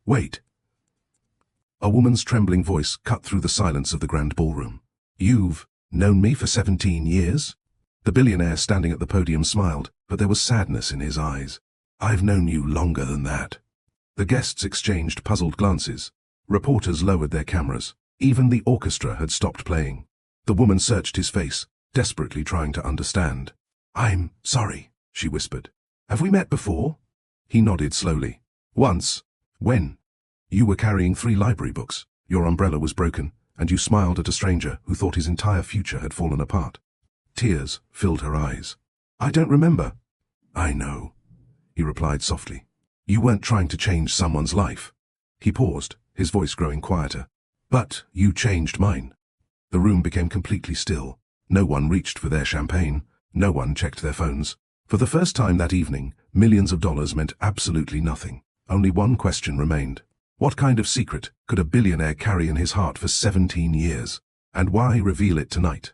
Wait. A woman's trembling voice cut through the silence of the grand ballroom. You've known me for 17 years? The billionaire standing at the podium smiled, but there was sadness in his eyes. I've known you longer than that. The guests exchanged puzzled glances. Reporters lowered their cameras. Even the orchestra had stopped playing. The woman searched his face, desperately trying to understand. I'm sorry, she whispered. Have we met before? He nodded slowly. Once. When? You were carrying 3 library books. Your umbrella was broken, and you smiled at a stranger who thought his entire future had fallen apart. Tears filled her eyes. I don't remember. I know, he replied softly. You weren't trying to change someone's life. He paused, his voice growing quieter. But you changed mine. The room became completely still. No one reached for their champagne. No one checked their phones. For the first time that evening, millions of dollars meant absolutely nothing. Only one question remained. What kind of secret could a billionaire carry in his heart for 17 years? And why reveal it tonight?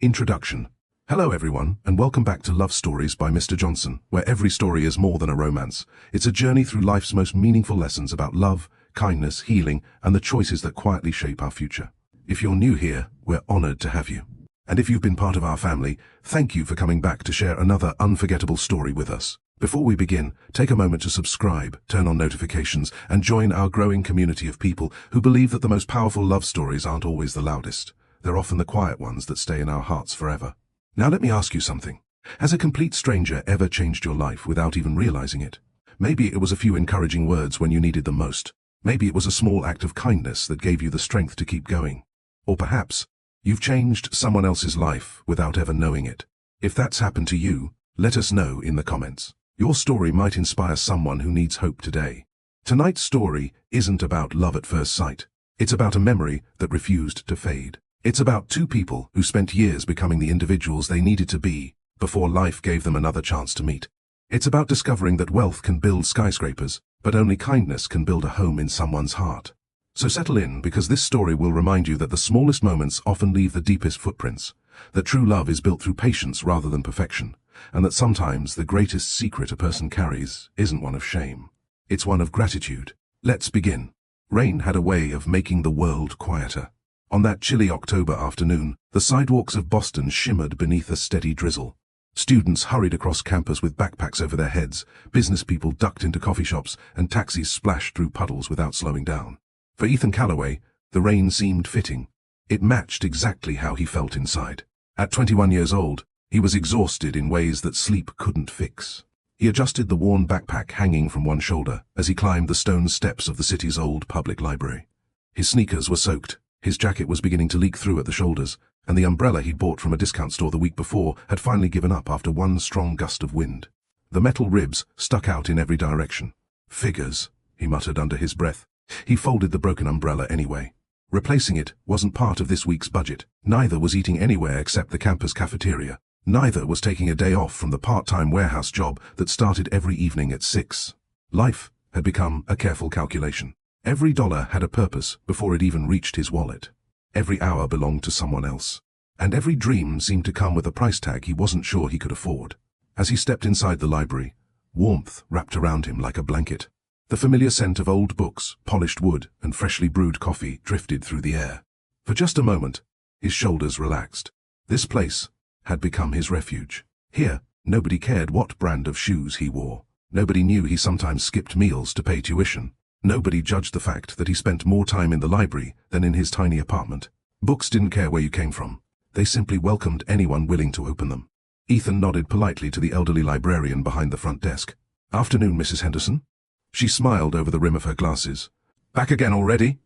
Introduction. Hello everyone, and welcome back to Love Stories by Mr. Johnson, where every story is more than a romance. It's a journey through life's most meaningful lessons about love, kindness, healing, and the choices that quietly shape our future. If you're new here, we're honored to have you. And if you've been part of our family, thank you for coming back to share another unforgettable story with us. Before we begin, take a moment to subscribe, turn on notifications, and join our growing community of people who believe that the most powerful love stories aren't always the loudest. They're often the quiet ones that stay in our hearts forever. Now let me ask you something. Has a complete stranger ever changed your life without even realizing it? Maybe it was a few encouraging words when you needed them most. Maybe it was a small act of kindness that gave you the strength to keep going. Or perhaps you've changed someone else's life without ever knowing it. If that's happened to you, let us know in the comments. Your story might inspire someone who needs hope today. Tonight's story isn't about love at first sight. It's about a memory that refused to fade. It's about 2 people who spent years becoming the individuals they needed to be before life gave them another chance to meet. It's about discovering that wealth can build skyscrapers, but only kindness can build a home in someone's heart. So settle in, because this story will remind you that the smallest moments often leave the deepest footprints, that true love is built through patience rather than perfection, and that sometimes the greatest secret a person carries isn't one of shame. It's one of gratitude. Let's begin. Rain had a way of making the world quieter. On that chilly October afternoon, the sidewalks of Boston shimmered beneath a steady drizzle. Students hurried across campus with backpacks over their heads, business people ducked into coffee shops, and taxis splashed through puddles without slowing down. For Ethan Calloway, the rain seemed fitting. It matched exactly how he felt inside. At 21 years old, he was exhausted in ways that sleep couldn't fix. He adjusted the worn backpack hanging from one shoulder as he climbed the stone steps of the city's old public library. His sneakers were soaked, his jacket was beginning to leak through at the shoulders, and the umbrella he'd bought from a discount store the week before had finally given up after one strong gust of wind. The metal ribs stuck out in every direction. Figures, he muttered under his breath. He folded the broken umbrella anyway. Replacing it wasn't part of this week's budget. Neither was eating anywhere except the campus cafeteria. Neither was taking a day off from the part-time warehouse job that started every evening at 6. Life had become a careful calculation. Every dollar had a purpose before it even reached his wallet. Every hour belonged to someone else. And every dream seemed to come with a price tag he wasn't sure he could afford. As he stepped inside the library, warmth wrapped around him like a blanket. The familiar scent of old books, polished wood, and freshly brewed coffee drifted through the air. For just a moment, his shoulders relaxed. This place had become his refuge. Here, nobody cared what brand of shoes he wore. Nobody knew he sometimes skipped meals to pay tuition. Nobody judged the fact that he spent more time in the library than in his tiny apartment. Books didn't care where you came from. They simply welcomed anyone willing to open them. Ethan nodded politely to the elderly librarian behind the front desk. Afternoon, Mrs. Henderson. She smiled over the rim of her glasses. Back again already?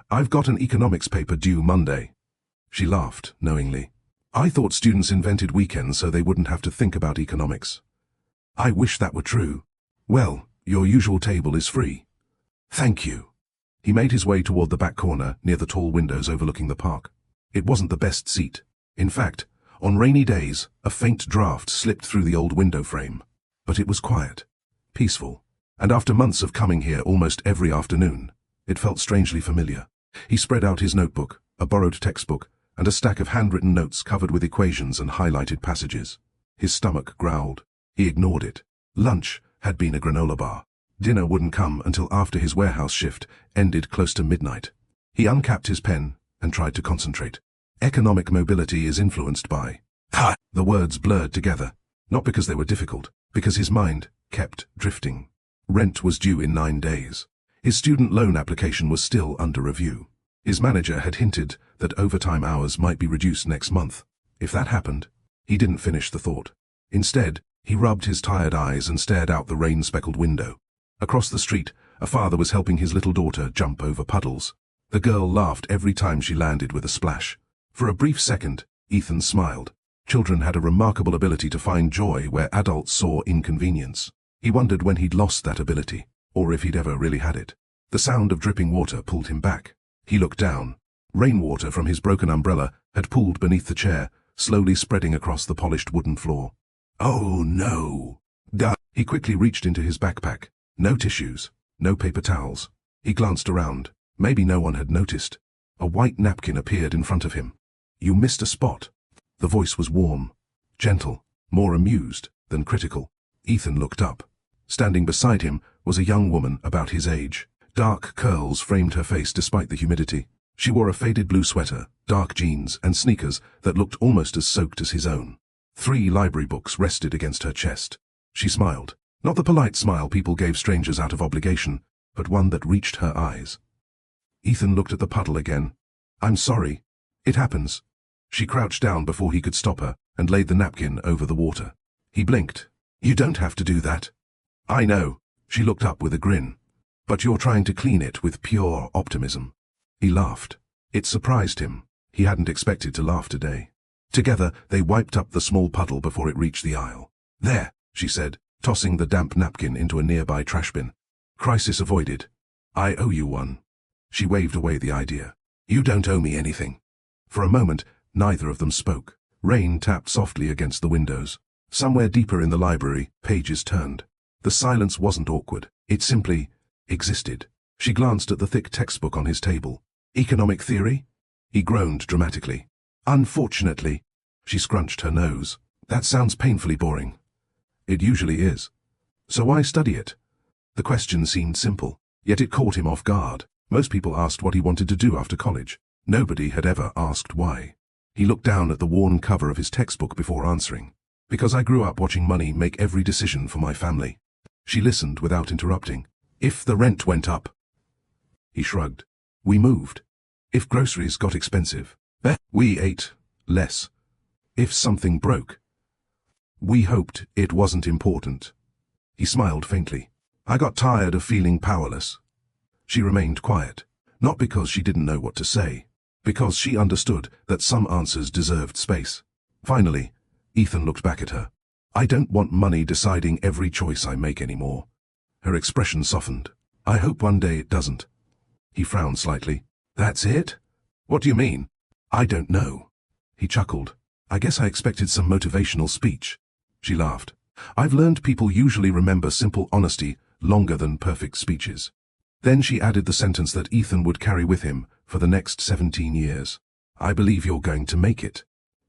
I've got an economics paper due Monday. She laughed knowingly. I thought students invented weekends so they wouldn't have to think about economics. I wish that were true. Well, your usual table is free. Thank you. He made his way toward the back corner near the tall windows overlooking the park. It wasn't the best seat. In fact, on rainy days, a faint draft slipped through the old window frame. But it was quiet, peaceful, and after months of coming here almost every afternoon, it felt strangely familiar. He spread out his notebook, a borrowed textbook, and a stack of handwritten notes covered with equations and highlighted passages. His stomach growled. He ignored it. Lunch had been a granola bar. Dinner wouldn't come until after his warehouse shift ended close to midnight. He uncapped his pen and tried to concentrate. Economic mobility is influenced by... Ha! The words blurred together. Not because they were difficult, because his mind kept drifting. Rent was due in 9 days. His student loan application was still under review. His manager had hinted that overtime hours might be reduced next month. If that happened, he didn't finish the thought. Instead, he rubbed his tired eyes and stared out the rain-speckled window. Across the street, a father was helping his little daughter jump over puddles. The girl laughed every time she landed with a splash. For a brief second, Ethan smiled. Children had a remarkable ability to find joy where adults saw inconvenience. He wondered when he'd lost that ability, or if he'd ever really had it. The sound of dripping water pulled him back. He looked down. Rainwater from his broken umbrella had pooled beneath the chair, slowly spreading across the polished wooden floor. Oh no! Duh! He quickly reached into his backpack. No tissues, no paper towels. He glanced around. Maybe no one had noticed. A white napkin appeared in front of him. You missed a spot. The voice was warm, gentle, more amused than critical. Ethan looked up. Standing beside him was a young woman about his age. Dark curls framed her face despite the humidity. She wore a faded blue sweater, dark jeans, and sneakers that looked almost as soaked as his own. 3 library books rested against her chest. She smiled. Not the polite smile people gave strangers out of obligation, but one that reached her eyes. Ethan looked at the puddle again. I'm sorry. It happens. She crouched down before he could stop her and laid the napkin over the water. He blinked. You don't have to do that. I know. She looked up with a grin. But you're trying to clean it with pure optimism. He laughed. It surprised him. He hadn't expected to laugh today. Together, they wiped up the small puddle before it reached the aisle. There, she said, tossing the damp napkin into a nearby trash bin. Crisis avoided. I owe you one. She waved away the idea. You don't owe me anything. For a moment, neither of them spoke. Rain tapped softly against the windows. Somewhere deeper in the library, pages turned. The silence wasn't awkward. It simply existed. She glanced at the thick textbook on his table. Economic theory? He groaned dramatically. Unfortunately. She scrunched her nose. That sounds painfully boring. It usually is. So why study it? The question seemed simple, yet it caught him off guard. Most people asked what he wanted to do after college. Nobody had ever asked why. He looked down at the worn cover of his textbook before answering. Because I grew up watching money make every decision for my family. She listened without interrupting. If the rent went up. He shrugged. We moved. If groceries got expensive. We ate less. If something broke. We hoped it wasn't important. He smiled faintly. I got tired of feeling powerless. She remained quiet. Not because she didn't know what to say. Because she understood that some answers deserved space. Finally, Ethan looked back at her. I don't want money deciding every choice I make anymore. Her expression softened. I hope one day it doesn't. He frowned slightly. That's it? What do you mean? I don't know. He chuckled. I guess I expected some motivational speech. She laughed. I've learned people usually remember simple honesty longer than perfect speeches. Then she added the sentence that Ethan would carry with him for the next 17 years. I believe you're going to make it.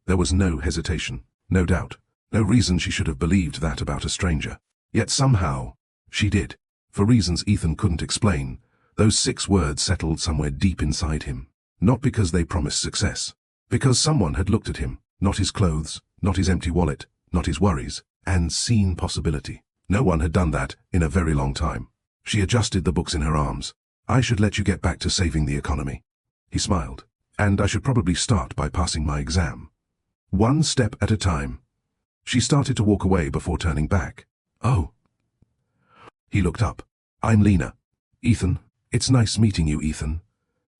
There was no hesitation, no doubt, no reason she should have believed that about a stranger. Yet somehow, she did. For reasons Ethan couldn't explain, those 6 words settled somewhere deep inside him. Not because they promised success. Because someone had looked at him, not his clothes, not his empty wallet, not his worries, and seen possibility. No one had done that in a very long time. She adjusted the books in her arms. I should let you get back to saving the economy. He smiled. And I should probably start by passing my exam. One step at a time. She started to walk away before turning back. Oh. He looked up. I'm Lena. Ethan. It's nice meeting you, Ethan.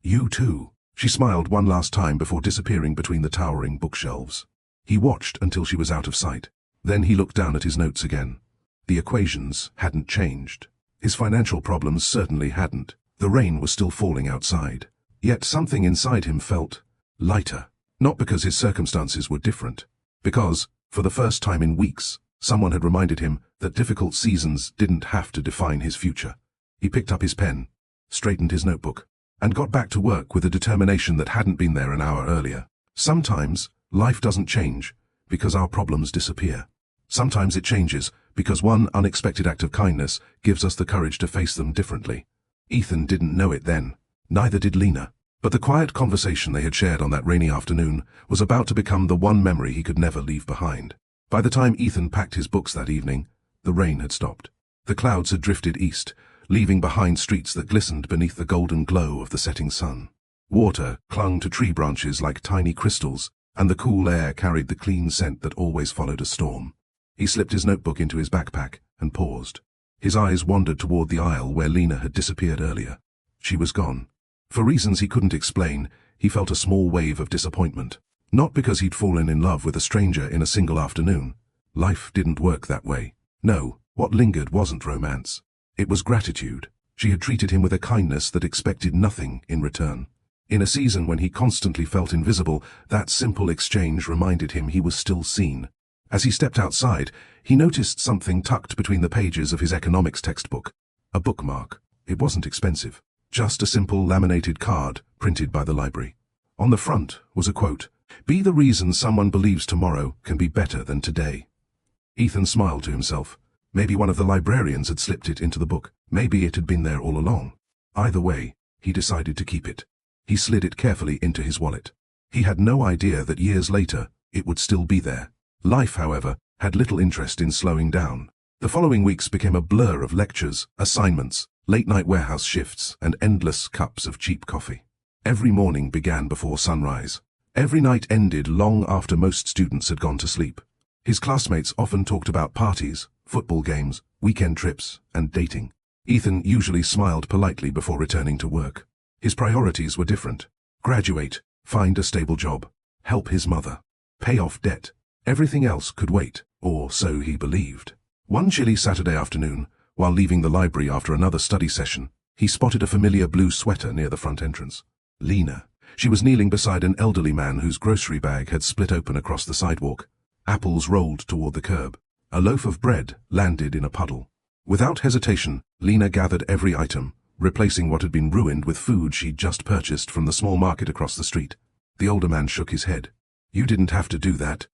You too. She smiled one last time before disappearing between the towering bookshelves. He watched until she was out of sight. Then he looked down at his notes again. The equations hadn't changed. His financial problems certainly hadn't. The rain was still falling outside. Yet something inside him felt lighter. Not because his circumstances were different. Because, for the first time in weeks, someone had reminded him that difficult seasons didn't have to define his future. He picked up his pen, straightened his notebook, and got back to work with a determination that hadn't been there an hour earlier. Sometimes, life doesn't change because our problems disappear. Sometimes it changes because one unexpected act of kindness gives us the courage to face them differently. Ethan didn't know it then. Neither did Lena. But the quiet conversation they had shared on that rainy afternoon was about to become the one memory he could never leave behind. By the time Ethan packed his books that evening, the rain had stopped. The clouds had drifted east, leaving behind streets that glistened beneath the golden glow of the setting sun. Water clung to tree branches like tiny crystals, and the cool air carried the clean scent that always followed a storm. He slipped his notebook into his backpack and paused. His eyes wandered toward the aisle where Lena had disappeared earlier. She was gone. For reasons he couldn't explain, he felt a small wave of disappointment. Not because he'd fallen in love with a stranger in a single afternoon. Life didn't work that way. No, what lingered wasn't romance. It was gratitude. She had treated him with a kindness that expected nothing in return. In a season when he constantly felt invisible, that simple exchange reminded him he was still seen. As he stepped outside, he noticed something tucked between the pages of his economics textbook. A bookmark. It wasn't expensive. Just a simple laminated card printed by the library. On the front was a quote, "Be the reason someone believes tomorrow can be better than today." Ethan smiled to himself. Maybe one of the librarians had slipped it into the book. Maybe it had been there all along. Either way, he decided to keep it. He slid it carefully into his wallet. He had no idea that years later, it would still be there. Life, however, had little interest in slowing down. The following weeks became a blur of lectures, assignments, late-night warehouse shifts, and endless cups of cheap coffee. Every morning began before sunrise. Every night ended long after most students had gone to sleep. His classmates often talked about parties, football games, weekend trips, and dating. Ethan usually smiled politely before returning to work. His priorities were different. Graduate, find a stable job, help his mother, pay off debt. Everything else could wait, or so he believed. One chilly Saturday afternoon, while leaving the library after another study session, he spotted a familiar blue sweater near the front entrance. Lena. She was kneeling beside an elderly man whose grocery bag had split open across the sidewalk. Apples rolled toward the curb. A loaf of bread landed in a puddle. Without hesitation, Lena gathered every item, replacing what had been ruined with food she'd just purchased from the small market across the street. The older man shook his head. "You didn't have to do that."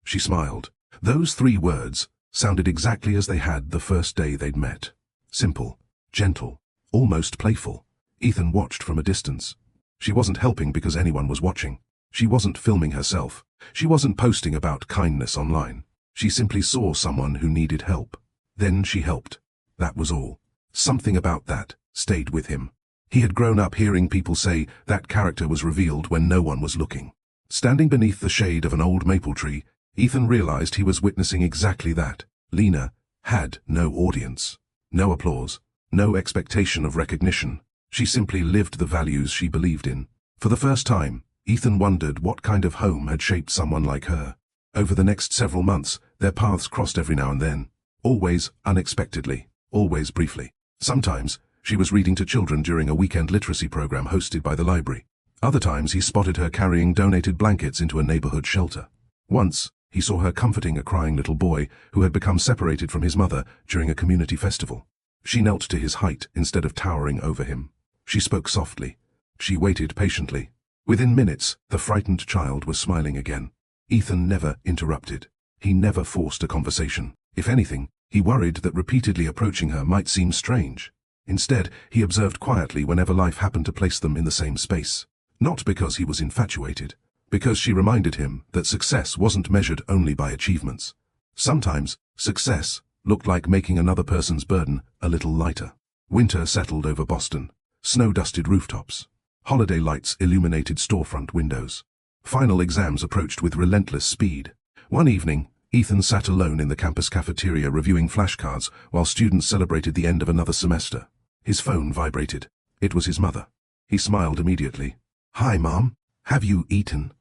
She smiled. Those 3 words sounded exactly as they had the first day they'd met. Simple, gentle, almost playful. Ethan watched from a distance. She wasn't helping because anyone was watching. She wasn't filming herself. She wasn't posting about kindness online. She simply saw someone who needed help. Then she helped. That was all. Something about that stayed with him. He had grown up hearing people say that character was revealed when no one was looking. Standing beneath the shade of an old maple tree, Ethan realized he was witnessing exactly that. Lena had no audience. No applause. No expectation of recognition. She simply lived the values she believed in. For the first time, Ethan wondered what kind of home had shaped someone like her. Over the next several months, their paths crossed every now and then. Always unexpectedly. Always briefly. Sometimes, she was reading to children during a weekend literacy program hosted by the library. Other times, he spotted her carrying donated blankets into a neighborhood shelter. Once, he saw her comforting a crying little boy who had become separated from his mother during a community festival. She knelt to his height instead of towering over him. She spoke softly. She waited patiently. Within minutes, the frightened child was smiling again. Ethan never interrupted. He never forced a conversation. If anything, he worried that repeatedly approaching her might seem strange. Instead, he observed quietly whenever life happened to place them in the same space. Not because he was infatuated, because she reminded him that success wasn't measured only by achievements. Sometimes, success looked like making another person's burden a little lighter. Winter settled over Boston. Snow-dusted rooftops. Holiday lights illuminated storefront windows. Final exams approached with relentless speed. One evening, Ethan sat alone in the campus cafeteria reviewing flashcards while students celebrated the end of another semester. His phone vibrated. It was his mother. He smiled immediately. "Hi, Mom. Have you eaten?"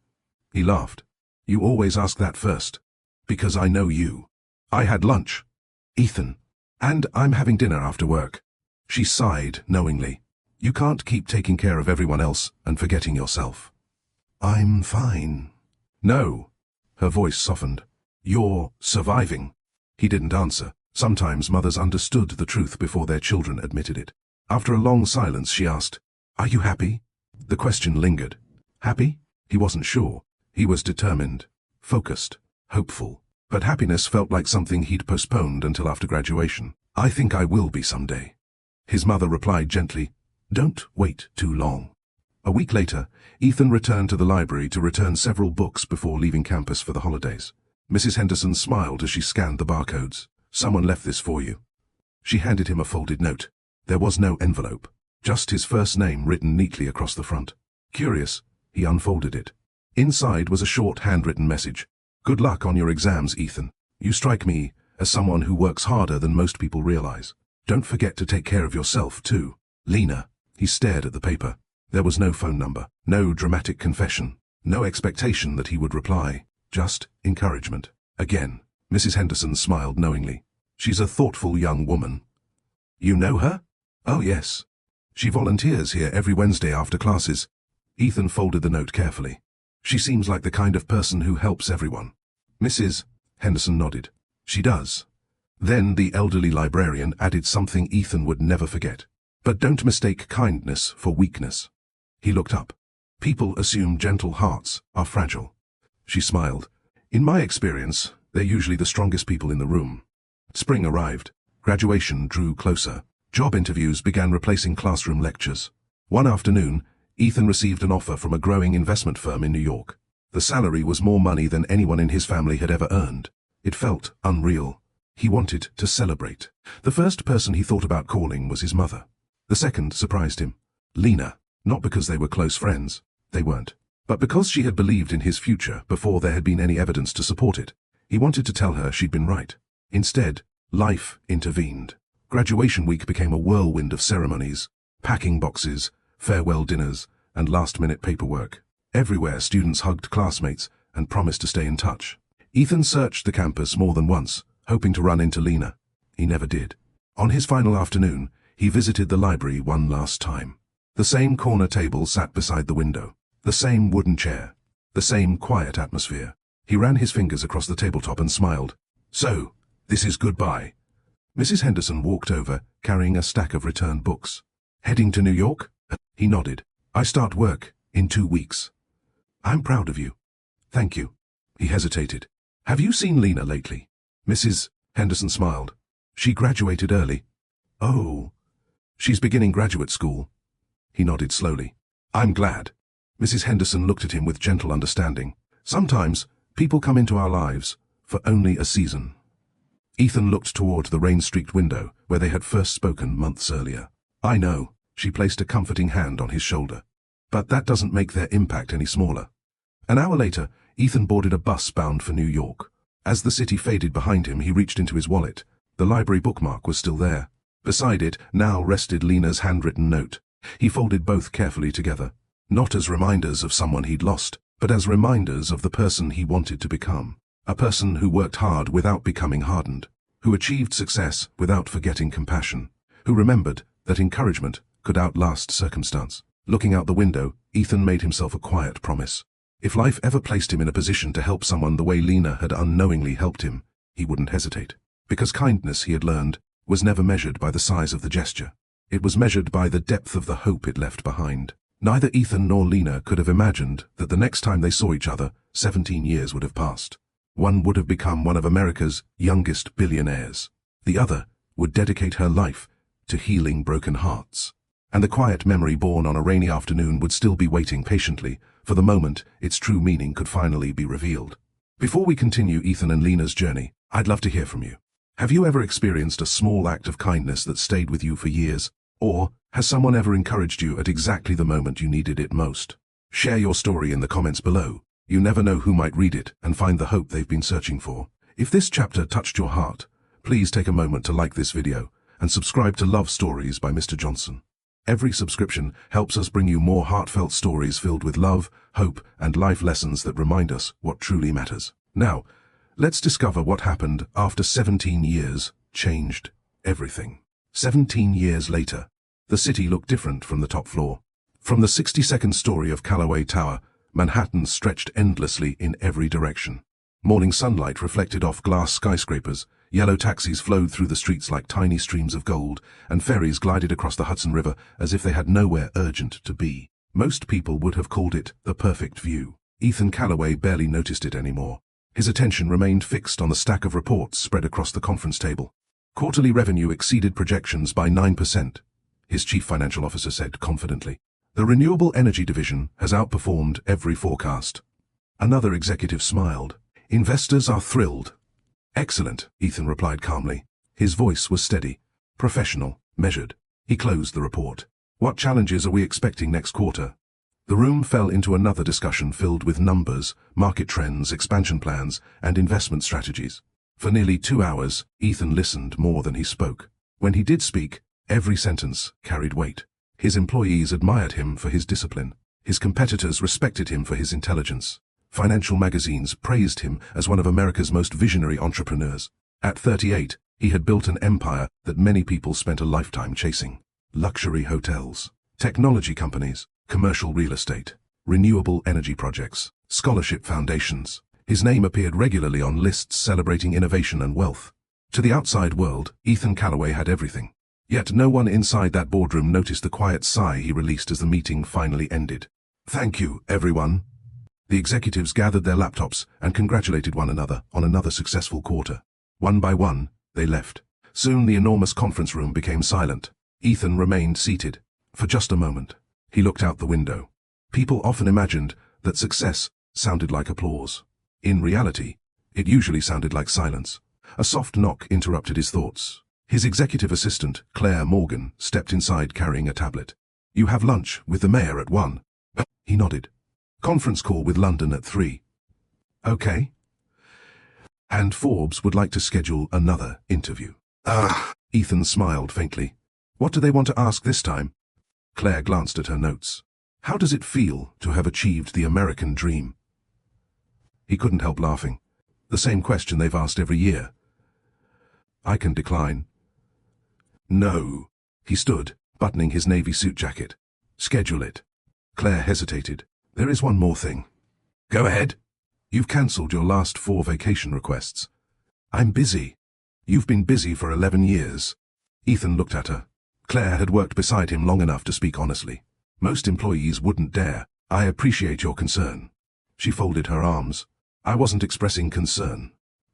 He laughed. "You always ask that first. Because I know you." "I had lunch, Ethan. And I'm having dinner after work." She sighed knowingly. "You can't keep taking care of everyone else and forgetting yourself." "I'm fine." "No." Her voice softened. "You're surviving." He didn't answer. Sometimes mothers understood the truth before their children admitted it. After a long silence, she asked, "Are you happy?" The question lingered. Happy? He wasn't sure. He was determined, focused, hopeful. But happiness felt like something he'd postponed until after graduation. "I think I will be someday." His mother replied gently, "Don't wait too long." A week later, Ethan returned to the library to return several books before leaving campus for the holidays. Mrs. Henderson smiled as she scanned the barcodes. "Someone left this for you." She handed him a folded note. There was no envelope, just his first name written neatly across the front. Curious, he unfolded it. Inside was a short handwritten message. "Good luck on your exams, Ethan. You strike me as someone who works harder than most people realize. Don't forget to take care of yourself, too. Lena." He stared at the paper. There was no phone number, no dramatic confession, no expectation that he would reply, just encouragement. Again, Mrs. Henderson smiled knowingly. "She's a thoughtful young woman." "You know her?" "Oh, yes. She volunteers here every Wednesday after classes." Ethan folded the note carefully. "She seems like the kind of person who helps everyone." Mrs. Henderson nodded. "She does." Then the elderly librarian added something Ethan would never forget. "But don't mistake kindness for weakness." He looked up. "People assume gentle hearts are fragile." She smiled. "In my experience, they're usually the strongest people in the room." Spring arrived. Graduation drew closer. Job interviews began replacing classroom lectures. One afternoon, Ethan received an offer from a growing investment firm in New York. The salary was more money than anyone in his family had ever earned. It felt unreal. He wanted to celebrate. The first person he thought about calling was his mother. The second surprised him. Lena. Not because they were close friends. They weren't. But because she had believed in his future before there had been any evidence to support it. He wanted to tell her she'd been right. Instead, life intervened. Graduation week became a whirlwind of ceremonies, packing boxes, farewell dinners, and last-minute paperwork. Everywhere students hugged classmates and promised to stay in touch. Ethan searched the campus more than once, hoping to run into Lena. He never did. On his final afternoon, he visited the library one last time. The same corner table sat beside the window. The same wooden chair. The same quiet atmosphere. He ran his fingers across the tabletop and smiled. "So, this is goodbye." Mrs. Henderson walked over, carrying a stack of returned books. "Heading to New York?" He nodded. "I start work in 2 weeks." "I'm proud of you." "Thank you." He hesitated. "Have you seen Lena lately?" Mrs. Henderson smiled. "She graduated early." "Oh. She's beginning graduate school." He nodded slowly. "I'm glad." Mrs. Henderson looked at him with gentle understanding. "Sometimes, people come into our lives for only a season." Ethan looked toward the rain-streaked window where they had first spoken months earlier. "I know." She placed a comforting hand on his shoulder. "But that doesn't make their impact any smaller." An hour later, Ethan boarded a bus bound for New York. As the city faded behind him, he reached into his wallet. The library bookmark was still there. Beside it now rested Lena's handwritten note. He folded both carefully together, not as reminders of someone he'd lost, but as reminders of the person he wanted to become. A person who worked hard without becoming hardened, who achieved success without forgetting compassion, who remembered that encouragement could outlast circumstance. Looking out the window, Ethan made himself a quiet promise. If life ever placed him in a position to help someone the way Lena had unknowingly helped him, he wouldn't hesitate. Because kindness, he had learned, was never measured by the size of the gesture. It was measured by the depth of the hope it left behind. Neither Ethan nor Lena could have imagined that the next time they saw each other, 17 years would have passed. One would have become one of America's youngest billionaires. The other would dedicate her life to healing broken hearts. And the quiet memory born on a rainy afternoon would still be waiting patiently for the moment its true meaning could finally be revealed. Before we continue Ethan and Lena's journey, I'd love to hear from you. Have you ever experienced a small act of kindness that stayed with you for years? Or has someone ever encouraged you at exactly the moment you needed it most? Share your story in the comments below. You never know who might read it and find the hope they've been searching for. If this chapter touched your heart, please take a moment to like this video and subscribe to Love Stories by Mr. Johnson. Every subscription helps us bring you more heartfelt stories filled with love, hope, and life lessons that remind us what truly matters. Now, let's discover what happened after 17 years changed everything. 17 years later, the city looked different from the top floor. From the 62nd story of Callaway Tower, Manhattan stretched endlessly in every direction. Morning sunlight reflected off glass skyscrapers, yellow taxis flowed through the streets like tiny streams of gold, and ferries glided across the Hudson River as if they had nowhere urgent to be. Most people would have called it the perfect view. Ethan Callaway barely noticed it anymore. His attention remained fixed on the stack of reports spread across the conference table. Quarterly revenue exceeded projections by 9%, his chief financial officer said confidently. The renewable energy division has outperformed every forecast. Another executive smiled. Investors are thrilled. Excellent, Ethan replied calmly. His voice was steady, professional, measured. He closed the report. What challenges are we expecting next quarter? The room fell into another discussion filled with numbers, market trends, expansion plans, and investment strategies. For nearly 2 hours, Ethan listened more than he spoke. When he did speak, every sentence carried weight. His employees admired him for his discipline. His competitors respected him for his intelligence. Financial magazines praised him as one of America's most visionary entrepreneurs. At 38, he had built an empire that many people spent a lifetime chasing. Luxury hotels, technology companies, commercial real estate, renewable energy projects, scholarship foundations. His name appeared regularly on lists celebrating innovation and wealth. To the outside world, Ethan Callaway had everything. Yet no one inside that boardroom noticed the quiet sigh he released as the meeting finally ended. Thank you, everyone. The executives gathered their laptops and congratulated one another on another successful quarter. One by one, they left. Soon the enormous conference room became silent. Ethan remained seated. For just a moment, he looked out the window. People often imagined that success sounded like applause. In reality, it usually sounded like silence. A soft knock interrupted his thoughts. His executive assistant, Claire Morgan, stepped inside carrying a tablet. You have lunch with the mayor at 1. He nodded. Conference call with London at 3. Okay. And Forbes would like to schedule another interview. Ethan smiled faintly. What do they want to ask this time? Claire glanced at her notes. How does it feel to have achieved the American dream? He couldn't help laughing. The same question they've asked every year. I can decline. No. He stood, buttoning his navy suit jacket. Schedule it. Claire hesitated. There is one more thing. Go ahead. You've cancelled your last 4 vacation requests. I'm busy. You've been busy for 11 years. Ethan looked at her. Claire had worked beside him long enough to speak honestly. Most employees wouldn't dare. I appreciate your concern. She folded her arms. I wasn't expressing concern.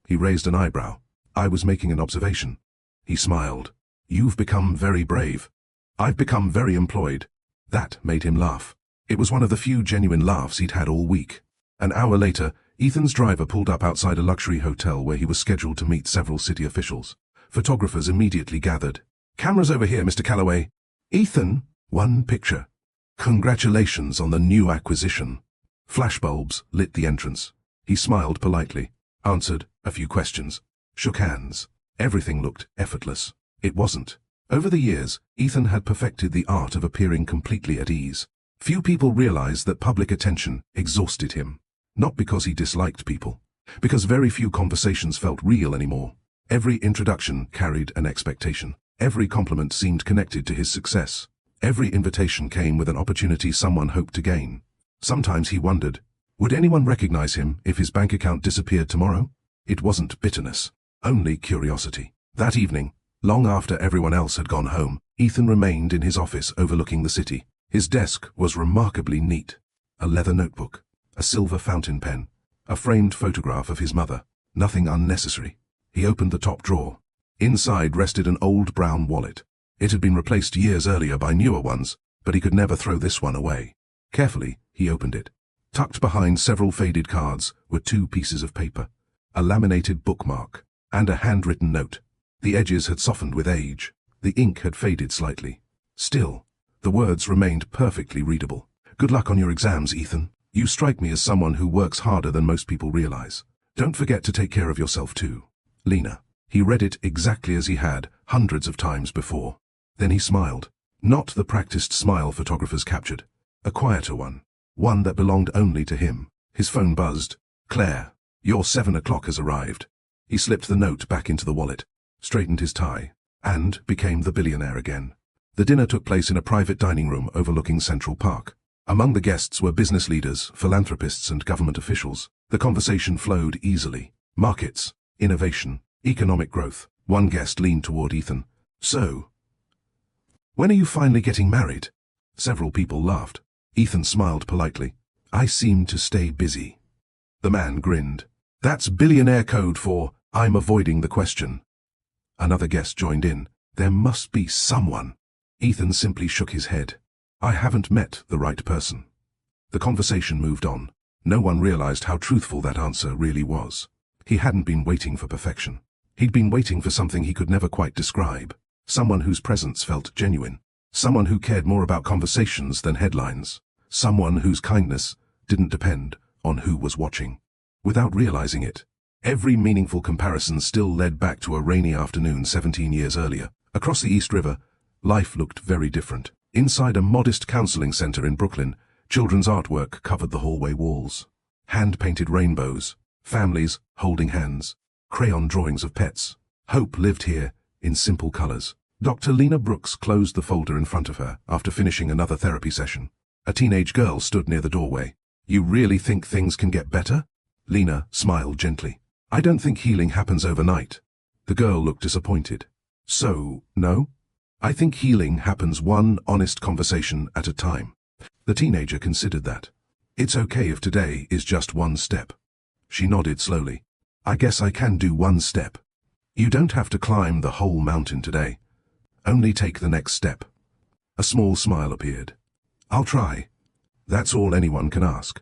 He raised an eyebrow. I was making an observation. He smiled. You've become very brave. I've become very employed. That made him laugh. It was one of the few genuine laughs he'd had all week. An hour later, Ethan's driver pulled up outside a luxury hotel where he was scheduled to meet several city officials. Photographers immediately gathered. Cameras over here, Mr. Callaway. Ethan, one picture. Congratulations on the new acquisition. Flashbulbs lit the entrance. He smiled politely, answered a few questions, shook hands. Everything looked effortless. It wasn't. Over the years, Ethan had perfected the art of appearing completely at ease. Few people realized that public attention exhausted him. Not because he disliked people, because very few conversations felt real anymore. Every introduction carried an expectation. Every compliment seemed connected to his success. Every invitation came with an opportunity someone hoped to gain. Sometimes he wondered, would anyone recognize him if his bank account disappeared tomorrow? It wasn't bitterness, only curiosity. That evening, long after everyone else had gone home, Ethan remained in his office overlooking the city. His desk was remarkably neat. A leather notebook, a silver fountain pen, a framed photograph of his mother. Nothing unnecessary. He opened the top drawer. Inside rested an old brown wallet. It had been replaced years earlier by newer ones, but he could never throw this one away. Carefully, he opened it. Tucked behind several faded cards were 2 pieces of paper, a laminated bookmark, and a handwritten note. The edges had softened with age. The ink had faded slightly. Still, the words remained perfectly readable. Good luck on your exams, Ethan. You strike me as someone who works harder than most people realize. Don't forget to take care of yourself too. Lena. He read it exactly as he had, hundreds of times before. Then he smiled. Not the practiced smile photographers captured. A quieter one. One that belonged only to him. His phone buzzed. Claire, your 7 o'clock has arrived. He slipped the note back into the wallet, straightened his tie, and became the billionaire again. The dinner took place in a private dining room overlooking Central Park. Among the guests were business leaders, philanthropists, and government officials. The conversation flowed easily. Markets, innovation, economic growth. One guest leaned toward Ethan. So, when are you finally getting married? Several people laughed. Ethan smiled politely. I seem to stay busy. The man grinned. That's billionaire code for, I'm avoiding the question. Another guest joined in. There must be someone. Ethan simply shook his head. I haven't met the right person. The conversation moved on. No one realized how truthful that answer really was. He hadn't been waiting for perfection. He'd been waiting for something he could never quite describe. Someone whose presence felt genuine. Someone who cared more about conversations than headlines. Someone whose kindness didn't depend on who was watching. Without realizing it, every meaningful comparison still led back to a rainy afternoon 17 years earlier. Across the East River, life looked very different. Inside a modest counseling center in Brooklyn, children's artwork covered the hallway walls. Hand-painted rainbows, families holding hands, crayon drawings of pets. Hope lived here in simple colors. Dr. Lena Brooks closed the folder in front of her after finishing another therapy session. A teenage girl stood near the doorway. You really think things can get better? Lena smiled gently. I don't think healing happens overnight. The girl looked disappointed. So, no? I think healing happens one honest conversation at a time. The teenager considered that. It's okay if today is just one step. She nodded slowly. I guess I can do one step. You don't have to climb the whole mountain today. Only take the next step. A small smile appeared. I'll try. That's all anyone can ask.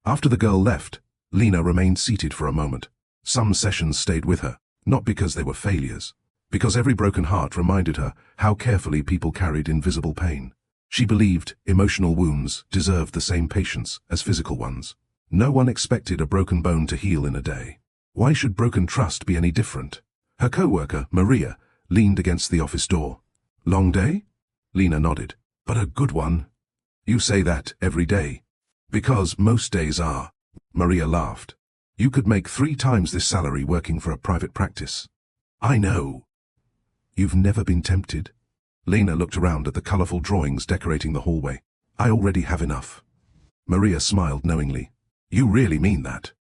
After the girl left, Lena remained seated for a moment. Some sessions stayed with her, not because they were failures, because every broken heart reminded her how carefully people carried invisible pain. She believed emotional wounds deserved the same patience as physical ones. No one expected a broken bone to heal in a day. Why should broken trust be any different? Her co-worker, Maria, leaned against the office door. Long day? Lena nodded. But a good one. You say that every day. Because most days are. Maria laughed. You could make 3 times this salary working for a private practice. I know. You've never been tempted? Lena looked around at the colorful drawings decorating the hallway. I already have enough. Maria smiled knowingly. You really mean that?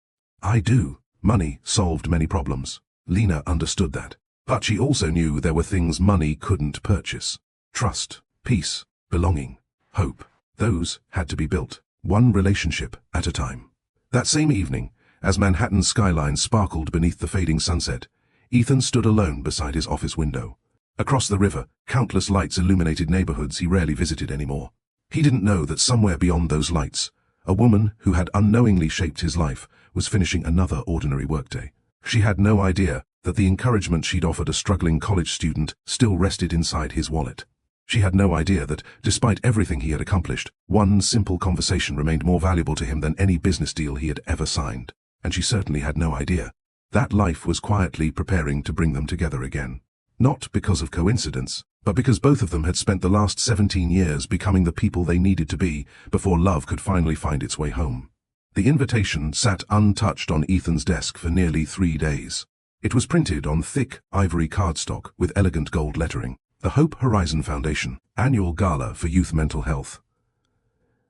I do. Money solved many problems. Lena understood that. But she also knew there were things money couldn't purchase. Trust, peace, belonging, hope. Those had to be built, one relationship at a time. That same evening, as Manhattan's skyline sparkled beneath the fading sunset, Ethan stood alone beside his office window. Across the river, countless lights illuminated neighborhoods he rarely visited anymore. He didn't know that somewhere beyond those lights, a woman who had unknowingly shaped his life was finishing another ordinary workday. She had no idea that the encouragement she'd offered a struggling college student still rested inside his wallet. She had no idea that, despite everything he had accomplished, one simple conversation remained more valuable to him than any business deal he had ever signed. And she certainly had no idea that life was quietly preparing to bring them together again. Not because of coincidence, but because both of them had spent the last 17 years becoming the people they needed to be before love could finally find its way home. The invitation sat untouched on Ethan's desk for nearly 3 days. It was printed on thick ivory cardstock with elegant gold lettering. The Hope Horizon Foundation, Annual Gala for Youth Mental Health.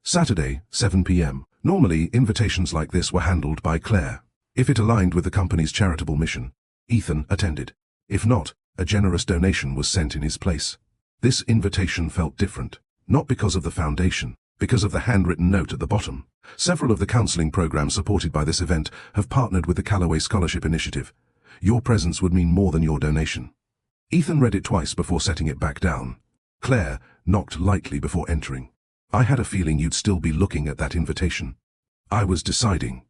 Saturday, 7 p.m. Normally, invitations like this were handled by Claire. If it aligned with the company's charitable mission, Ethan attended. If not, a generous donation was sent in his place. This invitation felt different, not because of the foundation, because of the handwritten note at the bottom. Several of the counseling programs supported by this event have partnered with the Callaway Scholarship Initiative. Your presence would mean more than your donation. Ethan read it twice before setting it back down. Claire knocked lightly before entering. I had a feeling you'd still be looking at that invitation. I was deciding.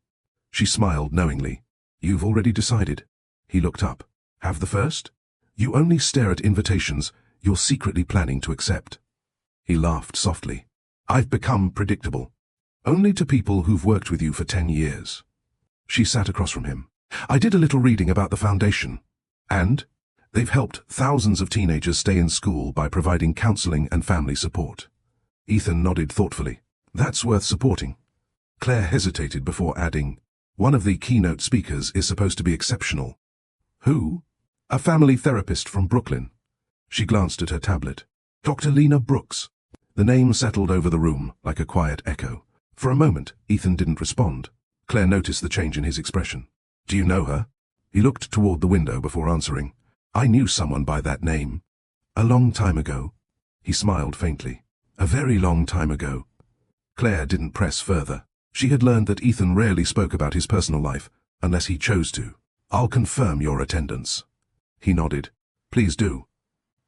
She smiled knowingly. You've already decided. He looked up. Have the first? You only stare at invitations you're secretly planning to accept. He laughed softly. I've become predictable. Only to people who've worked with you for 10 years. She sat across from him. I did a little reading about the foundation. And? They've helped thousands of teenagers stay in school by providing counseling and family support. Ethan nodded thoughtfully. That's worth supporting. Claire hesitated before adding, one of the keynote speakers is supposed to be exceptional. Who? A family therapist from Brooklyn. She glanced at her tablet. Dr. Lena Brooks. The name settled over the room like a quiet echo. For a moment, Ethan didn't respond. Claire noticed the change in his expression. Do you know her? He looked toward the window before answering. I knew someone by that name. A long time ago. He smiled faintly. A very long time ago. Claire didn't press further. She had learned that Ethan rarely spoke about his personal life, unless he chose to. I'll confirm your attendance. He nodded. Please do.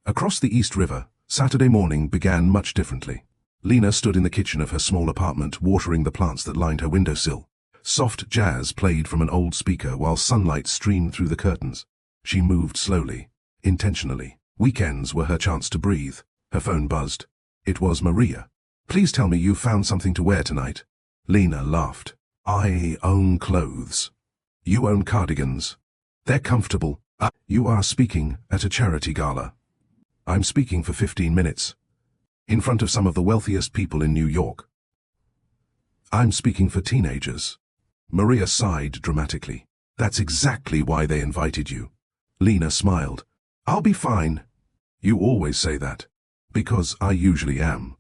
Across the East River, Saturday morning began much differently. Lena stood in the kitchen of her small apartment, watering the plants that lined her windowsill. Soft jazz played from an old speaker while sunlight streamed through the curtains. She moved slowly, intentionally. Weekends were her chance to breathe. Her phone buzzed. It was Maria. Please tell me you found something to wear tonight. Lena laughed. I own clothes. You own cardigans. They're comfortable. You are speaking at a charity gala. I'm speaking for 15 minutes. In front of some of the wealthiest people in New York. I'm speaking for teenagers. Maria sighed dramatically. That's exactly why they invited you. Lena smiled. I'll be fine. You always say that. Because I usually am.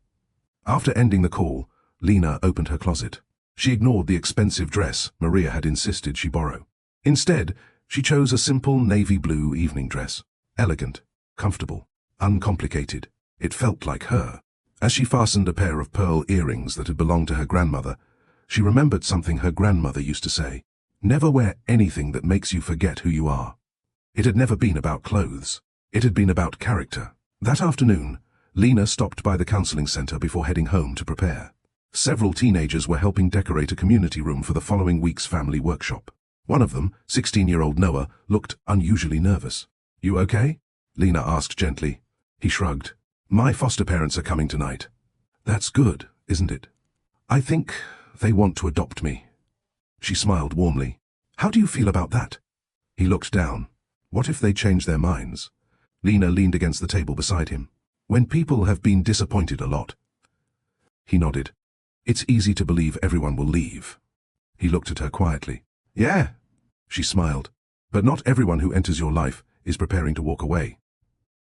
After ending the call, Lena opened her closet. She ignored the expensive dress Maria had insisted she borrow. Instead, she chose a simple navy blue evening dress. Elegant, comfortable, uncomplicated. It felt like her. As she fastened a pair of pearl earrings that had belonged to her grandmother, she remembered something her grandmother used to say. Never wear anything that makes you forget who you are. It had never been about clothes. It had been about character. That afternoon, Lena stopped by the counseling center before heading home to prepare. Several teenagers were helping decorate a community room for the following week's family workshop. One of them, 16-year-old Noah, looked unusually nervous. You okay? Lena asked gently. He shrugged. My foster parents are coming tonight. That's good, isn't it? I think they want to adopt me. She smiled warmly. How do you feel about that? He looked down. What if they change their minds? Lena leaned against the table beside him. When people have been disappointed a lot. He nodded. It's easy to believe everyone will leave. He looked at her quietly. Yeah. She smiled. But not everyone who enters your life is preparing to walk away.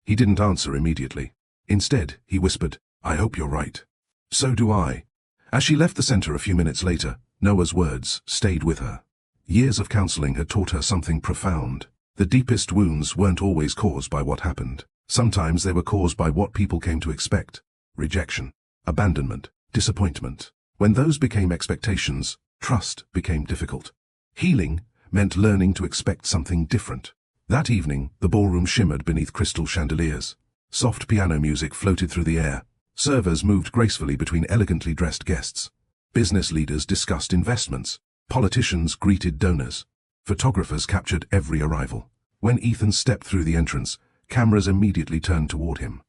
He didn't answer immediately. Instead, he whispered, I hope you're right. So do I. As she left the center a few minutes later, Noah's words stayed with her. Years of counseling had taught her something profound. The deepest wounds weren't always caused by what happened. Sometimes they were caused by what people came to expect. Rejection, abandonment, disappointment. When those became expectations, trust became difficult. Healing meant learning to expect something different. That evening, the ballroom shimmered beneath crystal chandeliers. Soft piano music floated through the air. Servers moved gracefully between elegantly dressed guests. Business leaders discussed investments. Politicians greeted donors. Photographers captured every arrival. When Ethan stepped through the entrance, cameras immediately turned toward him.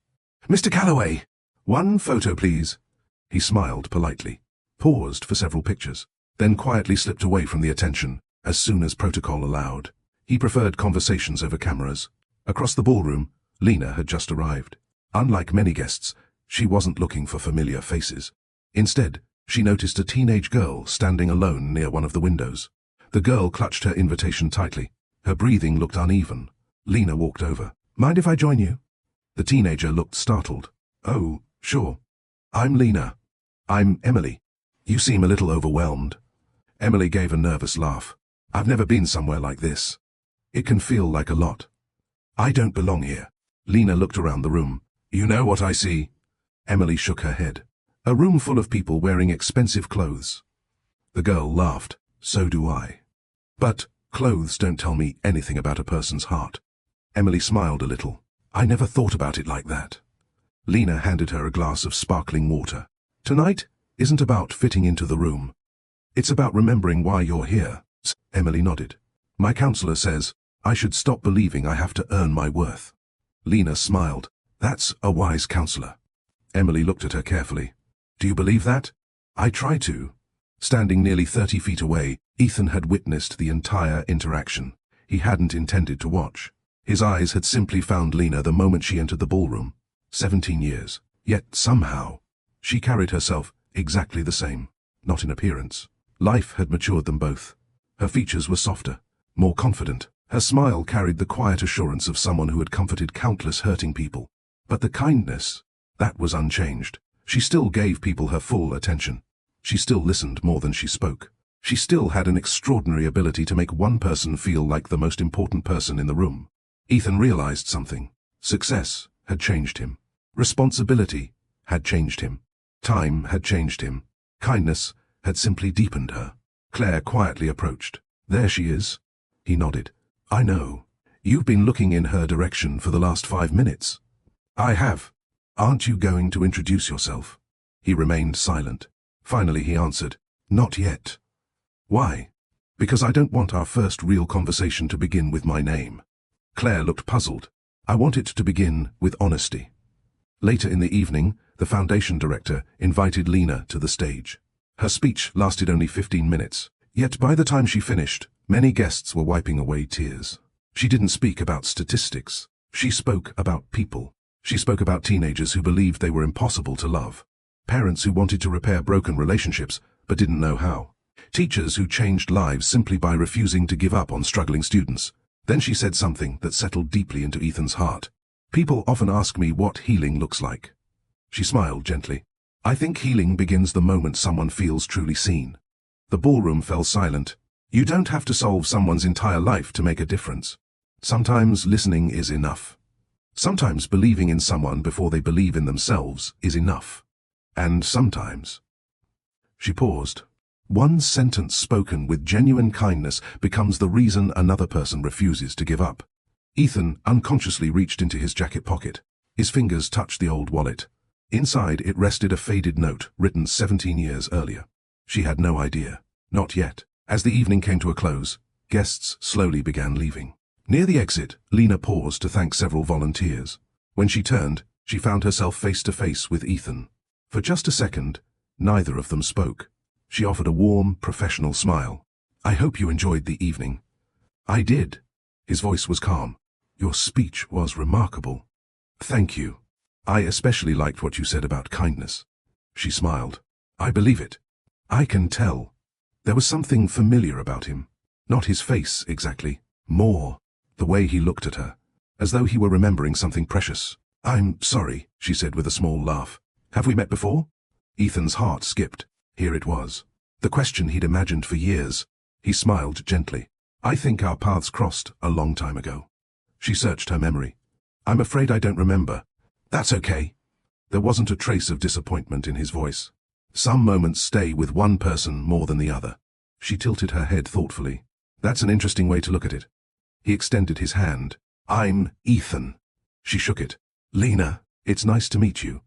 Mr. Calloway, one photo, please. He smiled politely, paused for several pictures, then quietly slipped away from the attention as soon as protocol allowed. He preferred conversations over cameras. Across the ballroom, Lena had just arrived. Unlike many guests, she wasn't looking for familiar faces. Instead, she noticed a teenage girl standing alone near one of the windows. The girl clutched her invitation tightly. Her breathing looked uneven. Lena walked over. Mind if I join you? The teenager looked startled. Oh, sure. I'm Lena. I'm Emily. You seem a little overwhelmed. Emily gave a nervous laugh. I've never been somewhere like this. It can feel like a lot. I don't belong here. Lena looked around the room. You know what I see? Emily shook her head. A room full of people wearing expensive clothes. The girl laughed. So do I. But clothes don't tell me anything about a person's heart. Emily smiled a little. I never thought about it like that. Lena handed her a glass of sparkling water. Tonight isn't about fitting into the room. It's about remembering why you're here. Emily nodded. My counselor says I should stop believing I have to earn my worth. Lena smiled. That's a wise counselor. Emily looked at her carefully. Do you believe that? I try to. Standing nearly 30 feet away, Ethan had witnessed the entire interaction. He hadn't intended to watch. His eyes had simply found Lena the moment she entered the ballroom. 17 years. Yet somehow, she carried herself exactly the same. Not in appearance. Life had matured them both. Her features were softer, more confident. Her smile carried the quiet assurance of someone who had comforted countless hurting people. But the kindness, that was unchanged. She still gave people her full attention. She still listened more than she spoke. She still had an extraordinary ability to make one person feel like the most important person in the room. Ethan realized something. Success had changed him. Responsibility had changed him. Time had changed him. Kindness had simply deepened her. Claire quietly approached. There she is. He nodded. I know. You've been looking in her direction for the last 5 minutes. I have. Aren't you going to introduce yourself? He remained silent. Finally he answered, Not yet. Why? Because I don't want our first real conversation to begin with my name. Claire looked puzzled. I want it to begin with honesty. Later in the evening, the foundation director invited Lena to the stage. Her speech lasted only 15 minutes, yet by the time she finished, many guests were wiping away tears. She didn't speak about statistics. She spoke about people. She spoke about teenagers who believed they were impossible to love. Parents who wanted to repair broken relationships but didn't know how. Teachers who changed lives simply by refusing to give up on struggling students. Then she said something that settled deeply into Ethan's heart. People often ask me what healing looks like. She smiled gently. I think healing begins the moment someone feels truly seen. The ballroom fell silent. You don't have to solve someone's entire life to make a difference. Sometimes listening is enough. Sometimes believing in someone before they believe in themselves is enough. And sometimes... She paused. One sentence spoken with genuine kindness becomes the reason another person refuses to give up. Ethan unconsciously reached into his jacket pocket. His fingers touched the old wallet. Inside it rested a faded note written 17 years earlier. She had no idea. Not yet. As the evening came to a close, guests slowly began leaving. Near the exit, Lena paused to thank several volunteers. When she turned, she found herself face to face with Ethan. For just a second, neither of them spoke. She offered a warm, professional smile. I hope you enjoyed the evening. I did. His voice was calm. Your speech was remarkable. Thank you. I especially liked what you said about kindness. She smiled. I believe it. I can tell. There was something familiar about him. Not his face, exactly. More, the way he looked at her, as though he were remembering something precious. I'm sorry, she said with a small laugh. Have we met before? Ethan's heart skipped. Here it was. The question he'd imagined for years. He smiled gently. I think our paths crossed a long time ago. She searched her memory. I'm afraid I don't remember. That's okay. There wasn't a trace of disappointment in his voice. Some moments stay with one person more than the other. She tilted her head thoughtfully. That's an interesting way to look at it. He extended his hand. I'm Ethan. She shook it. Lena, it's nice to meet you.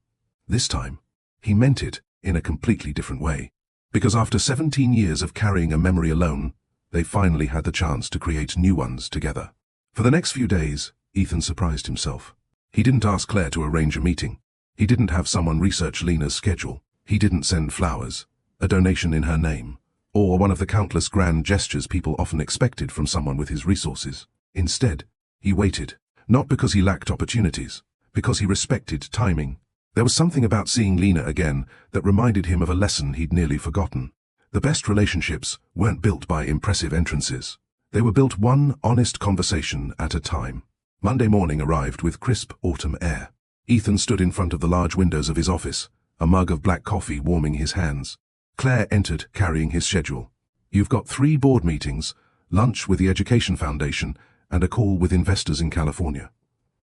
This time, he meant it in a completely different way. Because after 17 years of carrying a memory alone, they finally had the chance to create new ones together. For the next few days, Ethan surprised himself. He didn't ask Claire to arrange a meeting. He didn't have someone research Lena's schedule. He didn't send flowers, a donation in her name, or one of the countless grand gestures people often expected from someone with his resources. Instead, he waited, not because he lacked opportunities, because he respected timing. There was something about seeing Lena again that reminded him of a lesson he'd nearly forgotten. The best relationships weren't built by impressive entrances. They were built one honest conversation at a time. Monday morning arrived with crisp autumn air. Ethan stood in front of the large windows of his office, a mug of black coffee warming his hands. Claire entered carrying his schedule. You've got 3 board meetings, lunch with the Education Foundation, and a call with investors in California.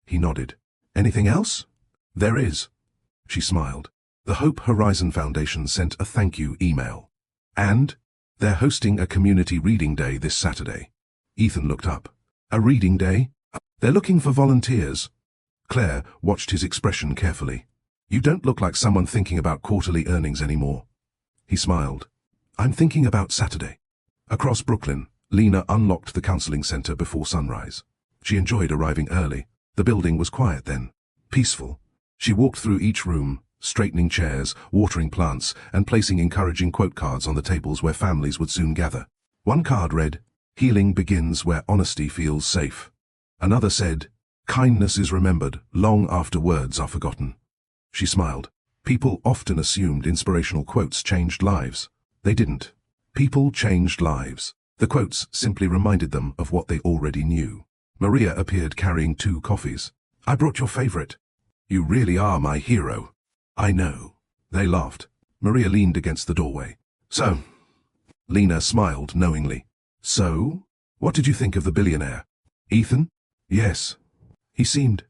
He nodded. Anything else? There is. She smiled. The Hope Horizon Foundation sent a thank you email. And they're hosting a community reading day this Saturday. Ethan looked up. A reading day? They're looking for volunteers. Claire watched his expression carefully. You don't look like someone thinking about quarterly earnings anymore. He smiled. I'm thinking about Saturday. Across Brooklyn, Lena unlocked the counseling center before sunrise. She enjoyed arriving early. The building was quiet then, peaceful. She walked through each room, straightening chairs, watering plants, and placing encouraging quote cards on the tables where families would soon gather. One card read, Healing begins where honesty feels safe. Another said, Kindness is remembered long after words are forgotten. She smiled. People often assumed inspirational quotes changed lives. They didn't. People changed lives. The quotes simply reminded them of what they already knew. Maria appeared carrying 2 coffees. I brought your favorite. You really are my hero. I know. They laughed. Maria leaned against the doorway. So? Lena smiled knowingly. So? What did you think of the billionaire? Ethan? Yes. He seemed...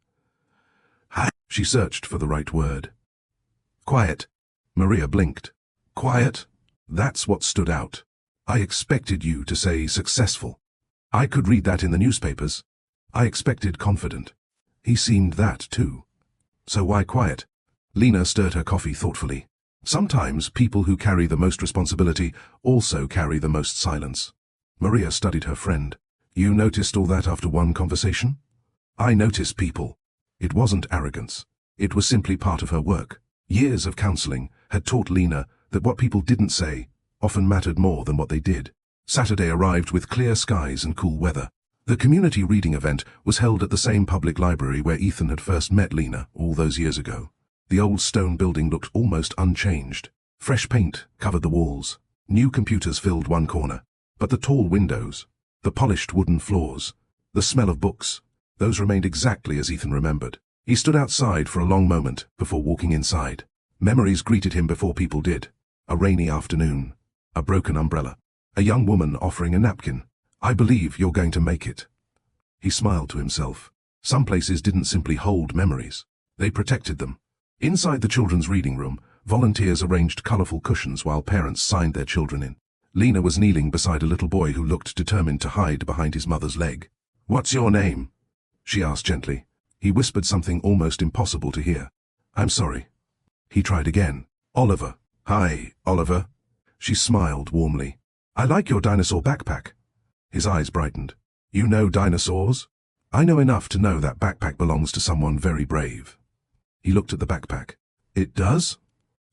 She searched for the right word. Quiet. Maria blinked. Quiet? That's what stood out. I expected you to say successful. I could read that in the newspapers. I expected confident. He seemed that too. So why quiet? Lena stirred her coffee thoughtfully. Sometimes people who carry the most responsibility also carry the most silence. Maria studied her friend. You noticed all that after one conversation? I notice people. It wasn't arrogance. It was simply part of her work. Years of counseling had taught Lena that what people didn't say often mattered more than what they did. Saturday arrived with clear skies and cool weather. The community reading event was held at the same public library where Ethan had first met Lena all those years ago. The old stone building looked almost unchanged. Fresh paint covered the walls. New computers filled one corner. But the tall windows, the polished wooden floors, the smell of books, those remained exactly as Ethan remembered. He stood outside for a long moment before walking inside. Memories greeted him before people did. A rainy afternoon. A broken umbrella. A young woman offering a napkin. I believe you're going to make it. He smiled to himself. Some places didn't simply hold memories. They protected them. Inside the children's reading room, volunteers arranged colorful cushions while parents signed their children in. Lena was kneeling beside a little boy who looked determined to hide behind his mother's leg. What's your name? She asked gently. He whispered something almost impossible to hear. I'm sorry. He tried again. Oliver. Hi, Oliver. She smiled warmly. I like your dinosaur backpack. His eyes brightened. You know dinosaurs? I know enough to know that backpack belongs to someone very brave. He looked at the backpack. It does?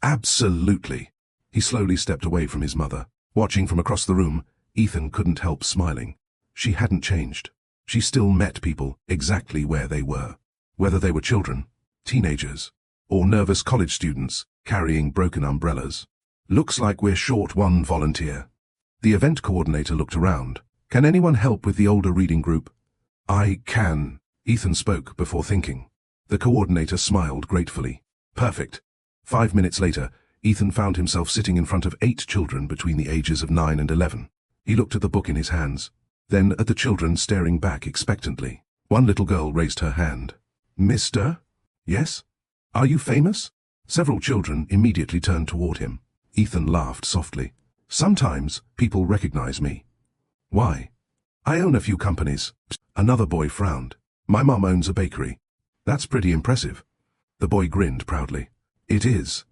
Absolutely. He slowly stepped away from his mother. Watching from across the room, Ethan couldn't help smiling. She hadn't changed. She still met people exactly where they were. Whether they were children, teenagers, or nervous college students carrying broken umbrellas. Looks like we're short one volunteer. The event coordinator looked around. Can anyone help with the older reading group? I can, Ethan spoke before thinking. The coordinator smiled gratefully. Perfect. 5 minutes later, Ethan found himself sitting in front of 8 children between the ages of 9 and 11. He looked at the book in his hands, then at the children staring back expectantly. One little girl raised her hand. Mister? Yes? Are you famous? Several children immediately turned toward him. Ethan laughed softly. Sometimes people recognize me. Why? I own a few companies. Another boy frowned. My mom owns a bakery. That's pretty impressive. The boy grinned proudly. It is.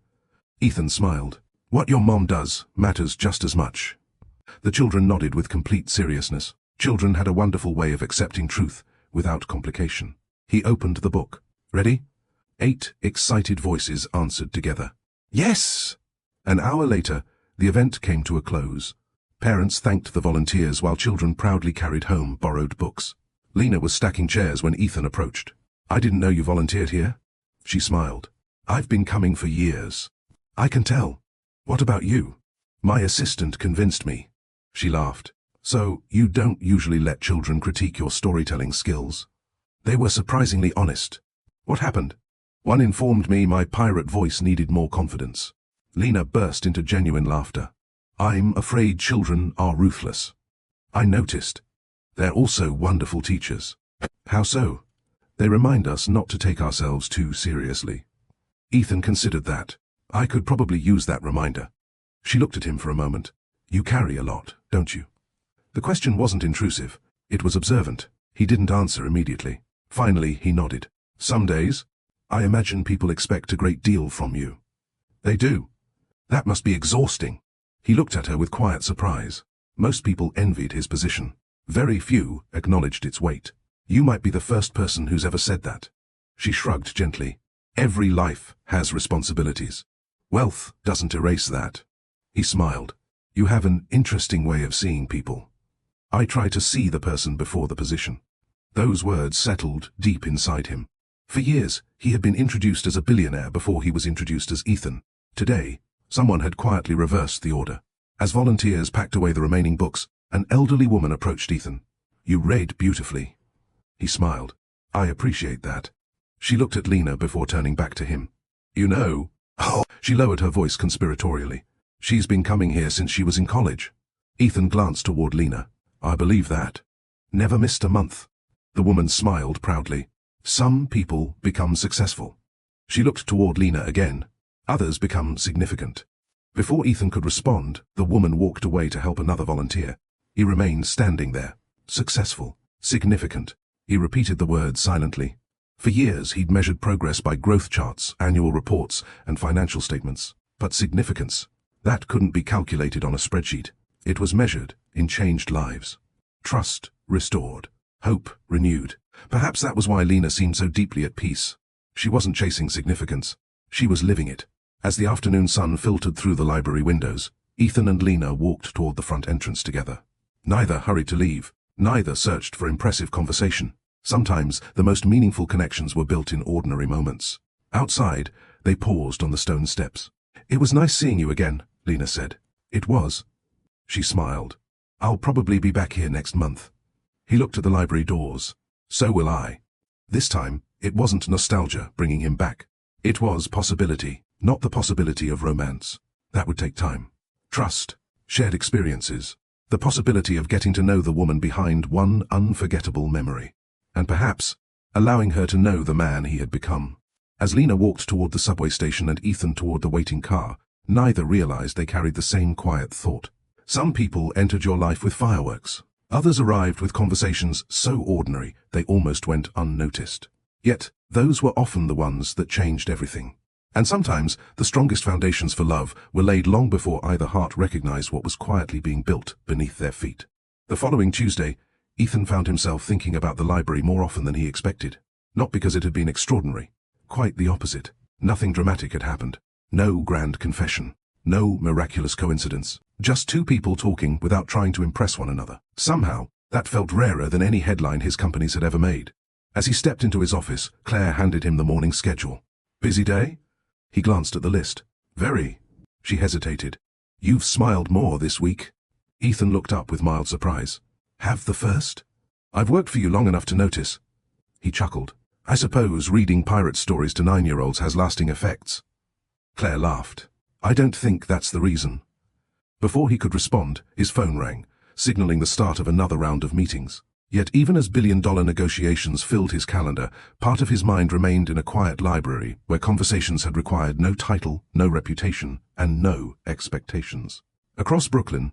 Ethan smiled. What your mom does matters just as much. The children nodded with complete seriousness. Children had a wonderful way of accepting truth without complication. He opened the book. Ready? 8 excited voices answered together. Yes! An hour later, the event came to a close. Parents thanked the volunteers while children proudly carried home borrowed books. Lena was stacking chairs when Ethan approached. I didn't know you volunteered here. She smiled. I've been coming for years. I can tell. What about you? My assistant convinced me. She laughed. So, you don't usually let children critique your storytelling skills? They were surprisingly honest. What happened? One informed me my pirate voice needed more confidence. Lena burst into genuine laughter. I'm afraid children are ruthless. I noticed. They're also wonderful teachers. How so? They remind us not to take ourselves too seriously. Ethan considered that. I could probably use that reminder. She looked at him for a moment. You carry a lot, don't you? The question wasn't intrusive. It was observant. He didn't answer immediately. Finally, he nodded. Some days, I imagine people expect a great deal from you. They do. That must be exhausting. He looked at her with quiet surprise. Most people envied his position. Very few acknowledged its weight. You might be the first person who's ever said that. She shrugged gently. Every life has responsibilities. Wealth doesn't erase that. He smiled. You have an interesting way of seeing people. I try to see the person before the position. Those words settled deep inside him. For years, he had been introduced as a billionaire before he was introduced as Ethan. Today, someone had quietly reversed the order. As volunteers packed away the remaining books, an elderly woman approached Ethan. You read beautifully. He smiled. I appreciate that. She looked at Lena before turning back to him. You know, she lowered her voice conspiratorially. She's been coming here since she was in college. Ethan glanced toward Lena. I believe that. Never missed a month. The woman smiled proudly. Some people become successful. She looked toward Lena again. Others become significant. Before Ethan could respond, the woman walked away to help another volunteer. He remained standing there. Successful. Significant. He repeated the words silently. For years he'd measured progress by growth charts, annual reports, and financial statements. But significance, that couldn't be calculated on a spreadsheet. It was measured in changed lives. Trust restored. Hope renewed. Perhaps that was why Lena seemed so deeply at peace. She wasn't chasing significance. She was living it. As the afternoon sun filtered through the library windows, Ethan and Lena walked toward the front entrance together. Neither hurried to leave. Neither searched for impressive conversation. Sometimes the most meaningful connections were built in ordinary moments. Outside, they paused on the stone steps. "It was nice seeing you again," Lena said. "It was." She smiled. "I'll probably be back here next month." He looked at the library doors. "So will I." This time, it wasn't nostalgia bringing him back. It was possibility, not the possibility of romance. That would take time. Trust, shared experiences, the possibility of getting to know the woman behind one unforgettable memory. And perhaps, allowing her to know the man he had become. As Lena walked toward the subway station and Ethan toward the waiting car, neither realized they carried the same quiet thought. Some people entered your life with fireworks. Others arrived with conversations so ordinary they almost went unnoticed. Yet, those were often the ones that changed everything. And sometimes, the strongest foundations for love were laid long before either heart recognized what was quietly being built beneath their feet. The following Tuesday, Ethan found himself thinking about the library more often than he expected. Not because it had been extraordinary. Quite the opposite. Nothing dramatic had happened. No grand confession. No miraculous coincidence. Just two people talking without trying to impress one another. Somehow, that felt rarer than any headline his companies had ever made. As he stepped into his office, Claire handed him the morning schedule. "Busy day?" He glanced at the list. "Very." She hesitated. "You've smiled more this week." Ethan looked up with mild surprise. "Have the first?" "I've worked for you long enough to notice." He chuckled. "I suppose reading pirate stories to 9-year-olds has lasting effects." Claire laughed. "I don't think that's the reason." Before he could respond, his phone rang, signaling the start of another round of meetings. Yet even as billion-dollar negotiations filled his calendar, part of his mind remained in a quiet library where conversations had required no title, no reputation, and no expectations. Across Brooklyn,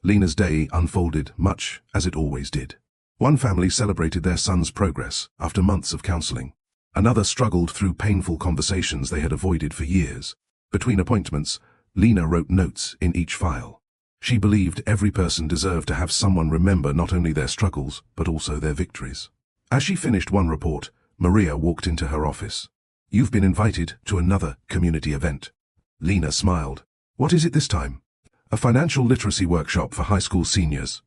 Lena's day unfolded much as it always did. One family celebrated their son's progress after months of counseling. Another struggled through painful conversations they had avoided for years. Between appointments, Lena wrote notes in each file. She believed every person deserved to have someone remember not only their struggles, but also their victories. As she finished one report, Maria walked into her office. "You've been invited to another community event." Lena smiled. "What is it this time?" "A financial literacy workshop for high school seniors."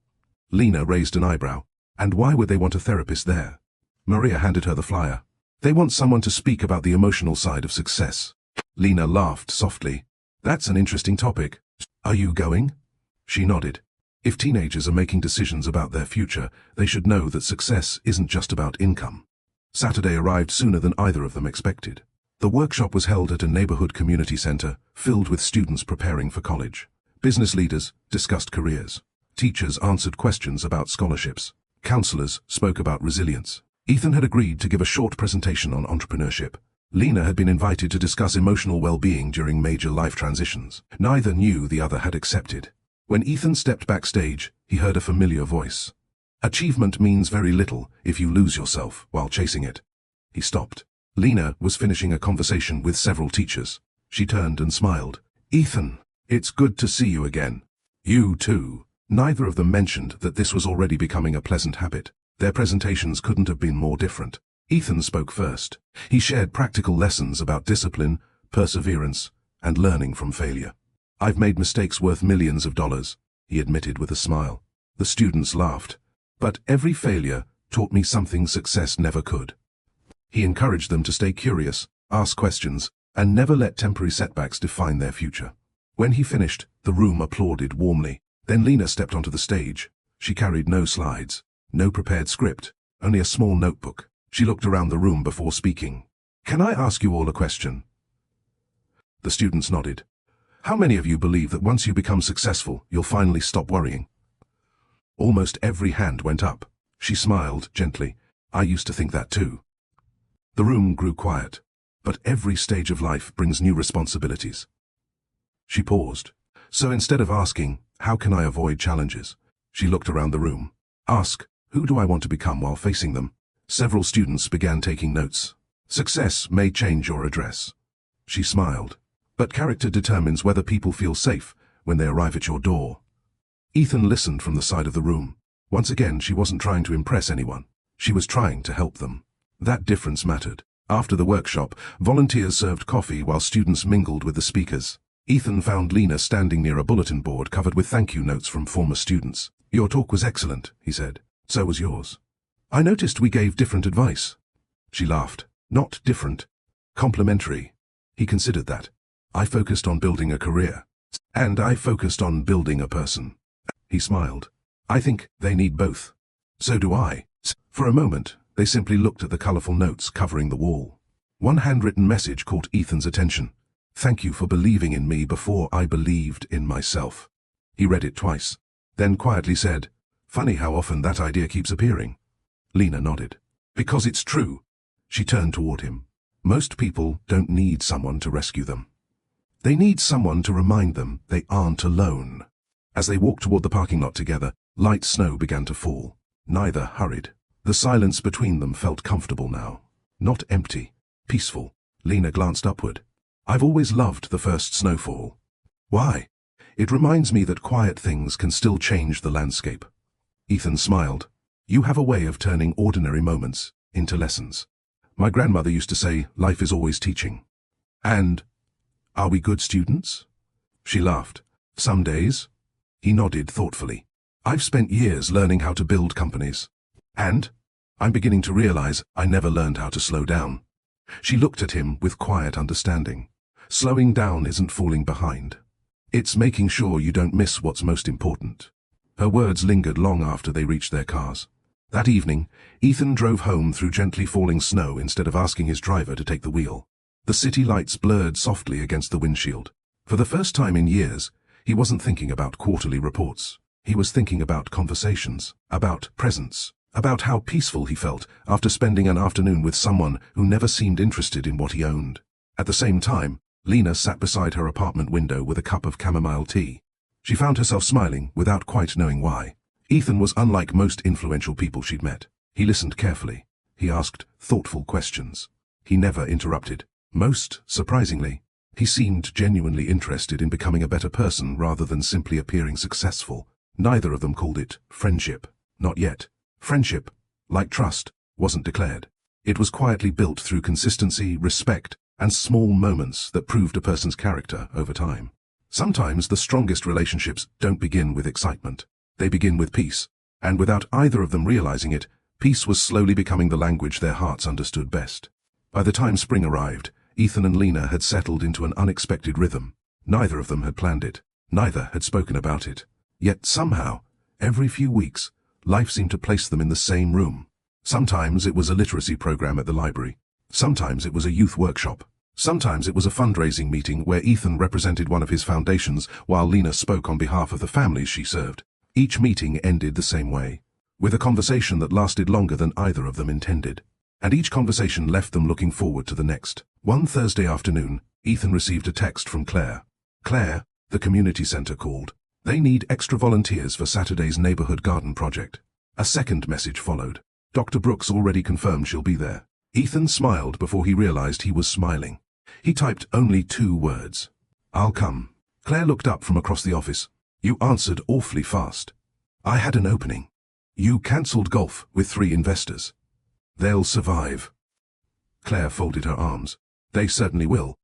Lena raised an eyebrow. "And why would they want a therapist there?" Maria handed her the flyer. "They want someone to speak about the emotional side of success." Lena laughed softly. "That's an interesting topic. Are you going?" She nodded. If teenagers are making decisions about their future, they should know that success isn't just about income. Saturday arrived sooner than either of them expected. The workshop was held at a neighborhood community center, filled with students preparing for college. Business leaders discussed careers. Teachers answered questions about scholarships. Counselors spoke about resilience. Ethan had agreed to give a short presentation on entrepreneurship. Lena had been invited to discuss emotional well-being during major life transitions. Neither knew the other had accepted. When Ethan stepped backstage, he heard a familiar voice. "Achievement means very little if you lose yourself while chasing it." He stopped. Lena was finishing a conversation with several teachers. She turned and smiled. "Ethan, it's good to see you again." "You too." Neither of them mentioned that this was already becoming a pleasant habit. Their presentations couldn't have been more different. Ethan spoke first. He shared practical lessons about discipline, perseverance, and learning from failure. "I've made mistakes worth millions of dollars," he admitted with a smile. The students laughed. "But every failure taught me something success never could." He encouraged them to stay curious, ask questions, and never let temporary setbacks define their future. When he finished, the room applauded warmly. Then Lena stepped onto the stage. She carried no slides, no prepared script, only a small notebook. She looked around the room before speaking. "Can I ask you all a question?" The students nodded. "How many of you believe that once you become successful, you'll finally stop worrying?" Almost every hand went up. She smiled gently. "I used to think that too." The room grew quiet. But every stage of life brings new responsibilities. She paused. So instead of asking, how can I avoid challenges? She looked around the room. Ask, who do I want to become while facing them? Several students began taking notes. Success may change your address. She smiled. But character determines whether people feel safe when they arrive at your door. Ethan listened from the side of the room. Once again, she wasn't trying to impress anyone. She was trying to help them. That difference mattered. After the workshop, volunteers served coffee while students mingled with the speakers. Ethan found Lena standing near a bulletin board covered with thank you notes from former students. Your talk was excellent, he said. So was yours. I noticed we gave different advice. She laughed. Not different. Complementary. He considered that. I focused on building a career. And I focused on building a person. He smiled. I think they need both. So do I. For a moment, they simply looked at the colorful notes covering the wall. One handwritten message caught Ethan's attention. Thank you for believing in me before I believed in myself. He read it twice, then quietly said, funny how often that idea keeps appearing. Lena nodded. Because it's true. She turned toward him. Most people don't need someone to rescue them. They need someone to remind them they aren't alone. As they walked toward the parking lot together, light snow began to fall. Neither hurried. The silence between them felt comfortable now. Not empty. Peaceful. Lena glanced upward. I've always loved the first snowfall. Why? It reminds me that quiet things can still change the landscape. Ethan smiled. You have a way of turning ordinary moments into lessons. My grandmother used to say, life is always teaching. And, are we good students? She laughed. Some days. He nodded thoughtfully. I've spent years learning how to build companies. And, I'm beginning to realize I never learned how to slow down. She looked at him with quiet understanding. Slowing down isn't falling behind. It's making sure you don't miss what's most important. Her words lingered long after they reached their cars. That evening, Ethan drove home through gently falling snow instead of asking his driver to take the wheel. The city lights blurred softly against the windshield. For the first time in years, he wasn't thinking about quarterly reports. He was thinking about conversations, about presence, about how peaceful he felt after spending an afternoon with someone who never seemed interested in what he owned. At the same time, Lena sat beside her apartment window with a cup of chamomile tea. She found herself smiling without quite knowing why. Ethan was unlike most influential people she'd met. He listened carefully. He asked thoughtful questions. He never interrupted. Most surprisingly, he seemed genuinely interested in becoming a better person rather than simply appearing successful. Neither of them called it friendship. Not yet. Friendship, like trust, wasn't declared. It was quietly built through consistency, respect, and small moments that proved a person's character over time. Sometimes the strongest relationships don't begin with excitement. They begin with peace, and without either of them realizing it, peace was slowly becoming the language their hearts understood best. By the time spring arrived, Ethan and Lena had settled into an unexpected rhythm. Neither of them had planned it. Neither had spoken about it. Yet somehow, every few weeks, life seemed to place them in the same room. Sometimes it was a literacy program at the library. Sometimes it was a youth workshop. Sometimes it was a fundraising meeting where Ethan represented one of his foundations while Lena spoke on behalf of the families she served. Each meeting ended the same way, with a conversation that lasted longer than either of them intended. And each conversation left them looking forward to the next. One Thursday afternoon, Ethan received a text from Claire. Claire, the community center called. They need extra volunteers for Saturday's neighborhood garden project. A second message followed. Dr. Brooks already confirmed she'll be there. Ethan smiled before he realized he was smiling. He typed only 2 words. I'll come. Claire looked up from across the office. You answered awfully fast. I had an opening. You cancelled golf with 3 investors. They'll survive. Claire folded her arms. They certainly will.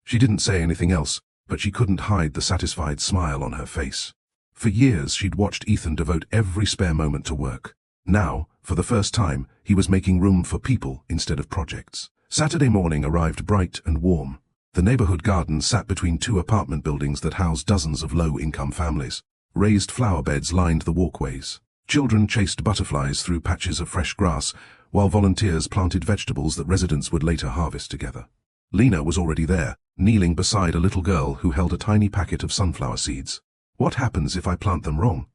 She didn't say anything else, but she couldn't hide the satisfied smile on her face. For years she'd watched Ethan devote every spare moment to work. Now, for the first time, he was making room for people instead of projects. Saturday morning arrived bright and warm. The neighborhood garden sat between 2 apartment buildings that housed dozens of low-income families. Raised flower beds lined the walkways. Children chased butterflies through patches of fresh grass, while volunteers planted vegetables that residents would later harvest together. Lena was already there, kneeling beside a little girl who held a tiny packet of sunflower seeds. What happens if I plant them wrong?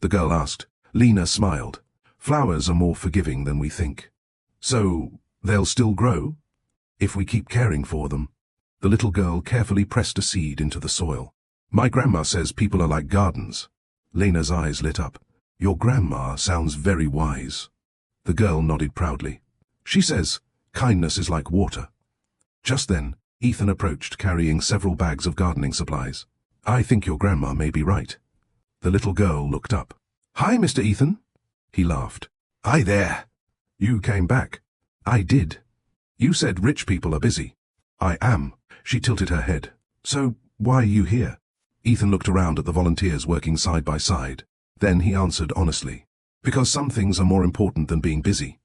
The girl asked. Lena smiled. Flowers are more forgiving than we think. So, they'll still grow? If we keep caring for them. The little girl carefully pressed a seed into the soil. My grandma says people are like gardens. Lena's eyes lit up. Your grandma sounds very wise. The girl nodded proudly. She says, kindness is like water. Just then, Ethan approached carrying several bags of gardening supplies. I think your grandma may be right. The little girl looked up. Hi, Mr. Ethan. He laughed. Hi there. You came back. I did. You said rich people are busy. I am. She tilted her head. So, why are you here? Ethan looked around at the volunteers working side by side. Then he answered honestly. Because some things are more important than being busy.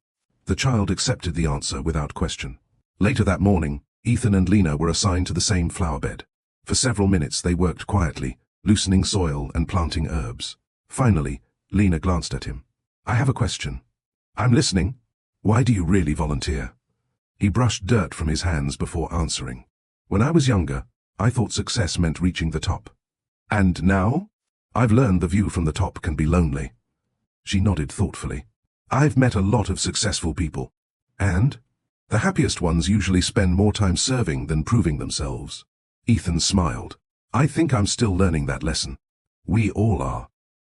The child accepted the answer without question. Later that morning, Ethan and Lena were assigned to the same flower bed. For several minutes they worked quietly, loosening soil and planting herbs. Finally, Lena glanced at him. I have a question. I'm listening. Why do you really volunteer? He brushed dirt from his hands before answering. When I was younger, I thought success meant reaching the top. And now? I've learned the view from the top can be lonely. She nodded thoughtfully. I've met a lot of successful people. And? The happiest ones usually spend more time serving than proving themselves. Ethan smiled. I think I'm still learning that lesson. We all are.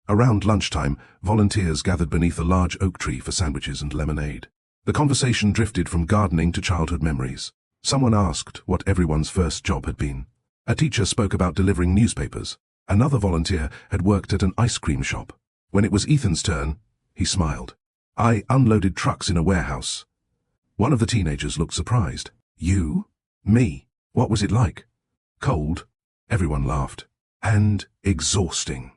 Around lunchtime, volunteers gathered beneath a large oak tree for sandwiches and lemonade. The conversation drifted from gardening to childhood memories. Someone asked what everyone's first job had been. A teacher spoke about delivering newspapers. Another volunteer had worked at an ice cream shop. When it was Ethan's turn, he smiled. I unloaded trucks in a warehouse. One of the teenagers looked surprised. You? Me? What was it like? Cold. Everyone laughed. And exhausting.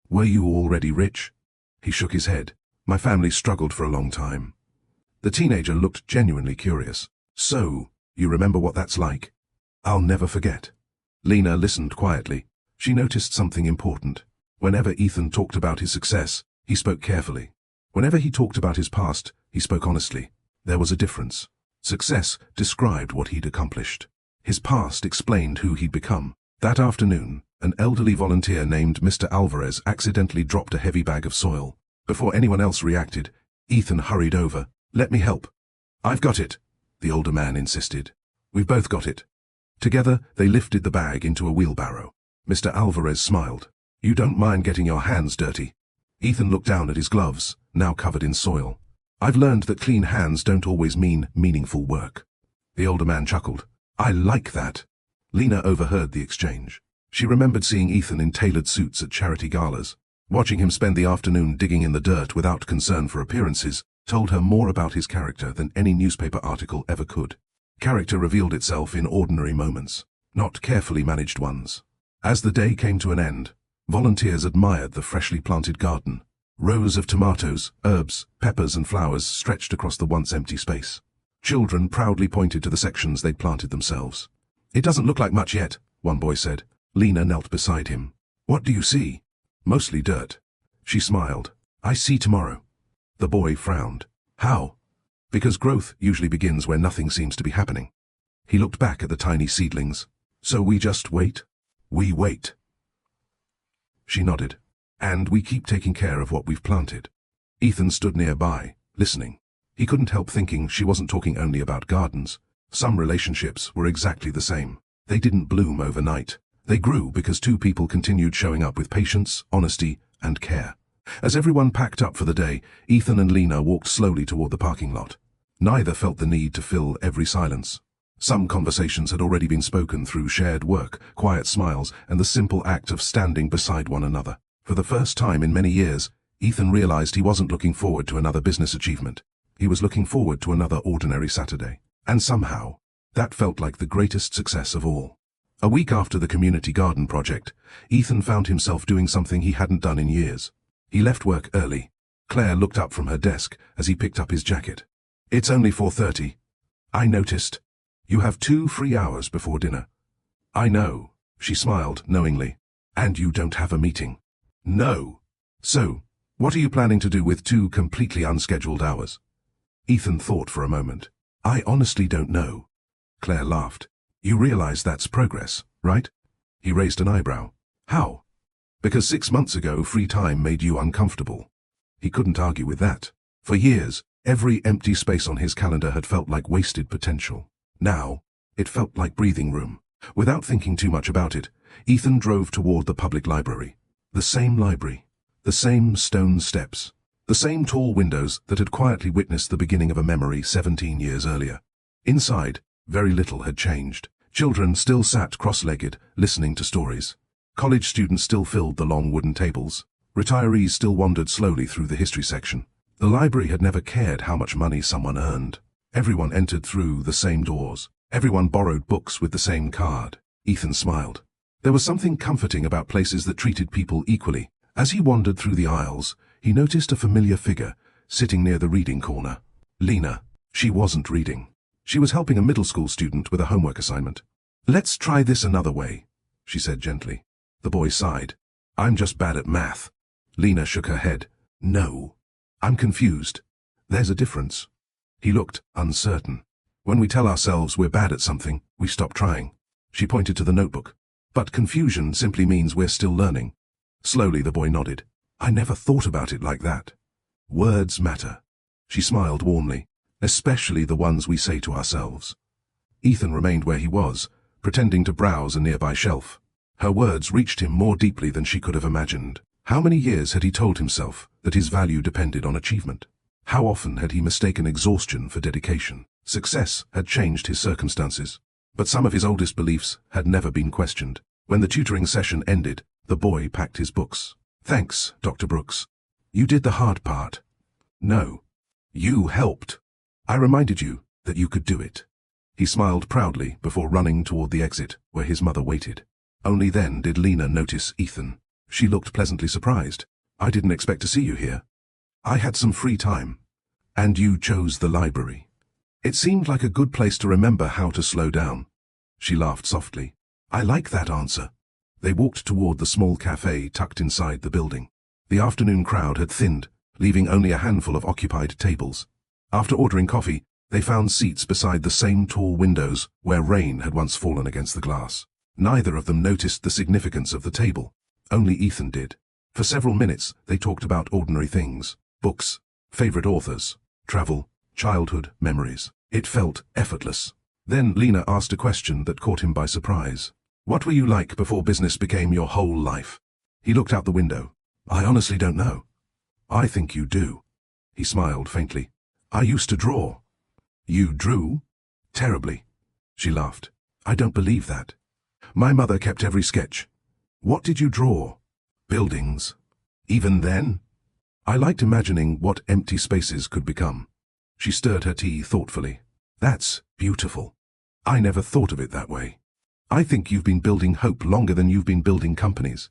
Were you already rich? He shook his head. My family struggled for a long time. The teenager looked genuinely curious. So, you remember what that's like? I'll never forget. Lena listened quietly. She noticed something important. Whenever Ethan talked about his success, he spoke carefully. Whenever he talked about his past, he spoke honestly. There was a difference. Success described what he'd accomplished. His past explained who he'd become. That afternoon, an elderly volunteer named Mr. Alvarez accidentally dropped a heavy bag of soil. Before anyone else reacted, Ethan hurried over. Let me help. I've got it, the older man insisted. We've both got it. Together, they lifted the bag into a wheelbarrow. Mr. Alvarez smiled. You don't mind getting your hands dirty? Ethan looked down at his gloves, now covered in soil. I've learned that clean hands don't always mean meaningful work. The older man chuckled. I like that. Lena overheard the exchange. She remembered seeing Ethan in tailored suits at charity galas. Watching him spend the afternoon digging in the dirt without concern for appearances told her more about his character than any newspaper article ever could. Character revealed itself in ordinary moments, not carefully managed ones. As the day came to an end, volunteers admired the freshly planted garden. Rows of tomatoes, herbs, peppers and flowers stretched across the once empty space. Children proudly pointed to the sections they'd planted themselves. It doesn't look like much yet, one boy said. Lena knelt beside him. What do you see? Mostly dirt. She smiled. I see tomorrow. The boy frowned. How? Because growth usually begins where nothing seems to be happening. He looked back at the tiny seedlings. So we just wait? We wait. She nodded. And we keep taking care of what we've planted. Ethan stood nearby, listening. He couldn't help thinking she wasn't talking only about gardens. Some relationships were exactly the same. They didn't bloom overnight. They grew because two people continued showing up with patience, honesty, and care. As everyone packed up for the day, Ethan and Lena walked slowly toward the parking lot. Neither felt the need to fill every silence. Some conversations had already been spoken through shared work, quiet smiles, and the simple act of standing beside one another. For the first time in many years, Ethan realized he wasn't looking forward to another business achievement. He was looking forward to another ordinary Saturday. And somehow, that felt like the greatest success of all. A week after the community garden project, Ethan found himself doing something he hadn't done in years. He left work early. Claire looked up from her desk as he picked up his jacket. It's only 4:30. I noticed. You have 2 free hours before dinner. I know, she smiled knowingly. And you don't have a meeting. No. So, what are you planning to do with 2 completely unscheduled hours? Ethan thought for a moment. I honestly don't know. Claire laughed. You realize that's progress, right? He raised an eyebrow. How? Because 6 months ago, free time made you uncomfortable. He couldn't argue with that. For years, every empty space on his calendar had felt like wasted potential. Now, it felt like breathing room. Without thinking too much about it, Ethan drove toward the public library. The same library. The same stone steps. The same tall windows that had quietly witnessed the beginning of a memory 17 years earlier. Inside, very little had changed. Children still sat cross-legged, listening to stories. College students still filled the long wooden tables. Retirees still wandered slowly through the history section. The library had never cared how much money someone earned. Everyone entered through the same doors. Everyone borrowed books with the same card. Ethan smiled. There was something comforting about places that treated people equally. As he wandered through the aisles, he noticed a familiar figure sitting near the reading corner. Lena. She wasn't reading. She was helping a middle school student with a homework assignment. "Let's try this another way," she said gently. The boy sighed. "I'm just bad at math." Lena shook her head. "No. I'm confused. There's a difference." He looked uncertain. "When we tell ourselves we're bad at something, we stop trying." She pointed to the notebook. "But confusion simply means we're still learning." Slowly the boy nodded. "I never thought about it like that. Words matter." She smiled warmly. "Especially the ones we say to ourselves." Ethan remained where he was, pretending to browse a nearby shelf. Her words reached him more deeply than she could have imagined. How many years had he told himself that his value depended on achievement? How often had he mistaken exhaustion for dedication? Success had changed his circumstances, but some of his oldest beliefs had never been questioned. When the tutoring session ended, the boy packed his books. "Thanks, Dr. Brooks. You did the hard part." "No. You helped. I reminded you that you could do it." He smiled proudly before running toward the exit, where his mother waited. Only then did Lena notice Ethan. She looked pleasantly surprised. "I didn't expect to see you here. I had some free time. And you chose the library. It seemed like a good place to remember how to slow down." She laughed softly. "I like that answer." They walked toward the small cafe tucked inside the building. The afternoon crowd had thinned, leaving only a handful of occupied tables. After ordering coffee, they found seats beside the same tall windows where rain had once fallen against the glass. Neither of them noticed the significance of the table. Only Ethan did. For several minutes, they talked about ordinary things. Books, favorite authors, travel, childhood memories. It felt effortless. Then Lena asked a question that caught him by surprise. "What were you like before business became your whole life?" He looked out the window. "I honestly don't know." "I think you do." He smiled faintly. "I used to draw." "You drew?" "Terribly." She laughed. "I don't believe that. My mother kept every sketch." "What did you draw?" "Buildings." "Even then?" "I liked imagining what empty spaces could become." She stirred her tea thoughtfully. "That's beautiful. I never thought of it that way. I think you've been building hope longer than you've been building companies."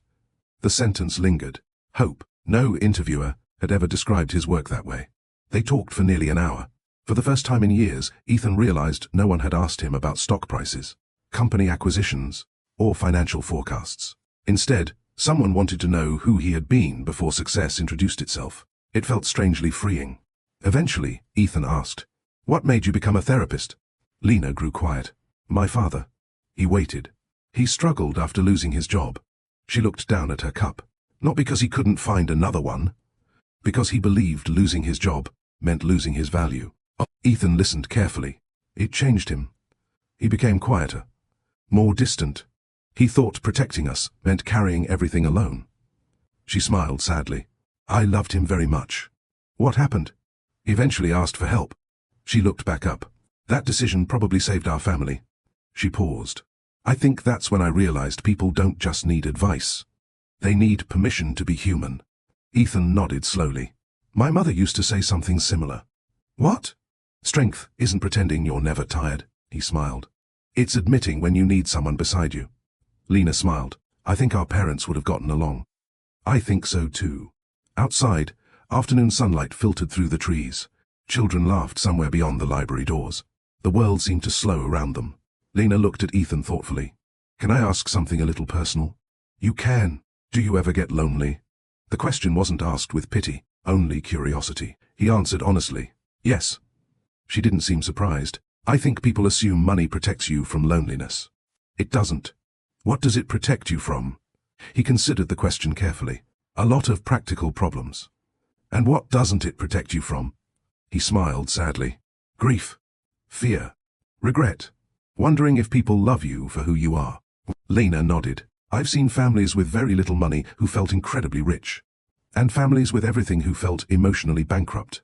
The sentence lingered. Hope. No interviewer had ever described his work that way. They talked for nearly an hour. For the first time in years, Ethan realized no one had asked him about stock prices, company acquisitions, or financial forecasts. Instead, someone wanted to know who he had been before success introduced itself. It felt strangely freeing. Eventually, Ethan asked, "What made you become a therapist?" Lena grew quiet. "My father." He waited. He struggled after losing his job. She looked down at her cup. Not because he couldn't find another one. Because he believed losing his job meant losing his value. Ethan listened carefully. It changed him. He became quieter. More distant. He thought protecting us meant carrying everything alone. She smiled sadly. "I loved him very much." "What happened?" "He eventually asked for help." She looked back up. "That decision probably saved our family." She paused. "I think that's when I realized people don't just need advice. They need permission to be human." Ethan nodded slowly. "My mother used to say something similar." "What?" "Strength isn't pretending you're never tired," he smiled. "It's admitting when you need someone beside you." Lena smiled. "I think our parents would have gotten along." "I think so too." Outside, afternoon sunlight filtered through the trees. Children laughed somewhere beyond the library doors. The world seemed to slow around them. Lena looked at Ethan thoughtfully. "Can I ask something a little personal?" "You can. Do you ever get lonely?" The question wasn't asked with pity, only curiosity. He answered honestly, "Yes." She didn't seem surprised. "I think people assume money protects you from loneliness. It doesn't. What does it protect you from?" He considered the question carefully. "A lot of practical problems." "And what doesn't it protect you from?" He smiled sadly. "Grief. Fear. Regret. Wondering if people love you for who you are." Lena nodded. I've seen families with very little money who felt incredibly rich, and families with everything who felt emotionally bankrupt.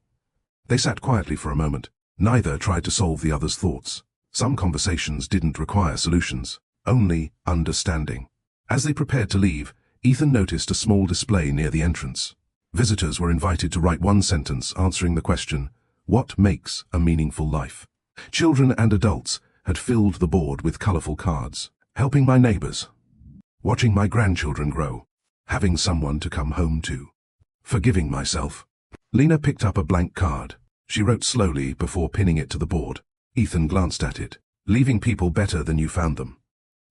They sat quietly for a moment. Neither tried to solve the other's thoughts. Some conversations didn't require solutions, only understanding. As they prepared to leave, Ethan noticed a small display near the entrance. Visitors were invited to write one sentence answering the question, "What makes a meaningful life?" Children and adults had filled the board with colorful cards. Helping my neighbors. Watching my grandchildren grow. Having someone to come home to. Forgiving myself. Lena picked up a blank card. She wrote slowly before pinning it to the board. Ethan glanced at it. Leaving people better than you found them.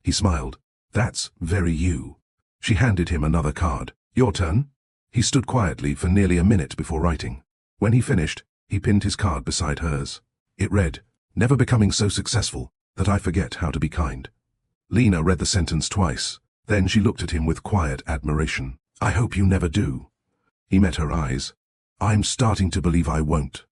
He smiled. That's very you. She handed him another card. Your turn. He stood quietly for nearly a minute before writing. When he finished, he pinned his card beside hers. It read, "Never becoming so successful that I forget how to be kind." Lena read the sentence twice. Then she looked at him with quiet admiration. "I hope you never do." He met her eyes. "I'm starting to believe I won't."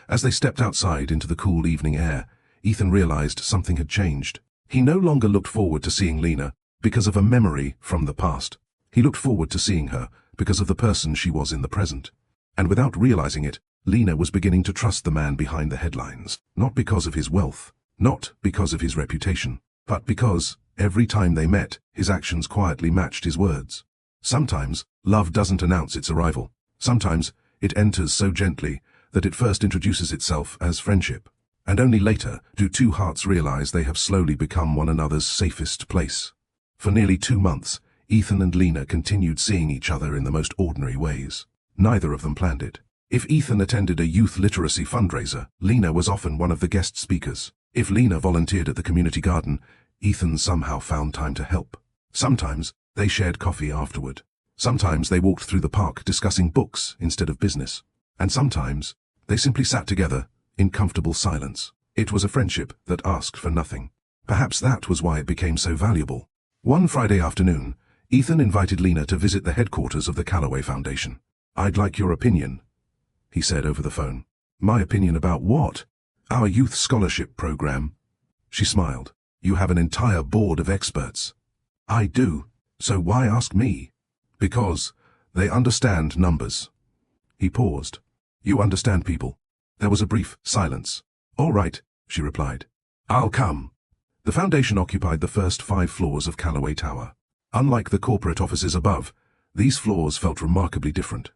As they stepped outside into the cool evening air, Ethan realized something had changed. He no longer looked forward to seeing Lena because of a memory from the past. He looked forward to seeing her because of the person she was in the present. And without realizing it, Lena was beginning to trust the man behind the headlines. Not because of his wealth, not because of his reputation, but because, every time they met, his actions quietly matched his words. Sometimes, love doesn't announce its arrival. Sometimes, it enters so gently that it first introduces itself as friendship. And only later do two hearts realize they have slowly become one another's safest place. For nearly 2 months, Ethan and Lena continued seeing each other in the most ordinary ways. Neither of them planned it. If Ethan attended a youth literacy fundraiser, Lena was often one of the guest speakers. If Lena volunteered at the community garden, Ethan somehow found time to help. Sometimes, they shared coffee afterward. Sometimes they walked through the park discussing books instead of business. And sometimes, they simply sat together in comfortable silence. It was a friendship that asked for nothing. Perhaps that was why it became so valuable. One Friday afternoon, Ethan invited Lena to visit the headquarters of the Callaway Foundation. "I'd like your opinion," he said over the phone. "My opinion about what?" "Our youth scholarship program." She smiled. "You have an entire board of experts." "I do. So why ask me?" "Because they understand numbers." He paused. "You understand people." There was a brief silence. "All right," she replied. "I'll come." The foundation occupied the first 5 floors of Callaway Tower. Unlike the corporate offices above, these floors felt remarkably different.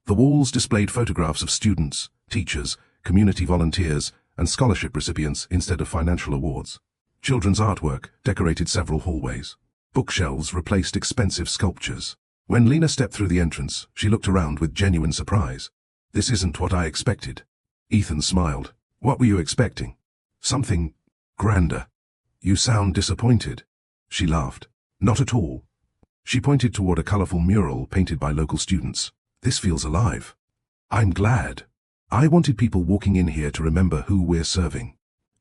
The walls displayed photographs of students, teachers, community volunteers, and scholarship recipients instead of financial awards. Children's artwork decorated several hallways. Bookshelves replaced expensive sculptures. When Lena stepped through the entrance, she looked around with genuine surprise. "This isn't what I expected." Ethan smiled. "What were you expecting?" "Something grander." "You sound disappointed." She laughed. "Not at all." She pointed toward a colorful mural painted by local students. "This feels alive." "I'm glad. I wanted people walking in here to remember who we're serving."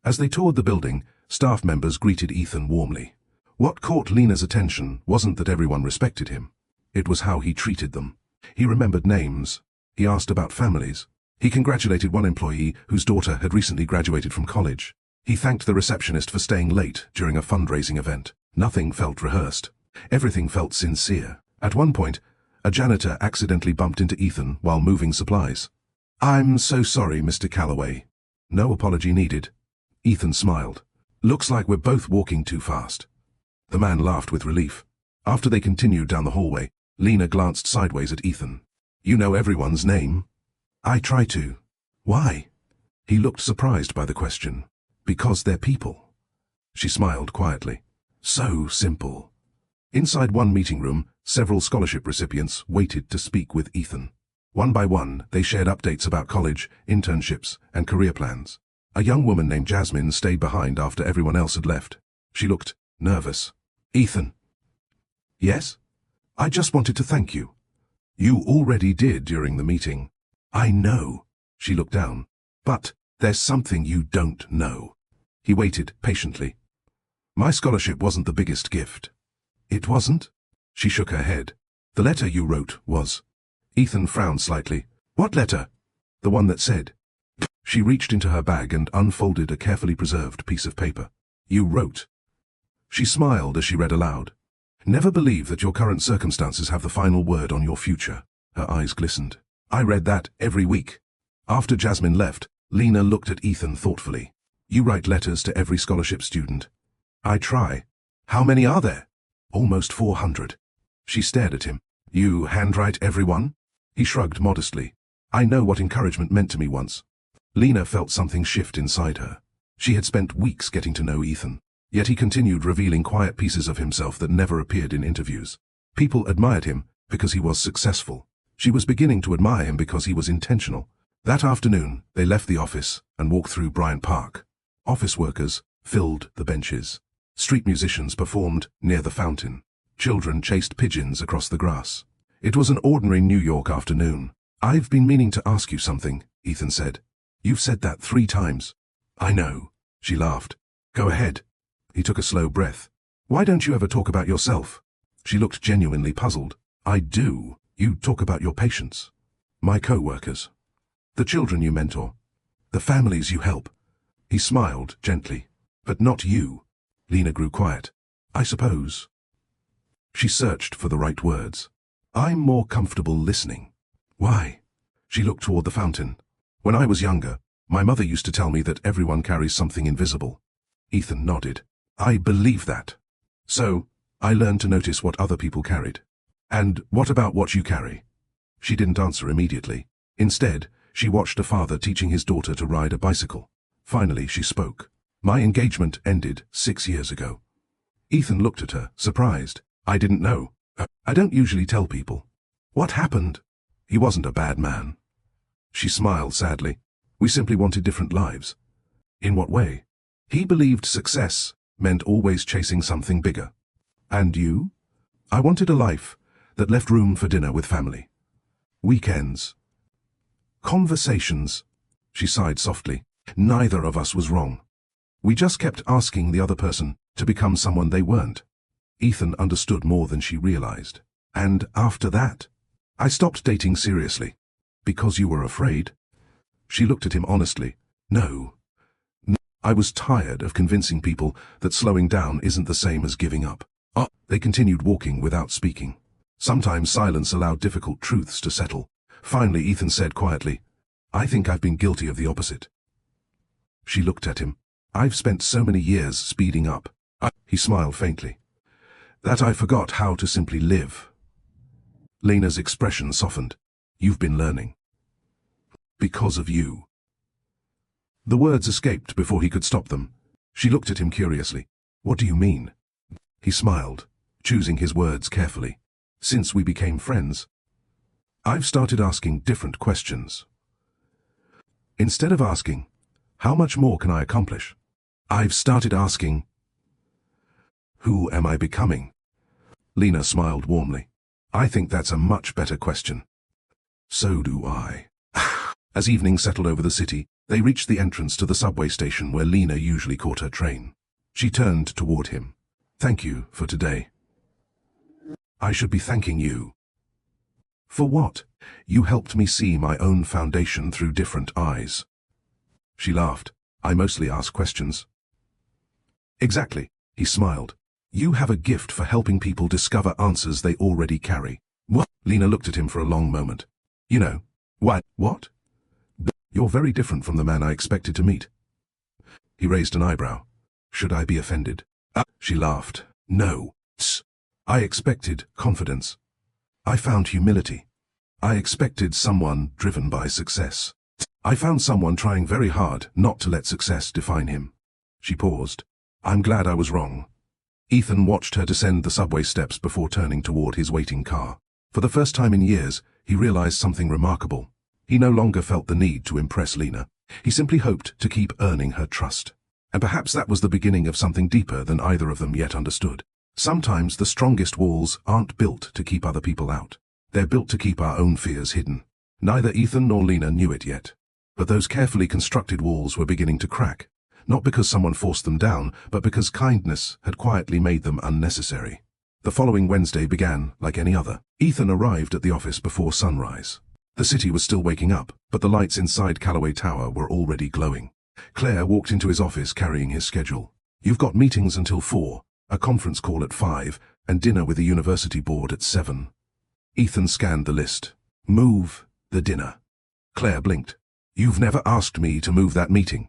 As they toured the building, staff members greeted Ethan warmly. What caught Lena's attention wasn't that everyone respected him. It was how he treated them. He remembered names. He asked about families. He congratulated one employee whose daughter had recently graduated from college. He thanked the receptionist for staying late during a fundraising event. Nothing felt rehearsed. Everything felt sincere. At one point, a janitor accidentally bumped into Ethan while moving supplies. "I'm so sorry, Mr. Callaway." "No apology needed." Ethan smiled. "Looks like we're both walking too fast." The man laughed with relief. After they continued down the hallway, Lena glanced sideways at Ethan. "You know everyone's name?" "I try to." "Why?" He looked surprised by the question. "Because they're people." She smiled quietly. "So simple." Inside one meeting room, several scholarship recipients waited to speak with Ethan. One by one, they shared updates about college, internships, and career plans. A young woman named Jasmine stayed behind after everyone else had left. She looked nervous. "Ethan." "Yes?" "I just wanted to thank you." "You already did during the meeting." "I know." She looked down. "But there's something you don't know." He waited patiently. "My scholarship wasn't the biggest gift." "It wasn't?" She shook her head. "The letter you wrote was." Ethan frowned slightly. "What letter?" "The one that said." She reached into her bag and unfolded a carefully preserved piece of paper. "You wrote." She smiled as she read aloud. Never believe that your current circumstances have the final word on your future. Her eyes glistened. I read that every week. After Jasmine left, Lena looked at Ethan thoughtfully. You write letters to every scholarship student. I try. How many are there? Almost 400. She stared at him. You handwrite everyone? He shrugged modestly. I know what encouragement meant to me once. Lena felt something shift inside her. She had spent weeks getting to know Ethan, yet he continued revealing quiet pieces of himself that never appeared in interviews. People admired him because he was successful. She was beginning to admire him because he was intentional. That afternoon, they left the office and walked through Bryant Park. Office workers filled the benches. Street musicians performed near the fountain. Children chased pigeons across the grass. It was an ordinary New York afternoon. I've been meaning to ask you something, Ethan said. You've said that 3 times. I know. She laughed. Go ahead. He took a slow breath. Why don't you ever talk about yourself? She looked genuinely puzzled. I do. You talk about your patients. My co-workers. The children you mentor. The families you help. He smiled gently. But not you. Lena grew quiet. I suppose. She searched for the right words. I'm more comfortable listening. Why? She looked toward the fountain. When I was younger, my mother used to tell me that everyone carries something invisible. Ethan nodded. I believe that. So, I learned to notice what other people carried. And what about what you carry? She didn't answer immediately. Instead, she watched a father teaching his daughter to ride a bicycle. Finally, she spoke. My engagement ended 6 years ago. Ethan looked at her, surprised. I didn't know. I don't usually tell people. What happened? He wasn't a bad man. She smiled sadly. We simply wanted different lives. In what way? He believed success meant always chasing something bigger. And you? I wanted a life that left room for dinner with family. Weekends. Conversations. She sighed softly. Neither of us was wrong. We just kept asking the other person to become someone they weren't. Ethan understood more than she realized. And after that, I stopped dating seriously. Because you were afraid? She looked at him honestly. No. I was tired of convincing people that slowing down isn't the same as giving up. They continued walking without speaking. Sometimes silence allowed difficult truths to settle. Finally, Ethan said quietly, I think I've been guilty of the opposite. She looked at him. I've spent so many years speeding up. He smiled faintly. That I forgot how to simply live. Lena's expression softened. You've been learning. Because of you. The words escaped before he could stop them. She looked at him curiously. What do you mean? He smiled, choosing his words carefully. Since we became friends, I've started asking different questions. Instead of asking, how much more can I accomplish? I've started asking, who am I becoming? Lena smiled warmly. I think that's a much better question. So do I. As evening settled over the city, they reached the entrance to the subway station where Lena usually caught her train. She turned toward him. Thank you for today. I should be thanking you. For what? You helped me see my own foundation through different eyes. She laughed. I mostly ask questions. Exactly, he smiled. You have a gift for helping people discover answers they already carry. What? Lena looked at him for a long moment. You know. What? You're very different from the man I expected to meet. He raised an eyebrow. Should I be offended? She laughed. No. I expected confidence. I found humility. I expected someone driven by success. I found someone trying very hard not to let success define him. She paused. I'm glad I was wrong. Ethan watched her descend the subway steps before turning toward his waiting car. For the first time in years, he realized something remarkable. He no longer felt the need to impress Lena. He simply hoped to keep earning her trust. And perhaps that was the beginning of something deeper than either of them yet understood. Sometimes the strongest walls aren't built to keep other people out. They're built to keep our own fears hidden. Neither Ethan nor Lena knew it yet. But those carefully constructed walls were beginning to crack. Not because someone forced them down, but because kindness had quietly made them unnecessary. The following Wednesday began like any other. Ethan arrived at the office before sunrise. The city was still waking up, but the lights inside Callaway Tower were already glowing. Claire walked into his office carrying his schedule. You've got meetings until 4, a conference call at 5, and dinner with the university board at 7. Ethan scanned the list. Move the dinner. Claire blinked. You've never asked me to move that meeting.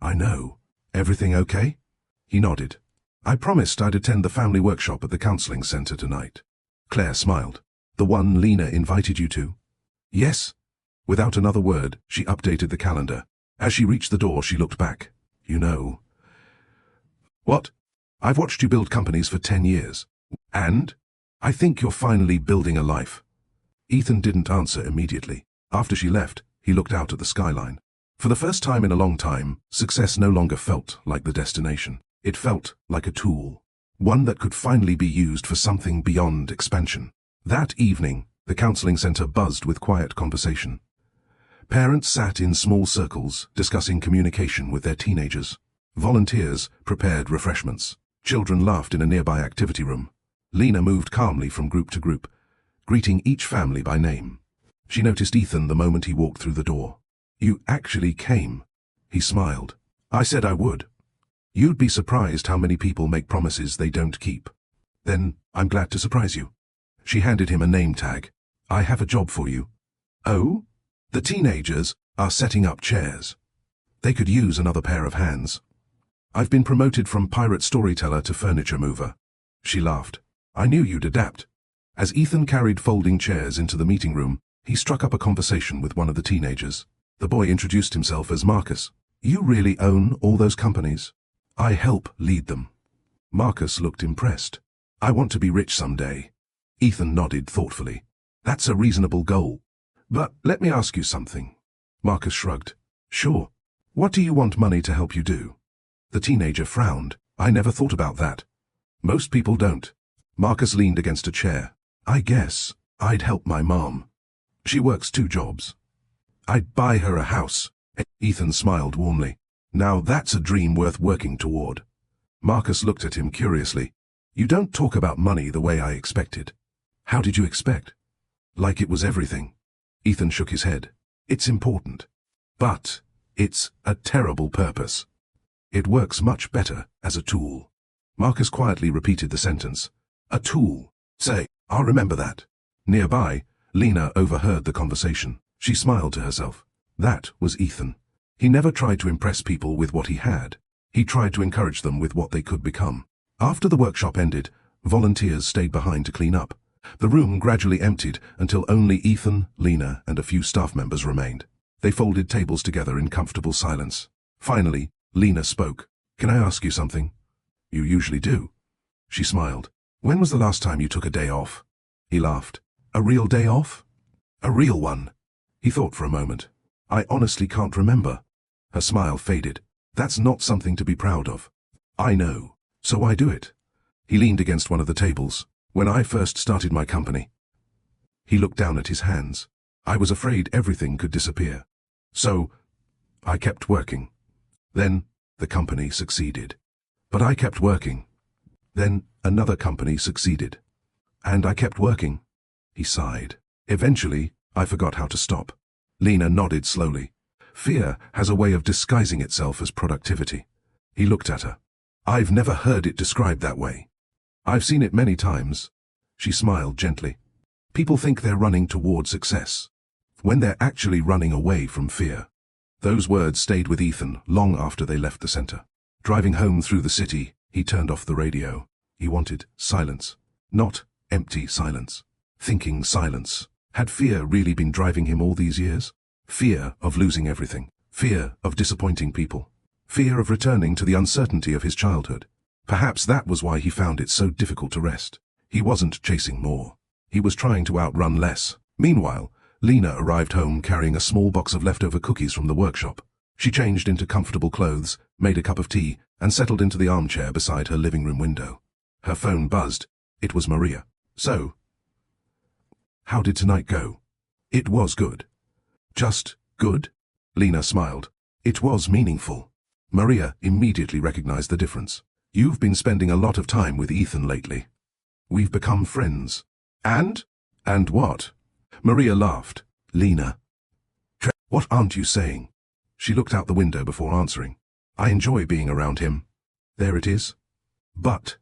I know. Everything okay? He nodded. I promised I'd attend the family workshop at the counseling center tonight. Claire smiled. The one Lena invited you to? Yes. Without another word, she updated the calendar. As she reached the door, she looked back. You know. What? I've watched you build companies for 10 years. And? I think you're finally building a life. Ethan didn't answer immediately. After she left, he looked out at the skyline. For the first time in a long time, success no longer felt like the destination. It felt like a tool. One that could finally be used for something beyond expansion. That evening, the counseling center buzzed with quiet conversation. Parents sat in small circles, discussing communication with their teenagers. Volunteers prepared refreshments. Children laughed in a nearby activity room. Lena moved calmly from group to group, greeting each family by name. She noticed Ethan the moment he walked through the door. You actually came. He smiled. I said I would. You'd be surprised how many people make promises they don't keep. Then, I'm glad to surprise you. She handed him a name tag. I have a job for you. Oh? The teenagers are setting up chairs. They could use another pair of hands. I've been promoted from pirate storyteller to furniture mover. She laughed. I knew you'd adapt. As Ethan carried folding chairs into the meeting room, he struck up a conversation with one of the teenagers. The boy introduced himself as Marcus. You really own all those companies? I help lead them. Marcus looked impressed. I want to be rich someday. Ethan nodded thoughtfully. That's a reasonable goal. But let me ask you something. Marcus shrugged. Sure. What do you want money to help you do? The teenager frowned. I never thought about that. Most people don't. Marcus leaned against a chair. I guess I'd help my mom. She works 2 jobs. I'd buy her a house. Ethan smiled warmly. Now that's a dream worth working toward. Marcus looked at him curiously. You don't talk about money the way I expected. How did you expect? Like it was everything. Ethan shook his head. It's important. But it's a terrible purpose. It works much better as a tool. Marcus quietly repeated the sentence. A tool. Say, I'll remember that. Nearby, Lena overheard the conversation. She smiled to herself. That was Ethan. He never tried to impress people with what he had. He tried to encourage them with what they could become. After the workshop ended, volunteers stayed behind to clean up. The room gradually emptied until only Ethan, Lena, and a few staff members remained. They folded tables together in comfortable silence. Finally, Lena spoke. Can I ask you something? You usually do. She smiled. When was the last time you took a day off? He laughed. A real day off? A real one. He thought for a moment. I honestly can't remember. Her smile faded. That's not something to be proud of. I know. So why do it? He leaned against one of the tables. When I first started my company. He looked down at his hands. I was afraid everything could disappear. So, I kept working. Then, the company succeeded. But I kept working. Then, another company succeeded. And I kept working. He sighed. Eventually, I forgot how to stop. Lena nodded slowly. Fear has a way of disguising itself as productivity. He looked at her. I've never heard it described that way. I've seen it many times. She smiled gently. People think they're running toward success, when they're actually running away from fear. Those words stayed with Ethan long after they left the center. Driving home through the city, he turned off the radio. He wanted silence. Not empty silence. Thinking silence. Had fear really been driving him all these years? Fear of losing everything. Fear of disappointing people. Fear of returning to the uncertainty of his childhood. Perhaps that was why he found it so difficult to rest. He wasn't chasing more. He was trying to outrun less. Meanwhile, Lena arrived home carrying a small box of leftover cookies from the workshop. She changed into comfortable clothes, made a cup of tea, and settled into the armchair beside her living room window. Her phone buzzed. It was Maria. So, how did tonight go? It was good. Just good? Lena smiled. It was meaningful. Maria immediately recognized the difference. You've been spending a lot of time with Ethan lately. We've become friends. And? And what? Maria laughed. Lena. What aren't you saying? She looked out the window before answering. I enjoy being around him. There it is. But.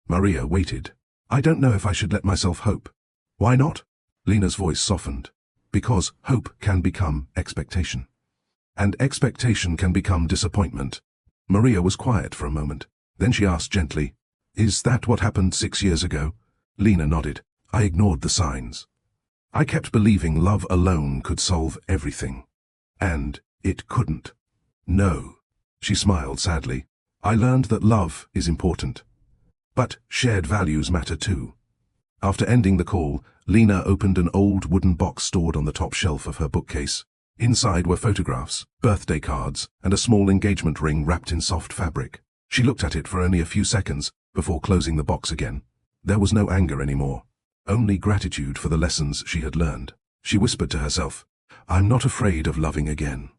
Maria waited. I don't know if I should let myself hope. Why not? Lena's voice softened. Because hope can become expectation. And expectation can become disappointment. Maria was quiet for a moment. Then she asked gently, Is that what happened 6 years ago? Lena nodded. I ignored the signs. I kept believing love alone could solve everything. And it couldn't. No. She smiled sadly. I learned that love is important. But shared values matter too. After ending the call, Lena opened an old wooden box stored on the top shelf of her bookcase. Inside were photographs, birthday cards, and a small engagement ring wrapped in soft fabric. She looked at it for only a few seconds before closing the box again. There was no anger anymore. Only gratitude for the lessons she had learned. She whispered to herself, I'm not afraid of loving again.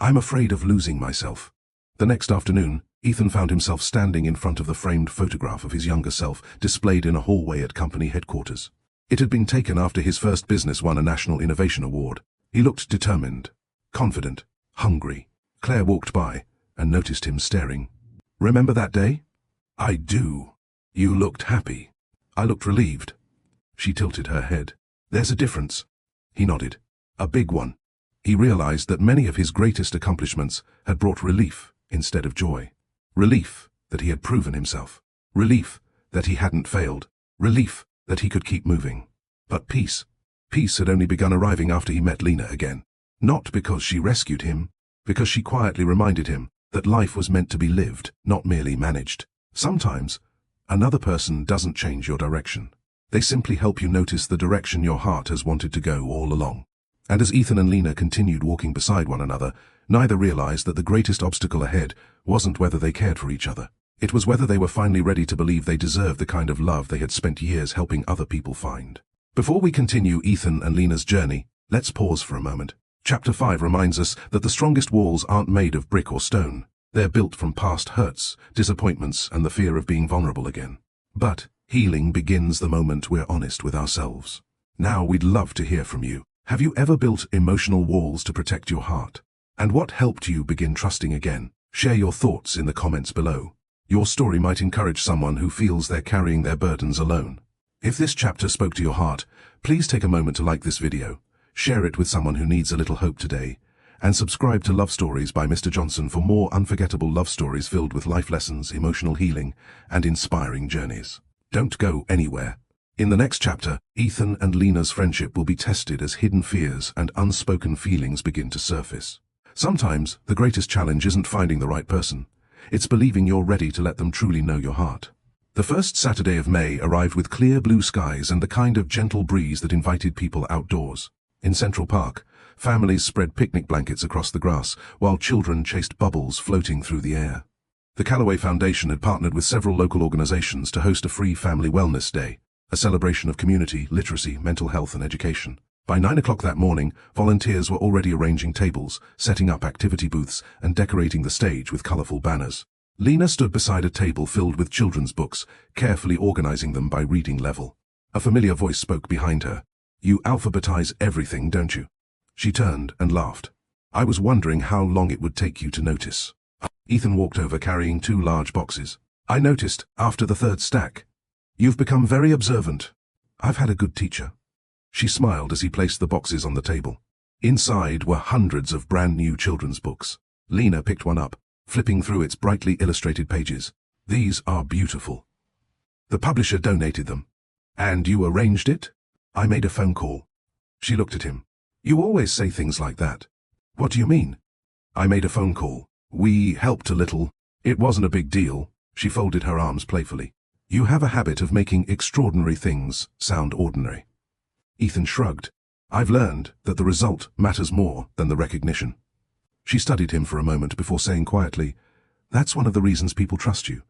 I'm afraid of losing myself. The next afternoon, Ethan found himself standing in front of the framed photograph of his younger self displayed in a hallway at company headquarters. It had been taken after his first business won a National Innovation Award. He looked determined, confident, hungry. Claire walked by and noticed him staring. Remember that day? I do. You looked happy. I looked relieved. She tilted her head. There's a difference. He nodded. A big one. He realized that many of his greatest accomplishments had brought relief instead of joy. Relief that he had proven himself. Relief that he hadn't failed. Relief that he could keep moving. But peace. Peace had only begun arriving after he met Lena again. Not because she rescued him, because she quietly reminded him that life was meant to be lived, not merely managed. Sometimes, another person doesn't change your direction. They simply help you notice the direction your heart has wanted to go all along. And as Ethan and Lena continued walking beside one another, neither realized that the greatest obstacle ahead wasn't whether they cared for each other. It was whether they were finally ready to believe they deserved the kind of love they had spent years helping other people find. Before we continue Ethan and Lena's journey, let's pause for a moment. Chapter 5 reminds us that the strongest walls aren't made of brick or stone. They're built from past hurts, disappointments, and the fear of being vulnerable again. But healing begins the moment we're honest with ourselves. Now we'd love to hear from you. Have you ever built emotional walls to protect your heart? And what helped you begin trusting again? Share your thoughts in the comments below. Your story might encourage someone who feels they're carrying their burdens alone. If this chapter spoke to your heart, please take a moment to like this video, share it with someone who needs a little hope today, and subscribe to Love Stories by Mr. Johnson for more unforgettable love stories filled with life lessons, emotional healing, and inspiring journeys. Don't go anywhere. In the next chapter, Ethan and Lena's friendship will be tested as hidden fears and unspoken feelings begin to surface. Sometimes, the greatest challenge isn't finding the right person. It's believing you're ready to let them truly know your heart. The first Saturday of May arrived with clear blue skies and the kind of gentle breeze that invited people outdoors. In Central Park, families spread picnic blankets across the grass, while children chased bubbles floating through the air. The Callaway Foundation had partnered with several local organizations to host a free family wellness day, a celebration of community, literacy, mental health, and education. By 9 o'clock that morning, volunteers were already arranging tables, setting up activity booths, and decorating the stage with colorful banners. Lena stood beside a table filled with children's books, carefully organizing them by reading level. A familiar voice spoke behind her. You alphabetize everything, don't you? She turned and laughed. I was wondering how long it would take you to notice. Ethan walked over carrying 2 large boxes. I noticed, after the 3rd stack. You've become very observant. I've had a good teacher. She smiled as he placed the boxes on the table. Inside were hundreds of brand new children's books. Lena picked one up, flipping through its brightly illustrated pages. These are beautiful. The publisher donated them. And you arranged it? I made a phone call. She looked at him. You always say things like that. What do you mean? I made a phone call. We helped a little. It wasn't a big deal. She folded her arms playfully. You have a habit of making extraordinary things sound ordinary. Ethan shrugged. I've learned that the result matters more than the recognition. She studied him for a moment before saying quietly, That's one of the reasons people trust you.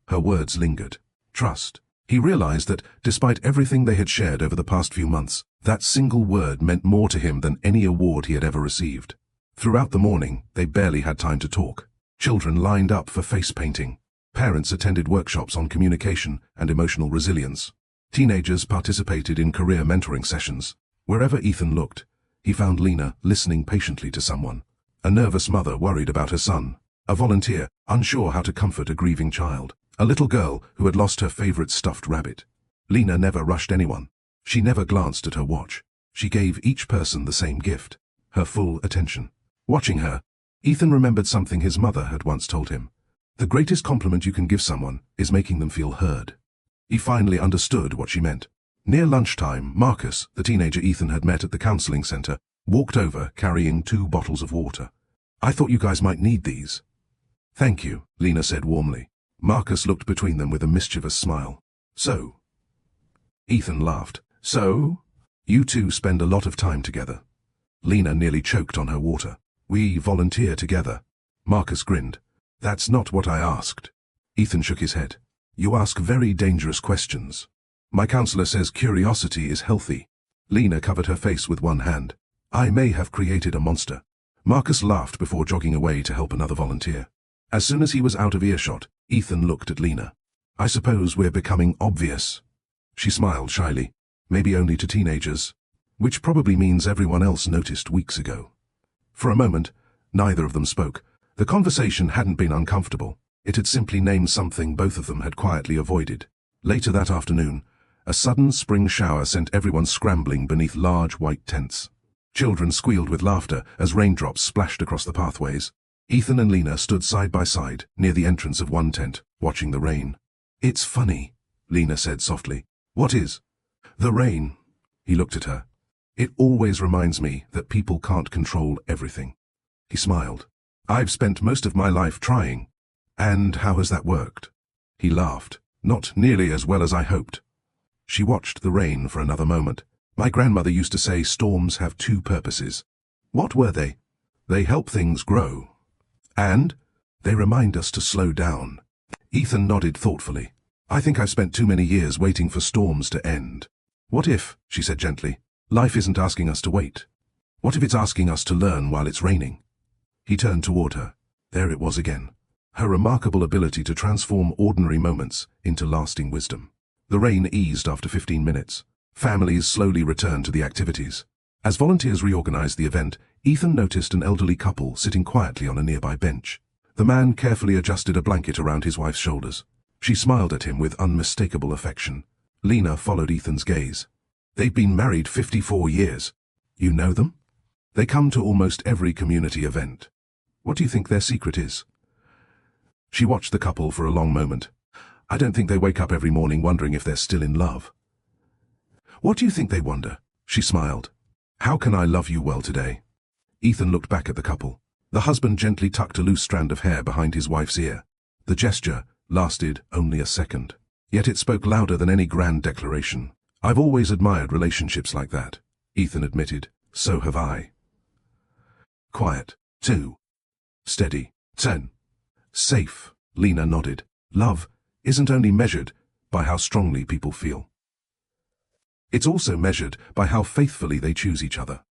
Her words lingered. Trust. He realized that, despite everything they had shared over the past few months, that single word meant more to him than any award he had ever received. Throughout the morning, they barely had time to talk. Children lined up for face painting. Parents attended workshops on communication and emotional resilience. Teenagers participated in career mentoring sessions. Wherever Ethan looked, he found Lena listening patiently to someone. A nervous mother worried about her son. A volunteer, unsure how to comfort a grieving child. A little girl who had lost her favorite stuffed rabbit. Lena never rushed anyone. She never glanced at her watch. She gave each person the same gift, her full attention. Watching her, Ethan remembered something his mother had once told him. The greatest compliment you can give someone is making them feel heard. He finally understood what she meant. Near lunchtime, Marcus, the teenager Ethan had met at the counseling center, walked over carrying 2 bottles of water. I thought you guys might need these. Thank you, Lena said warmly. Marcus looked between them with a mischievous smile. So? Ethan laughed. So? You two spend a lot of time together. Lena nearly choked on her water. We volunteer together. Marcus grinned. That's not what I asked. Ethan shook his head. You ask very dangerous questions. My counselor says curiosity is healthy. Lena covered her face with one hand. I may have created a monster. Marcus laughed before jogging away to help another volunteer. As soon as he was out of earshot, Ethan looked at Lena. I suppose we're becoming obvious. She smiled shyly. Maybe only to teenagers. Which probably means everyone else noticed weeks ago. For a moment, neither of them spoke. The conversation hadn't been uncomfortable. It had simply named something both of them had quietly avoided. Later that afternoon, a sudden spring shower sent everyone scrambling beneath large white tents. Children squealed with laughter as raindrops splashed across the pathways. Ethan and Lena stood side by side near the entrance of one tent, watching the rain. It's funny, Lena said softly. What is? The rain. He looked at her. It always reminds me that people can't control everything. He smiled. I've spent most of my life trying. And how has that worked? He laughed. Not nearly as well as I hoped. She watched the rain for another moment. My grandmother used to say storms have 2 purposes. What were they? They help things grow. And they remind us to slow down. Ethan nodded thoughtfully. I think I've spent too many years waiting for storms to end. What if, she said gently, life isn't asking us to wait? What if it's asking us to learn while it's raining? He turned toward her. There it was again. Her remarkable ability to transform ordinary moments into lasting wisdom. The rain eased after 15 minutes. Families slowly returned to the activities. As volunteers reorganized the event, Ethan noticed an elderly couple sitting quietly on a nearby bench. The man carefully adjusted a blanket around his wife's shoulders. She smiled at him with unmistakable affection. Lena followed Ethan's gaze. They've been married 54 years. You know them? They come to almost every community event. What do you think their secret is? She watched the couple for a long moment. I don't think they wake up every morning wondering if they're still in love. What do you think they wonder? She smiled. How can I love you well today? Ethan looked back at the couple. The husband gently tucked a loose strand of hair behind his wife's ear. The gesture lasted only a second. Yet it spoke louder than any grand declaration. I've always admired relationships like that, Ethan admitted. So have I. Quiet. 2. Steady. 10. Safe. Lena nodded. Love isn't only measured by how strongly people feel. It's also measured by how faithfully they choose each other.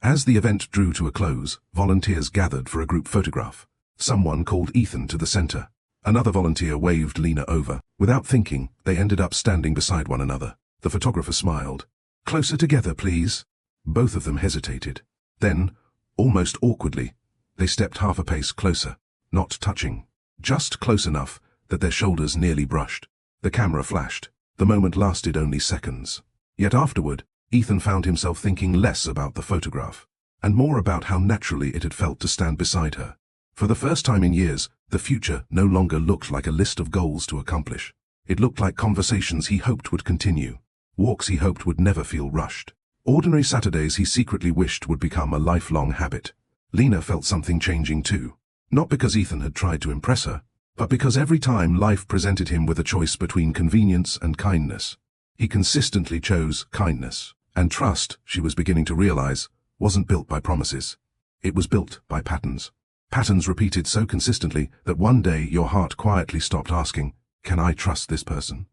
As the event drew to a close, volunteers gathered for a group photograph. Someone called Ethan to the center. Another volunteer waved Lena over. Without thinking, they ended up standing beside one another. The photographer smiled. Closer together, please. Both of them hesitated. Then, almost awkwardly, they stepped half a pace closer, not touching, just close enough that their shoulders nearly brushed. The camera flashed. The moment lasted only seconds. Yet afterward, Ethan found himself thinking less about the photograph, and more about how naturally it had felt to stand beside her. For the first time in years, the future no longer looked like a list of goals to accomplish. It looked like conversations he hoped would continue, walks he hoped would never feel rushed, ordinary Saturdays he secretly wished would become a lifelong habit. Lena felt something changing too, not because Ethan had tried to impress her, but because every time life presented him with a choice between convenience and kindness, he consistently chose kindness. And trust, she was beginning to realize, wasn't built by promises. It was built by patterns. Patterns repeated so consistently that one day your heart quietly stopped asking, can I trust this person?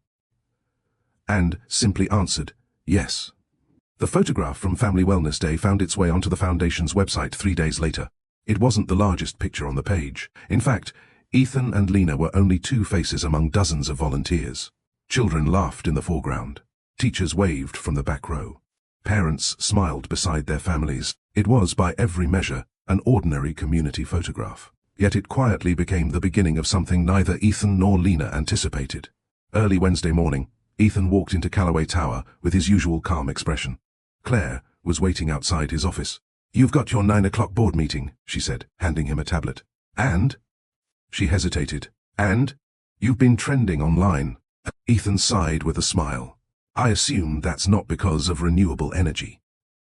And simply answered, yes. The photograph from Family Wellness Day found its way onto the Foundation's website 3 days later. It wasn't the largest picture on the page. In fact, Ethan and Lena were only 2 faces among dozens of volunteers. Children laughed in the foreground. Teachers waved from the back row. Parents smiled beside their families. It was, by every measure, an ordinary community photograph. Yet it quietly became the beginning of something neither Ethan nor Lena anticipated. Early Wednesday morning, Ethan walked into Callaway Tower with his usual calm expression. Claire was waiting outside his office. "You've got your 9 o'clock board meeting," she said, handing him a tablet. "And?" She hesitated. "And? You've been trending online." Ethan sighed with a smile. "I assume that's not because of renewable energy."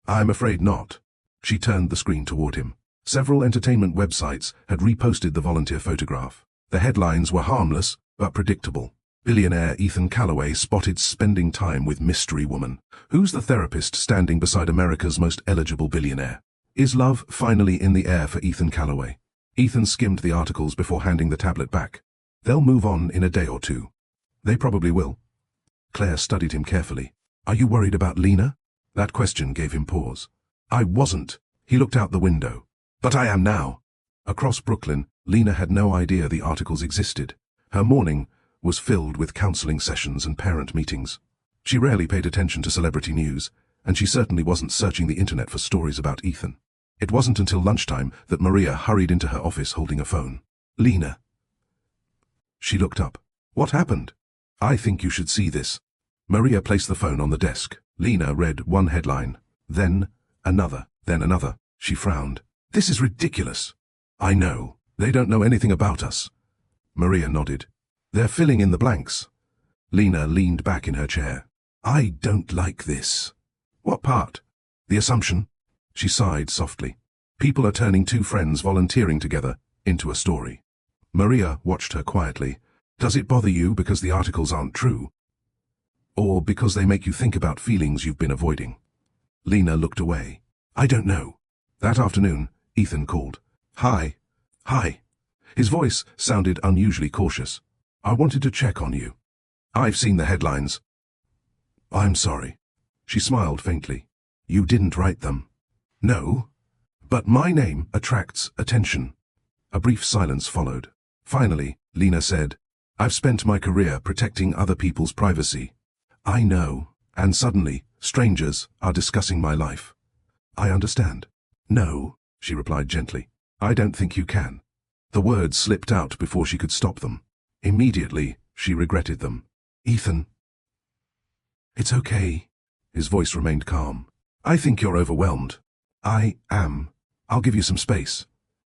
"I'm afraid not." She turned the screen toward him. Several entertainment websites had reposted the volunteer photograph. The headlines were harmless, but predictable. Billionaire Ethan Callaway spotted spending time with mystery woman. Who's the therapist standing beside America's most eligible billionaire? Is love finally in the air for Ethan Callaway? Ethan skimmed the articles before handing the tablet back. "They'll move on in a day or two." "They probably will." Claire studied him carefully. "Are you worried about Lena?" That question gave him pause. "I wasn't." He looked out the window. "But I am now." Across Brooklyn, Lena had no idea the articles existed. Her morning was filled with counseling sessions and parent meetings. She rarely paid attention to celebrity news, and she certainly wasn't searching the internet for stories about Ethan. It wasn't until lunchtime that Maria hurried into her office holding a phone. "Lena." She looked up. "What happened?" "I think you should see this." Maria placed the phone on the desk. Lena read one headline, then another, then another. She frowned. "This is ridiculous." "I know. They don't know anything about us." Maria nodded. "They're filling in the blanks." Lena leaned back in her chair. "I don't like this." "What part?" "The assumption." She sighed softly. "People are turning two friends volunteering together into a story." Maria watched her quietly. "Does it bother you because the articles aren't true? Or because they make you think about feelings you've been avoiding?" Lena looked away. "I don't know." That afternoon, Ethan called. "Hi." "Hi." His voice sounded unusually cautious. "I wanted to check on you. I've seen the headlines." "I'm sorry." She smiled faintly. "You didn't write them." "No. But my name attracts attention." A brief silence followed. Finally, Lena said, "I've spent my career protecting other people's privacy." "I know. And suddenly, strangers are discussing my life." "I understand." "No," she replied gently. "I don't think you can." The words slipped out before she could stop them. Immediately, she regretted them. "Ethan." "It's okay." His voice remained calm. "I think you're overwhelmed." "I am. I'll give you some space."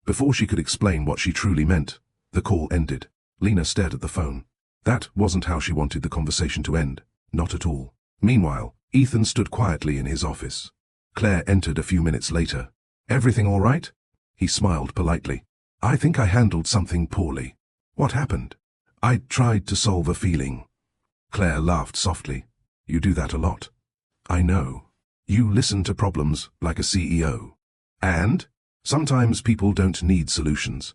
Before she could explain what she truly meant, the call ended. Lena stared at the phone. That wasn't how she wanted the conversation to end. Not at all. Meanwhile, Ethan stood quietly in his office. Claire entered a few minutes later. "Everything all right?" He smiled politely. "I think I handled something poorly." "What happened?" "I tried to solve a feeling." Claire laughed softly. "You do that a lot." "I know. You listen to problems like a CEO. And sometimes people don't need solutions.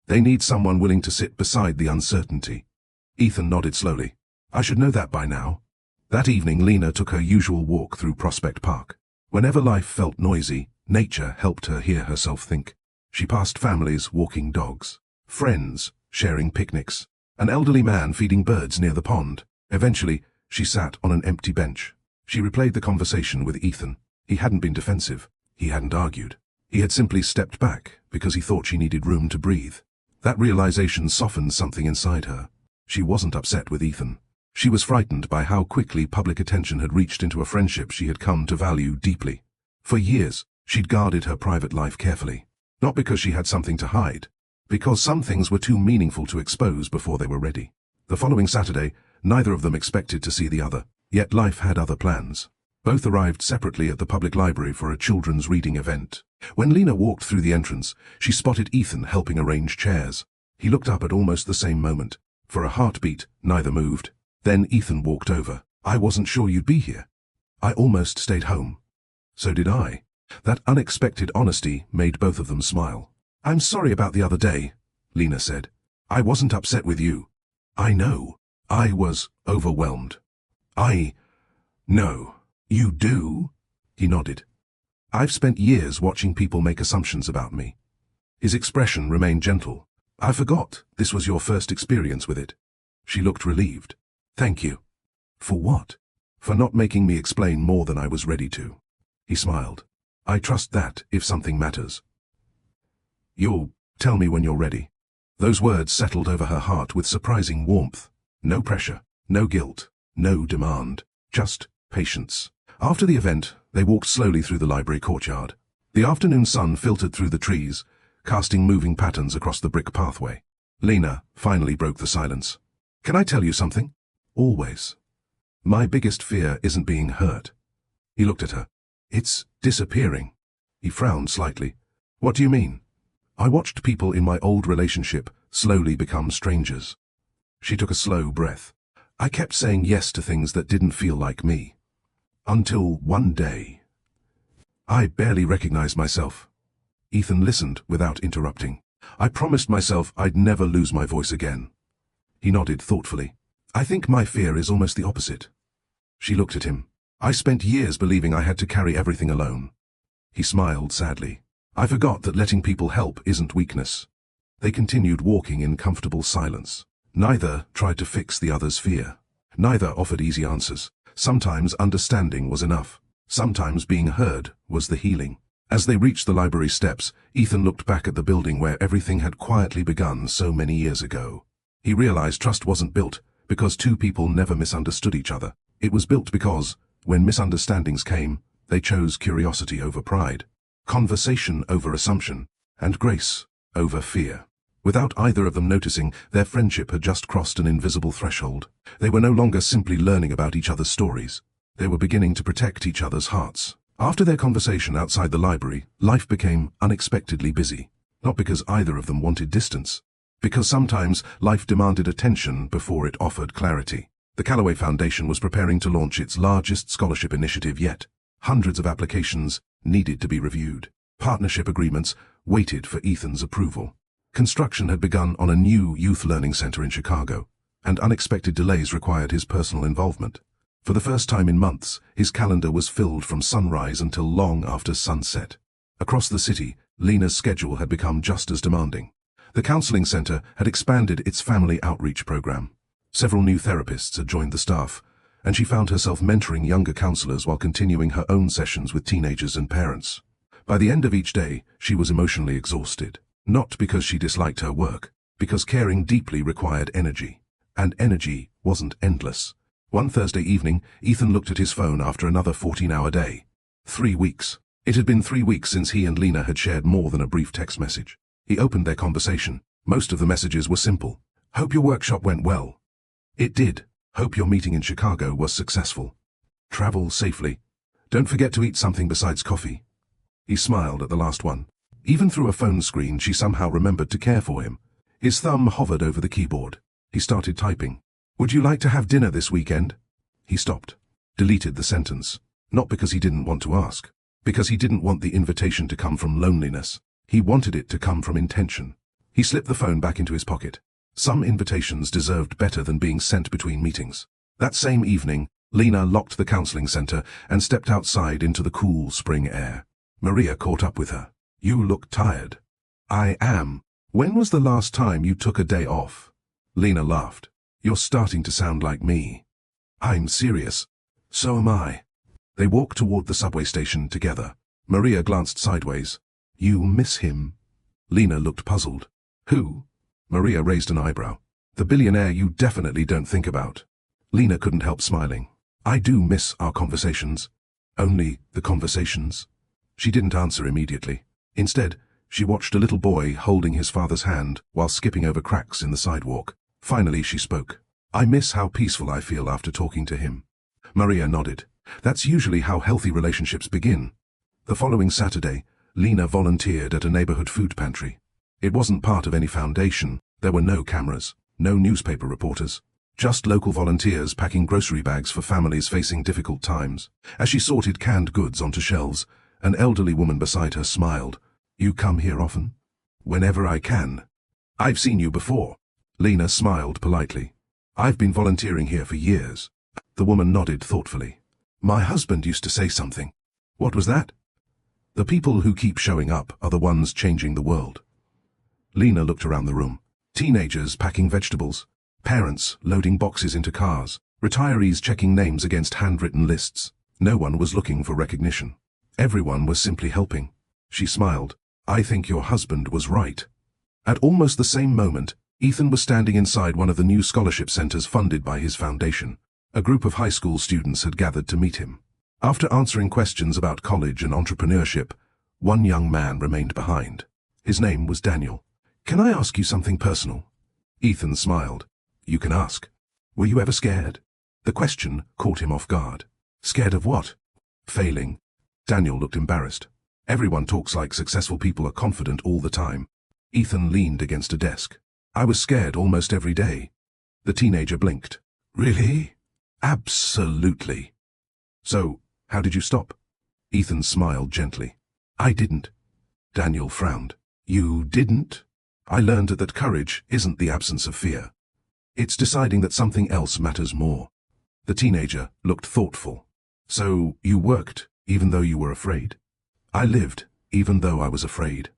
They need someone willing to sit beside the uncertainty." Ethan nodded slowly. "I should know that by now." That evening, Lena took her usual walk through Prospect Park. Whenever life felt noisy, nature helped her hear herself think. She passed families walking dogs, friends sharing picnics, an elderly man feeding birds near the pond. Eventually, she sat on an empty bench. She replayed the conversation with Ethan. He hadn't been defensive. He hadn't argued. He had simply stepped back because he thought she needed room to breathe. That realization softened something inside her. She wasn't upset with Ethan. She was frightened by how quickly public attention had reached into a friendship she had come to value deeply. For years, she'd guarded her private life carefully. Not because she had something to hide, because some things were too meaningful to expose before they were ready. The following Saturday, neither of them expected to see the other. Yet life had other plans. Both arrived separately at the public library for a children's reading event. When Lena walked through the entrance, she spotted Ethan helping arrange chairs. He looked up at almost the same moment. For a heartbeat, neither moved. Then Ethan walked over. "I wasn't sure you'd be here. I almost stayed home." "So did I." That unexpected honesty made both of them smile. "I'm sorry about the other day," Lena said. "I wasn't upset with you." "I know. I was overwhelmed." "I know. You do?" He nodded. "I've spent years watching people make assumptions about me." His expression remained gentle. "I forgot this was your first experience with it." She looked relieved. "Thank you." "For what?" "For not making me explain more than I was ready to." He smiled. "I trust that if something matters, you'll Tell me when you're ready. Those words settled over her heart with surprising warmth. No pressure, no guilt, no demand, just patience. After the event, they walked slowly through the library courtyard. The afternoon sun filtered through the trees, casting moving patterns across the brick pathway. Lena finally broke the silence. Can I tell you something? Always. My biggest fear isn't being hurt. He looked at her. It's disappearing. He frowned slightly. What do you mean? I watched people in my old relationship slowly become strangers. She took a slow breath. I kept saying yes to things that didn't feel like me. Until one day. I barely recognized myself. Ethan listened without interrupting. I promised myself I'd never lose my voice again. He nodded thoughtfully. I think my fear is almost the opposite. She looked at him. I spent years believing I had to carry everything alone. He smiled sadly. I forgot that letting people help isn't weakness. They continued walking in comfortable silence. Neither tried to fix the other's fear. Neither offered easy answers. Sometimes understanding was enough. Sometimes being heard was the healing. As they reached the library steps, Ethan looked back at the building where everything had quietly begun so many years ago. He realized trust wasn't built because two people never misunderstood each other. It was built because, when misunderstandings came, they chose curiosity over pride, conversation over assumption, and grace over fear. Without either of them noticing, their friendship had just crossed an invisible threshold. They were no longer simply learning about each other's stories. They were beginning to protect each other's hearts. After their conversation outside the library, life became unexpectedly busy. Not because either of them wanted distance. Because sometimes life demanded attention before it offered clarity. The Callaway Foundation was preparing to launch its largest scholarship initiative yet. Hundreds of applications needed to be reviewed. Partnership agreements waited for Ethan's approval. Construction had begun on a new youth learning center in Chicago, and unexpected delays required his personal involvement. For the first time in months, his calendar was filled from sunrise until long after sunset. Across the city, Lena's schedule had become just as demanding. The counseling center had expanded its family outreach program. Several new therapists had joined the staff, and she found herself mentoring younger counselors while continuing her own sessions with teenagers and parents. By the end of each day, she was emotionally exhausted. Not because she disliked her work, because caring deeply required energy. And energy wasn't endless. One Thursday evening, Ethan looked at his phone after another 14-hour day. 3 weeks. It had been 3 weeks since he and Lena had shared more than a brief text message. He opened their conversation. Most of the messages were simple. Hope your workshop went well. It did. Hope your meeting in Chicago was successful. Travel safely. Don't forget to eat something besides coffee. He smiled at the last one. Even through a phone screen, she somehow remembered to care for him. His thumb hovered over the keyboard. He started typing. Would you like to have dinner this weekend? He stopped. Deleted the sentence. Not because he didn't want to ask. Because he didn't want the invitation to come from loneliness. He wanted it to come from intention. He slipped the phone back into his pocket. Some invitations deserved better than being sent between meetings. That same evening, Lena locked the counseling center and stepped outside into the cool spring air. Maria caught up with her. You look tired. I am. When was the last time you took a day off? Lena laughed. You're starting to sound like me. I'm serious. So am I. They walked toward the subway station together. Maria glanced sideways. You miss him? Lena looked puzzled. Who? Maria raised an eyebrow. The billionaire you definitely don't think about. Lena couldn't help smiling. I do miss our conversations. Only the conversations. She didn't answer immediately. Instead, she watched a little boy holding his father's hand while skipping over cracks in the sidewalk. Finally, she spoke. I miss how peaceful I feel after talking to him. Maria nodded. That's usually how healthy relationships begin. The following Saturday, Lena volunteered at a neighborhood food pantry. It wasn't part of any foundation. There were no cameras, no newspaper reporters. Just local volunteers packing grocery bags for families facing difficult times. As she sorted canned goods onto shelves, an elderly woman beside her smiled. You come here often? Whenever I can. I've seen you before. Lena smiled politely. I've been volunteering here for years. The woman nodded thoughtfully. My husband used to say something. What was that? The people who keep showing up are the ones changing the world. Lena looked around the room. Teenagers packing vegetables. Parents loading boxes into cars. Retirees checking names against handwritten lists. No one was looking for recognition. Everyone was simply helping. She smiled. I think your husband was right. At almost the same moment, Ethan was standing inside one of the new scholarship centers funded by his foundation. A group of high school students had gathered to meet him. After answering questions about college and entrepreneurship, one young man remained behind. His name was Daniel. "Can I ask you something personal?" Ethan smiled. "You can ask." "Were you ever scared?" The question caught him off guard. "Scared of what?" "Failing." Daniel looked embarrassed. "Everyone talks like successful people are confident all the time." Ethan leaned against a desk. "I was scared almost every day." The teenager blinked. "Really?" "Absolutely." "So, how did you stop?" Ethan smiled gently. "I didn't." Daniel frowned. "You didn't?" "I learned that courage isn't the absence of fear. It's deciding that something else matters more." The teenager looked thoughtful. "So, you worked, even though you were afraid?" "I lived, even though I was afraid."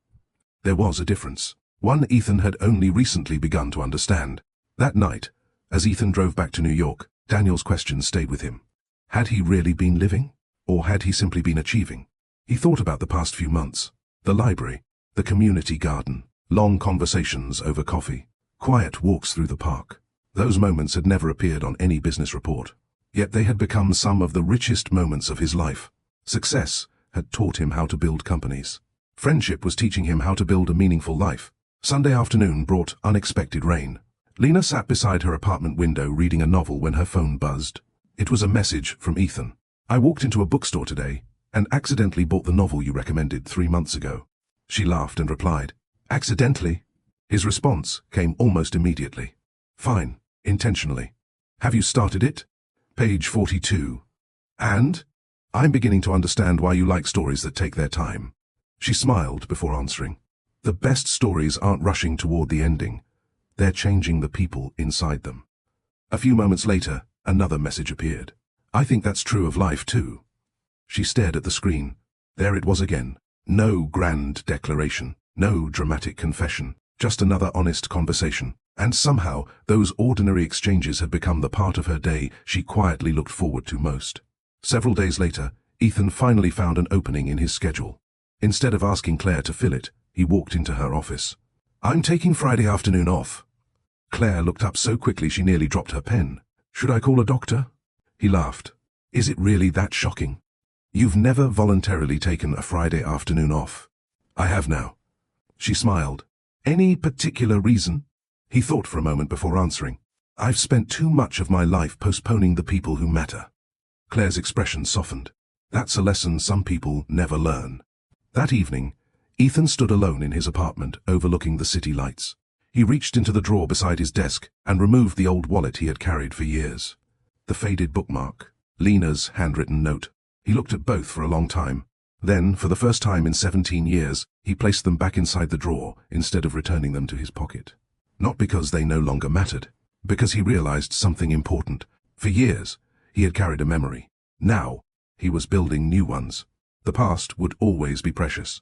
There was a difference. One Ethan had only recently begun to understand. That night, as Ethan drove back to New York, Daniel's question stayed with him. Had he really been living? Or had he simply been achieving? He thought about the past few months. The library, the community garden, long conversations over coffee, quiet walks through the park. Those moments had never appeared on any business report. Yet they had become some of the richest moments of his life. Success had taught him how to build companies. Friendship was teaching him how to build a meaningful life. Sunday afternoon brought unexpected rain. Lena sat beside her apartment window reading a novel when her phone buzzed. It was a message from Ethan. "I walked into a bookstore today and accidentally bought the novel you recommended 3 months ago." She laughed and replied, "Accidentally?" His response came almost immediately. "Fine, intentionally." "Have you started it?" Page 42. "And? I'm beginning to understand why you like stories that take their time." She smiled before answering. "The best stories aren't rushing toward the ending. They're changing the people inside them." A few moments later, another message appeared. "I think that's true of life too." She stared at the screen. There it was again. No grand declaration, no dramatic confession, just another honest conversation. And somehow, those ordinary exchanges had become the part of her day she quietly looked forward to most. Several days later, Ethan finally found an opening in his schedule. Instead of asking Claire to fill it, he walked into her office. "I'm taking Friday afternoon off." Claire looked up so quickly she nearly dropped her pen. "Should I call a doctor?" He laughed. "Is it really that shocking? You've never voluntarily taken a Friday afternoon off." "I have now." She smiled. "Any particular reason?" He thought for a moment before answering. "I've spent too much of my life postponing the people who matter." Claire's expression softened. "That's a lesson some people never learn." That evening, Ethan stood alone in his apartment overlooking the city lights. He reached into the drawer beside his desk and removed the old wallet he had carried for years. The faded bookmark, Lena's handwritten note. He looked at both for a long time. Then, for the first time in 17 years, he placed them back inside the drawer instead of returning them to his pocket. Not because they no longer mattered, because he realized something important. For years, he had carried a memory. Now, he was building new ones. The past would always be precious.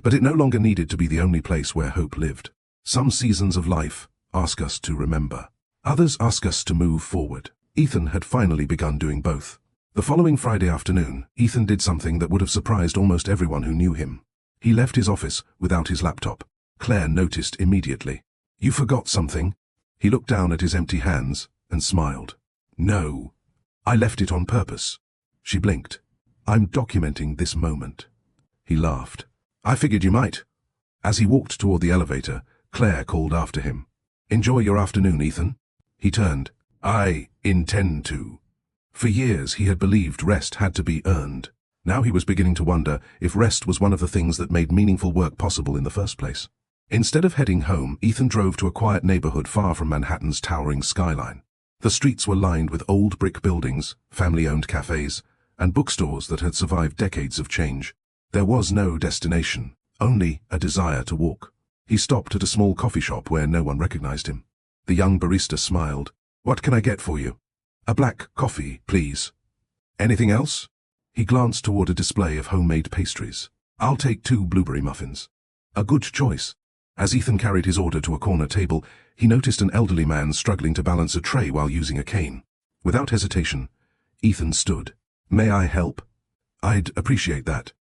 But it no longer needed to be the only place where hope lived. Some seasons of life ask us to remember. Others ask us to move forward. Ethan had finally begun doing both. The following Friday afternoon, Ethan did something that would have surprised almost everyone who knew him. He left his office without his laptop. Claire noticed immediately. "You forgot something?" He looked down at his empty hands and smiled. "No. I left it on purpose." She blinked. "I'm documenting this moment." He laughed. "I figured you might." As he walked toward the elevator, Claire called after him. "Enjoy your afternoon, Ethan." He turned. "I intend to." For years he had believed rest had to be earned. Now he was beginning to wonder if rest was one of the things that made meaningful work possible in the first place. Instead of heading home, Ethan drove to a quiet neighborhood far from Manhattan's towering skyline. The streets were lined with old brick buildings, family-owned cafes, and bookstores that had survived decades of change. There was no destination, only a desire to walk. He stopped at a small coffee shop where no one recognized him. The young barista smiled. "What can I get for you?" "A black coffee, please." "Anything else?" He glanced toward a display of homemade pastries. "I'll take 2 blueberry muffins." A good choice. As Ethan carried his order to a corner table, he noticed an elderly man struggling to balance a tray while using a cane. Without hesitation, Ethan stood. "May I help?" "I'd appreciate that."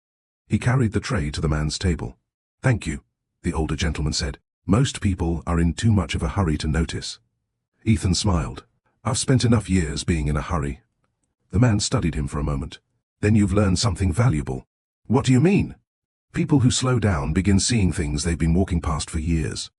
He carried the tray to the man's table. "Thank you," the older gentleman said. Most people are in too much of a hurry to notice. Ethan smiled. I've spent enough years being in a hurry. The man studied him for a moment. Then you've learned something valuable. What do you mean? People who slow down begin seeing things they've been walking past for years.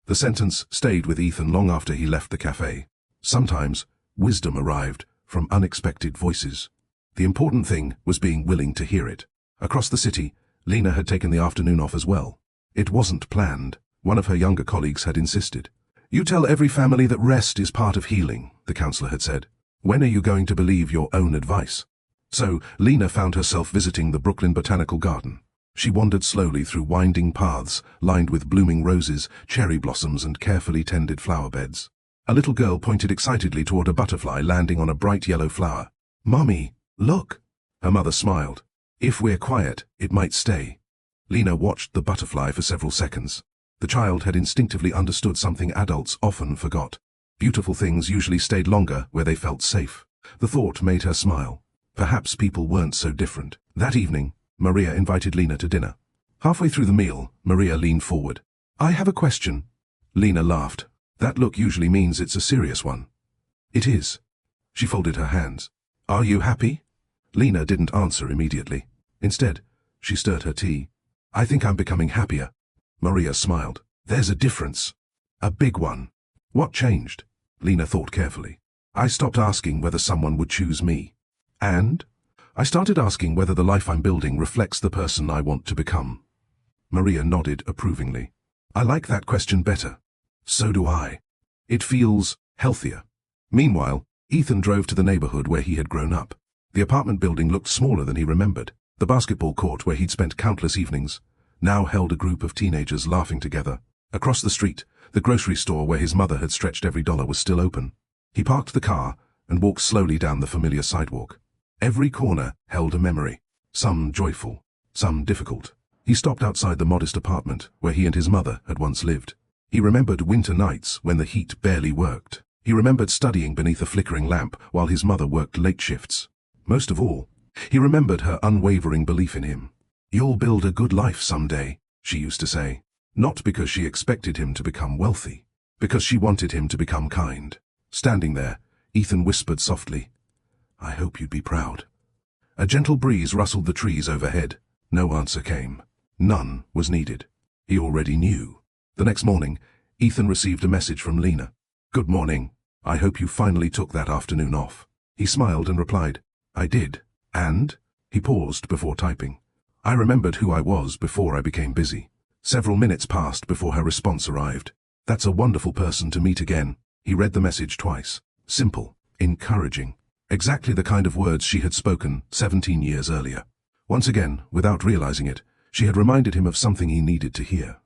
The sentence stayed with Ethan long after he left the cafe. Sometimes, wisdom arrived from unexpected voices. The important thing was being willing to hear it. Across the city, Lena had taken the afternoon off as well. It wasn't planned. One of her younger colleagues had insisted. You tell every family that rest is part of healing, the counselor had said. When are you going to believe your own advice? So, Lena found herself visiting the Brooklyn Botanical Garden. She wandered slowly through winding paths lined with blooming roses, cherry blossoms, and carefully tended flower beds. A little girl pointed excitedly toward a butterfly landing on a bright yellow flower. Mommy, look! Her mother smiled. If we're quiet, it might stay. Lena watched the butterfly for several seconds. The child had instinctively understood something adults often forgot. Beautiful things usually stayed longer where they felt safe. The thought made her smile. Perhaps people weren't so different. That evening, Maria invited Lena to dinner. Halfway through the meal, Maria leaned forward. I have a question. Lena laughed. That look usually means it's a serious one. It is. She folded her hands. Are you happy? Lena didn't answer immediately. Instead, she stirred her tea. I think I'm becoming happier. Maria smiled. There's a difference. A big one. What changed? Lena thought carefully. I stopped asking whether someone would choose me. And? I started asking whether the life I'm building reflects the person I want to become. Maria nodded approvingly. I like that question better. So do I. It feels healthier. Meanwhile, Ethan drove to the neighborhood where he had grown up. The apartment building looked smaller than he remembered. The basketball court where he'd spent countless evenings now held a group of teenagers laughing together. Across the street, the grocery store where his mother had stretched every dollar was still open. He parked the car and walked slowly down the familiar sidewalk. Every corner held a memory, some joyful, some difficult. He stopped outside the modest apartment where he and his mother had once lived. He remembered winter nights when the heat barely worked. He remembered studying beneath a flickering lamp while his mother worked late shifts. Most of all, he remembered her unwavering belief in him. You'll build a good life someday, she used to say. Not because she expected him to become wealthy, because she wanted him to become kind. Standing there, Ethan whispered softly, I hope you'd be proud. A gentle breeze rustled the trees overhead. No answer came. None was needed. He already knew. The next morning, Ethan received a message from Lena. Good morning. I hope you finally took that afternoon off. He smiled and replied, I did. And? He paused before typing. I remembered who I was before I became busy. Several minutes passed before her response arrived. That's a wonderful person to meet again. He read the message twice. Simple, encouraging. Exactly the kind of words she had spoken 17 years earlier. Once again, without realizing it, she had reminded him of something he needed to hear.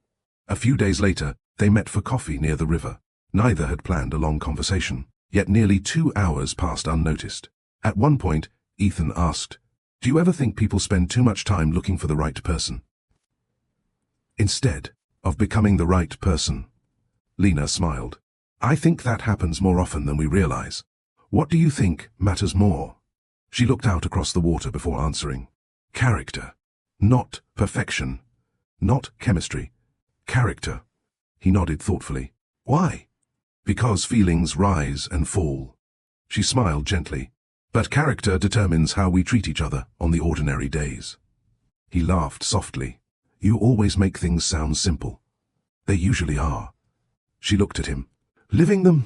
A few days later, they met for coffee near the river. Neither had planned a long conversation, yet nearly 2 hours passed unnoticed. At one point, Ethan asked, Do you ever think people spend too much time looking for the right person instead of becoming the right person? Lena smiled. I think that happens more often than we realize. What do you think matters more? She looked out across the water before answering. Character. Not perfection. Not chemistry. Character. He nodded thoughtfully. Why? Because feelings rise and fall. She smiled gently. But character determines how we treat each other on the ordinary days. He laughed softly. You always make things sound simple. They usually are. She looked at him. Living them?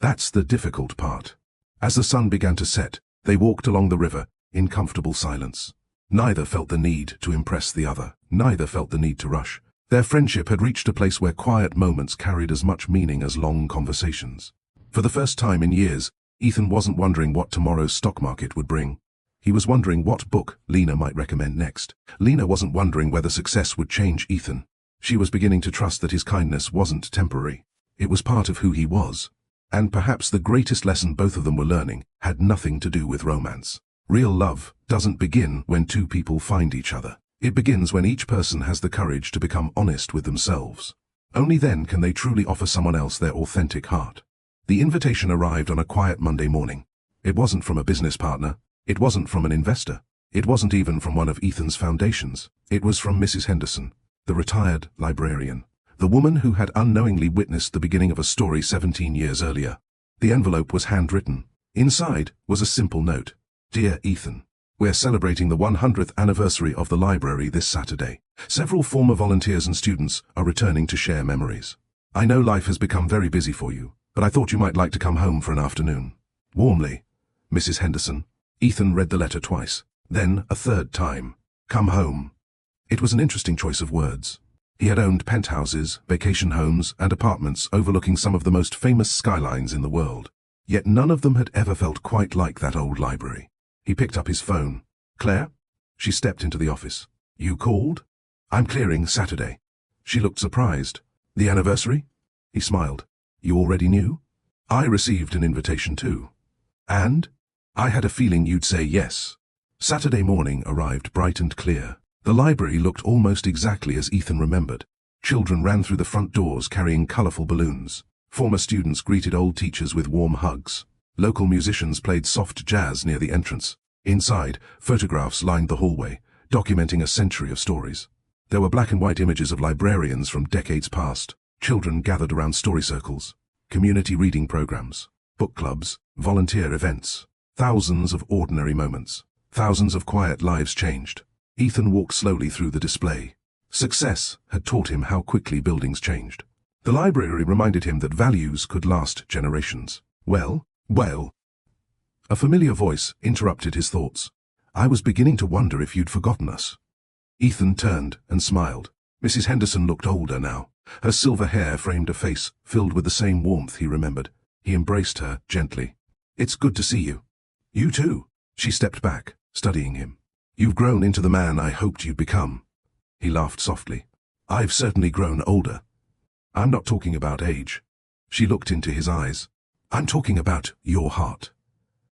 That's the difficult part. As the sun began to set, they walked along the river in comfortable silence. Neither felt the need to impress the other. Neither felt the need to rush. Their friendship had reached a place where quiet moments carried as much meaning as long conversations. For the first time in years, Ethan wasn't wondering what tomorrow's stock market would bring. He was wondering what book Lena might recommend next. Lena wasn't wondering whether success would change Ethan. She was beginning to trust that his kindness wasn't temporary. It was part of who he was. And perhaps the greatest lesson both of them were learning had nothing to do with romance. Real love doesn't begin when two people find each other. It begins when each person has the courage to become honest with themselves. Only then can they truly offer someone else their authentic heart. The invitation arrived on a quiet Monday morning. It wasn't from a business partner. It wasn't from an investor. It wasn't even from one of Ethan's foundations. It was from Mrs. Henderson, the retired librarian. The woman who had unknowingly witnessed the beginning of a story 17 years earlier. The envelope was handwritten. Inside was a simple note. Dear Ethan, we're celebrating the 100th anniversary of the library this Saturday. Several former volunteers and students are returning to share memories. I know life has become very busy for you, but I thought you might like to come home for an afternoon. Warmly, Mrs. Henderson. Ethan read the letter twice, then a third time. Come home. It was an interesting choice of words. He had owned penthouses, vacation homes, and apartments overlooking some of the most famous skylines in the world. Yet none of them had ever felt quite like that old library. He picked up his phone. Claire? She stepped into the office. You called? I'm clearing Saturday. She looked surprised. The anniversary? He smiled. You already knew? I received an invitation too. And? I had a feeling you'd say yes. Saturday morning arrived bright and clear. The library looked almost exactly as Ethan remembered. Children ran through the front doors carrying colorful balloons. Former students greeted old teachers with warm hugs. Local musicians played soft jazz near the entrance. Inside, photographs lined the hallway, documenting a century of stories. There were black and white images of librarians from decades past. Children gathered around story circles, community reading programs, book clubs, volunteer events. Thousands of ordinary moments. Thousands of quiet lives changed. Ethan walked slowly through the display. Success had taught him how quickly buildings changed. The library reminded him that values could last generations. Well. A familiar voice interrupted his thoughts. I was beginning to wonder if you'd forgotten us. Ethan turned and smiled. Mrs. Henderson looked older now. Her silver hair framed a face filled with the same warmth he remembered. He embraced her gently. It's good to see you. You too. She stepped back, studying him. You've grown into the man I hoped you'd become. He laughed softly. I've certainly grown older. I'm not talking about age. She looked into his eyes. I'm talking about your heart.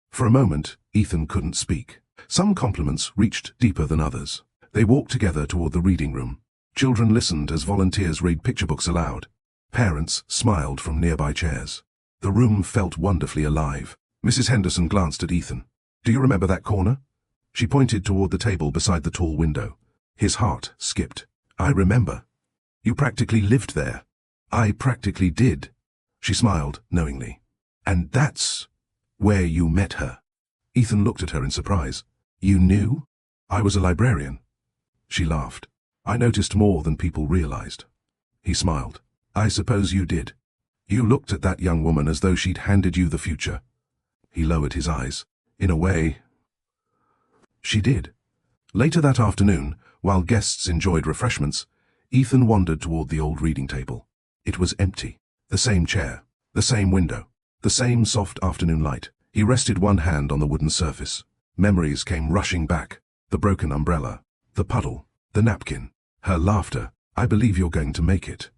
For a moment, Ethan couldn't speak. Some compliments reached deeper than others. They walked together toward the reading room. Children listened as volunteers read picture books aloud. Parents smiled from nearby chairs. The room felt wonderfully alive. Mrs. Henderson glanced at Ethan. Do you remember that corner? She pointed toward the table beside the tall window. His heart skipped. I remember. You practically lived there. I practically did. She smiled knowingly. And that's where you met her. Ethan looked at her in surprise. You knew? I was a librarian. She laughed. I noticed more than people realized. He smiled. I suppose you did. You looked at that young woman as though she'd handed you the future. He lowered his eyes. In a way, she did. Later that afternoon, while guests enjoyed refreshments, Ethan wandered toward the old reading table. It was empty. The same chair, the same window, the same soft afternoon light. He rested one hand on the wooden surface. Memories came rushing back. The broken umbrella, the puddle, the napkin, her laughter. I believe you're going to make it.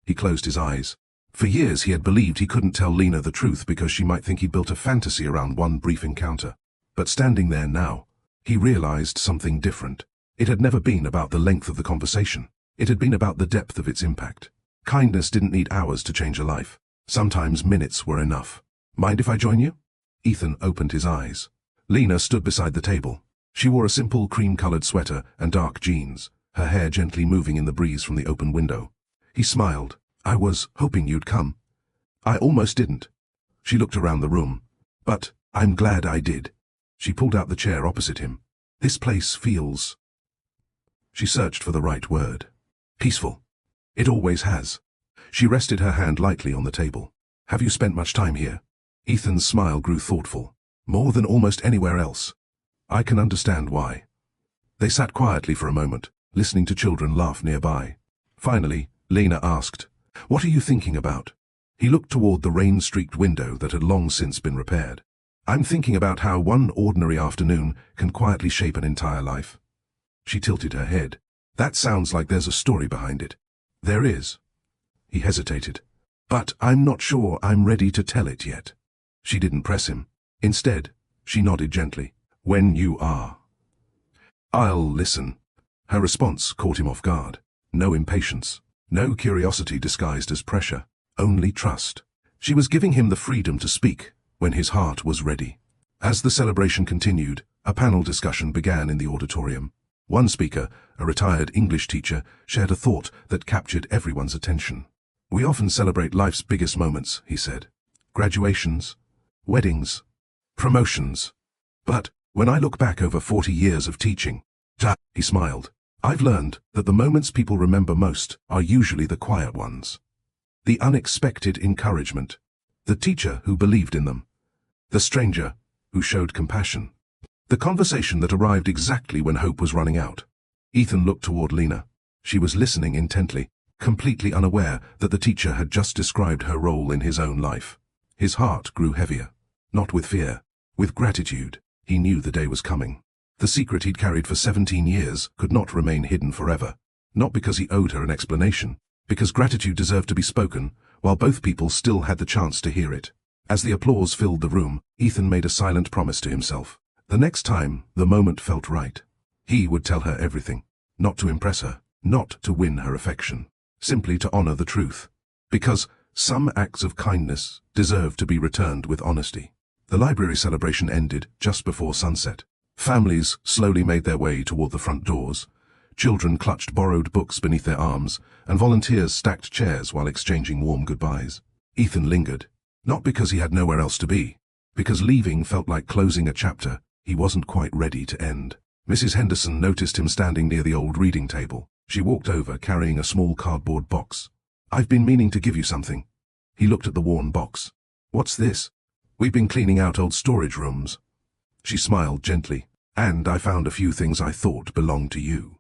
He closed his eyes. For years he had believed he couldn't tell Lena the truth because she might think he'd built a fantasy around one brief encounter. But standing there now, he realized something different. It had never been about the length of the conversation. It had been about the depth of its impact. Kindness didn't need hours to change a life. Sometimes minutes were enough. Mind if I join you? Ethan opened his eyes. Lena stood beside the table. She wore a simple cream-colored sweater and dark jeans, her hair gently moving in the breeze from the open window. He smiled. I was hoping you'd come. I almost didn't. She looked around the room. But I'm glad I did. She pulled out the chair opposite him. This place feels... She searched for the right word. Peaceful. It always has. She rested her hand lightly on the table. Have you spent much time here? Ethan's smile grew thoughtful. More than almost anywhere else. I can understand why. They sat quietly for a moment, listening to children laugh nearby. Finally, Lena asked, What are you thinking about? He looked toward the rain-streaked window that had long since been repaired. I'm thinking about how one ordinary afternoon can quietly shape an entire life. She tilted her head. That sounds like there's a story behind it. There is. He hesitated. But I'm not sure I'm ready to tell it yet. She didn't press him. Instead, she nodded gently. When you are. I'll listen. Her response caught him off guard. No impatience. No curiosity disguised as pressure. Only trust. She was giving him the freedom to speak when his heart was ready. As the celebration continued, a panel discussion began in the auditorium. One speaker, a retired English teacher, shared a thought that captured everyone's attention. "We often celebrate life's biggest moments," he said. "Graduations, weddings, promotions. But when I look back over 40 years of teaching," he smiled, "I've learned that the moments people remember most are usually the quiet ones. The unexpected encouragement. The teacher who believed in them. The stranger who showed compassion. The conversation that arrived exactly when hope was running out." Ethan looked toward Lena. She was listening intently, completely unaware that the teacher had just described her role in his own life. His heart grew heavier. Not with fear, with gratitude. He knew the day was coming. The secret he'd carried for 17 years could not remain hidden forever. Not because he owed her an explanation, because gratitude deserved to be spoken, while both people still had the chance to hear it. As the applause filled the room, Ethan made a silent promise to himself. The next time the moment felt right, he would tell her everything. Not to impress her, not to win her affection, simply to honor the truth. Because some acts of kindness deserve to be returned with honesty. The library celebration ended just before sunset. Families slowly made their way toward the front doors. Children clutched borrowed books beneath their arms, and volunteers stacked chairs while exchanging warm goodbyes. Ethan lingered, not because he had nowhere else to be, because leaving felt like closing a chapter he wasn't quite ready to end. Mrs. Henderson noticed him standing near the old reading table. She walked over, carrying a small cardboard box. "I've been meaning to give you something." He looked at the worn box. "What's this?" "We've been cleaning out old storage rooms." She smiled gently. "And I found a few things I thought belonged to you."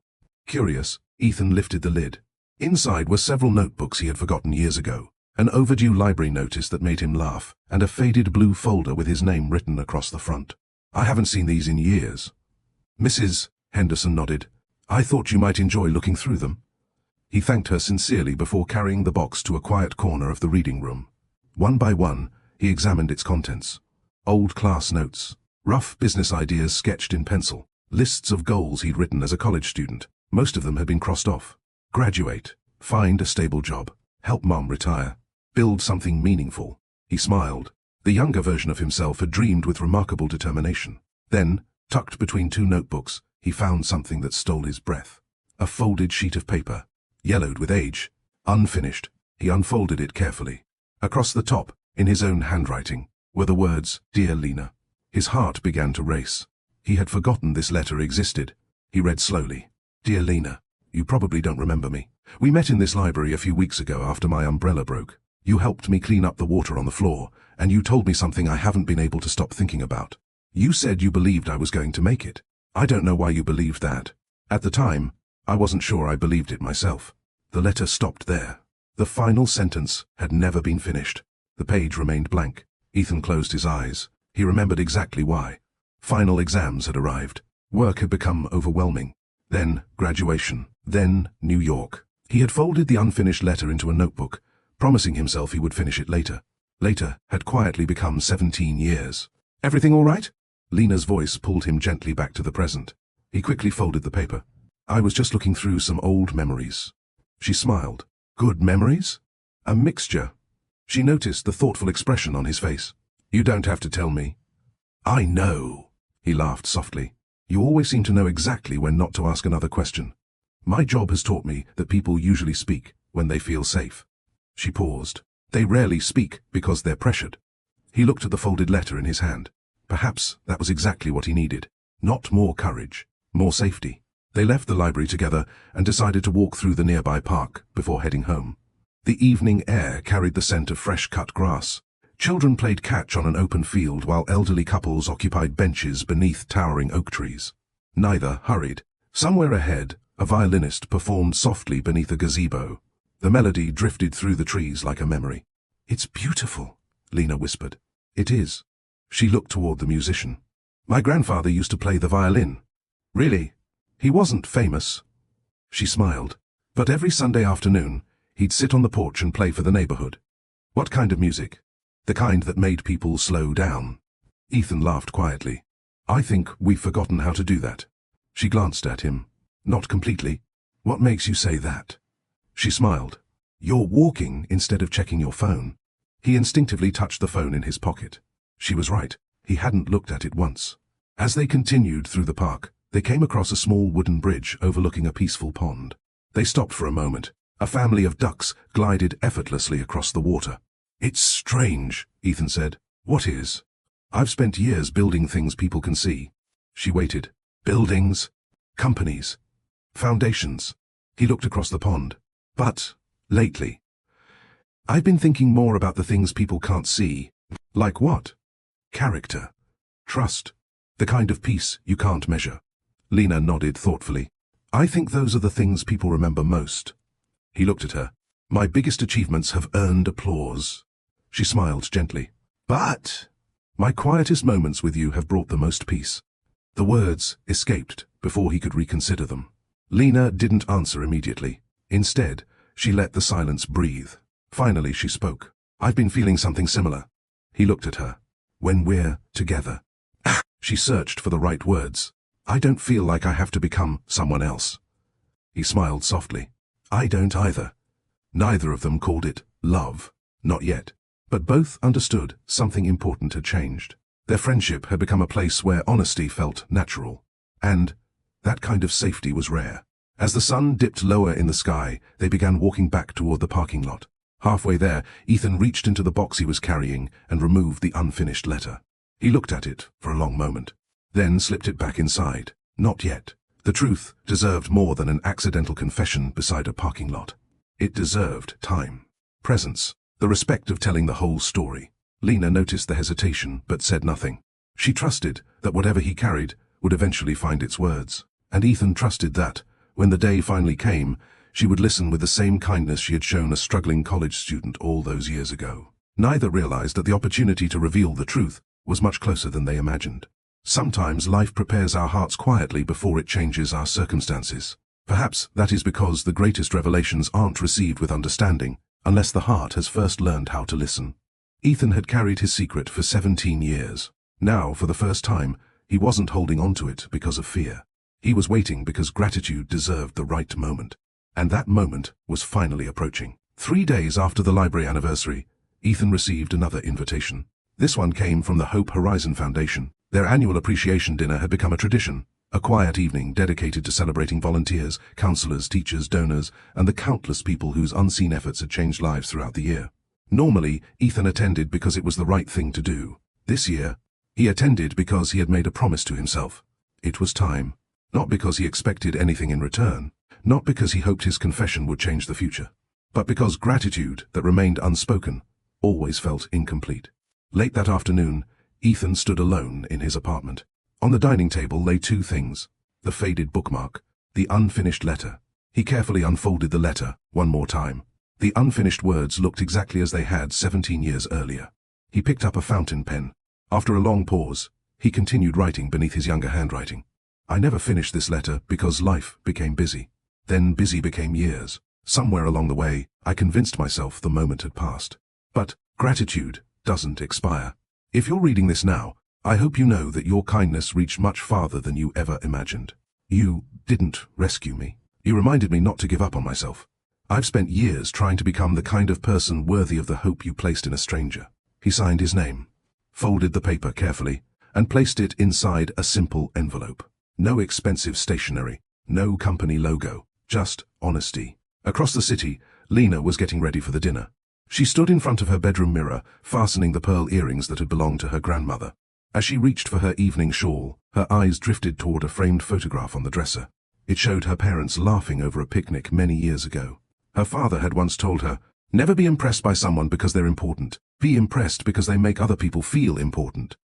Curious, Ethan lifted the lid. Inside were several notebooks he had forgotten years ago, an overdue library notice that made him laugh, and a faded blue folder with his name written across the front. "I haven't seen these in years." Mrs. Henderson nodded. "I thought you might enjoy looking through them." He thanked her sincerely before carrying the box to a quiet corner of the reading room. One by one, he examined its contents. Old class notes, rough business ideas sketched in pencil, lists of goals he'd written as a college student. Most of them had been crossed off. Graduate, find a stable job, help mom retire, build something meaningful. He smiled. The younger version of himself had dreamed with remarkable determination. Then, tucked between two notebooks, he found something that stole his breath. A folded sheet of paper, yellowed with age, unfinished. He unfolded it carefully. Across the top, in his own handwriting, were the words, "Dear Lena." His heart began to race. He had forgotten this letter existed. He read slowly. "Dear Lena, you probably don't remember me. We met in this library a few weeks ago after my umbrella broke. You helped me clean up the water on the floor, and you told me something I haven't been able to stop thinking about. You said you believed I was going to make it. I don't know why you believed that. At the time, I wasn't sure I believed it myself." The letter stopped there. The final sentence had never been finished. The page remained blank. Ethan closed his eyes. He remembered exactly why. Final exams had arrived. Work had become overwhelming. Then graduation. Then New York. He had folded the unfinished letter into a notebook, promising himself he would finish it later. Later had quietly become 17 years. "Everything all right?" Lena's voice pulled him gently back to the present. He quickly folded the paper. "I was just looking through some old memories." She smiled. "Good memories?" "A mixture." She noticed the thoughtful expression on his face. "You don't have to tell me." "I know." He laughed softly. "You always seem to know exactly when not to ask another question. My job has taught me that people usually speak when they feel safe." She paused. "They rarely speak because they're pressured." He looked at the folded letter in his hand. Perhaps that was exactly what he needed. Not more courage, more safety. They left the library together and decided to walk through the nearby park before heading home. The evening air carried the scent of fresh-cut grass. Children played catch on an open field while elderly couples occupied benches beneath towering oak trees. Neither hurried. Somewhere ahead, a violinist performed softly beneath a gazebo. The melody drifted through the trees like a memory. "It's beautiful," Lena whispered. "It is." She looked toward the musician. "My grandfather used to play the violin." "Really? He wasn't famous." She smiled. "But every Sunday afternoon, he'd sit on the porch and play for the neighborhood." "What kind of music?" "The kind that made people slow down." Ethan laughed quietly. "I think we've forgotten how to do that." She glanced at him. "Not completely." "What makes you say that?" She smiled. "You're walking instead of checking your phone." He instinctively touched the phone in his pocket. She was right. He hadn't looked at it once. As they continued through the park, They came across a small wooden bridge overlooking a peaceful pond. They stopped for a moment. A family of ducks glided effortlessly across the water. "It's strange," Ethan said. "What is?" "I've spent years building things people can see." She waited. "Buildings, companies, foundations." He looked across the pond. "But, lately, I've been thinking more about the things people can't see." "Like what?" "Character, trust, the kind of peace you can't measure." Lena nodded thoughtfully. "I think those are the things people remember most." He looked at her. "My biggest achievements have earned applause." She smiled gently. "But my quietest moments with you have brought the most peace." The words escaped before he could reconsider them. Lena didn't answer immediately. Instead, she let the silence breathe. Finally, she spoke. "I've been feeling something similar." He looked at her. "When we're together." She searched for the right words. "I don't feel like I have to become someone else." He smiled softly. "I don't either." Neither of them called it love. Not yet. But both understood something important had changed. Their friendship had become a place where honesty felt natural. And that kind of safety was rare. As the sun dipped lower in the sky, they began walking back toward the parking lot. Halfway there, Ethan reached into the box he was carrying and removed the unfinished letter. He looked at it for a long moment, then slipped it back inside. Not yet. The truth deserved more than an accidental confession beside a parking lot. It deserved time, presence, the respect of telling the whole story. Lena noticed the hesitation, but said nothing. She trusted that whatever he carried would eventually find its words. And Ethan trusted that, when the day finally came, she would listen with the same kindness she had shown a struggling college student all those years ago. Neither realized that the opportunity to reveal the truth was much closer than they imagined. Sometimes life prepares our hearts quietly before it changes our circumstances. Perhaps that is because the greatest revelations aren't received with understanding, unless the heart has first learned how to listen. Ethan had carried his secret for 17 years. Now, for the first time, he wasn't holding on to it because of fear. He was waiting because gratitude deserved the right moment. And that moment was finally approaching. 3 days after the library anniversary, Ethan received another invitation. This one came from the Hope Horizon Foundation. Their annual appreciation dinner had become a tradition, a quiet evening dedicated to celebrating volunteers, counselors, teachers, donors, and the countless people whose unseen efforts had changed lives throughout the year. Normally, Ethan attended because it was the right thing to do. This year, he attended because he had made a promise to himself. It was time. Not because he expected anything in return, not because he hoped his confession would change the future, but because gratitude that remained unspoken always felt incomplete. Late that afternoon, Ethan stood alone in his apartment. On the dining table lay two things: the faded bookmark, the unfinished letter. He carefully unfolded the letter one more time. The unfinished words looked exactly as they had 17 years earlier. He picked up a fountain pen. After a long pause, he continued writing beneath his younger handwriting. "I never finished this letter because life became busy. Then busy became years. Somewhere along the way, I convinced myself the moment had passed. But gratitude doesn't expire. If you're reading this now, I hope you know that your kindness reached much farther than you ever imagined. You didn't rescue me. You reminded me not to give up on myself. I've spent years trying to become the kind of person worthy of the hope you placed in a stranger." He signed his name, folded the paper carefully, and placed it inside a simple envelope. No expensive stationery, no company logo, just honesty. Across the city, Lena was getting ready for the dinner. She stood in front of her bedroom mirror, fastening the pearl earrings that had belonged to her grandmother. As she reached for her evening shawl, her eyes drifted toward a framed photograph on the dresser. It showed her parents laughing over a picnic many years ago. Her father had once told her, "Never be impressed by someone because they're important. Be impressed because they make other people feel important."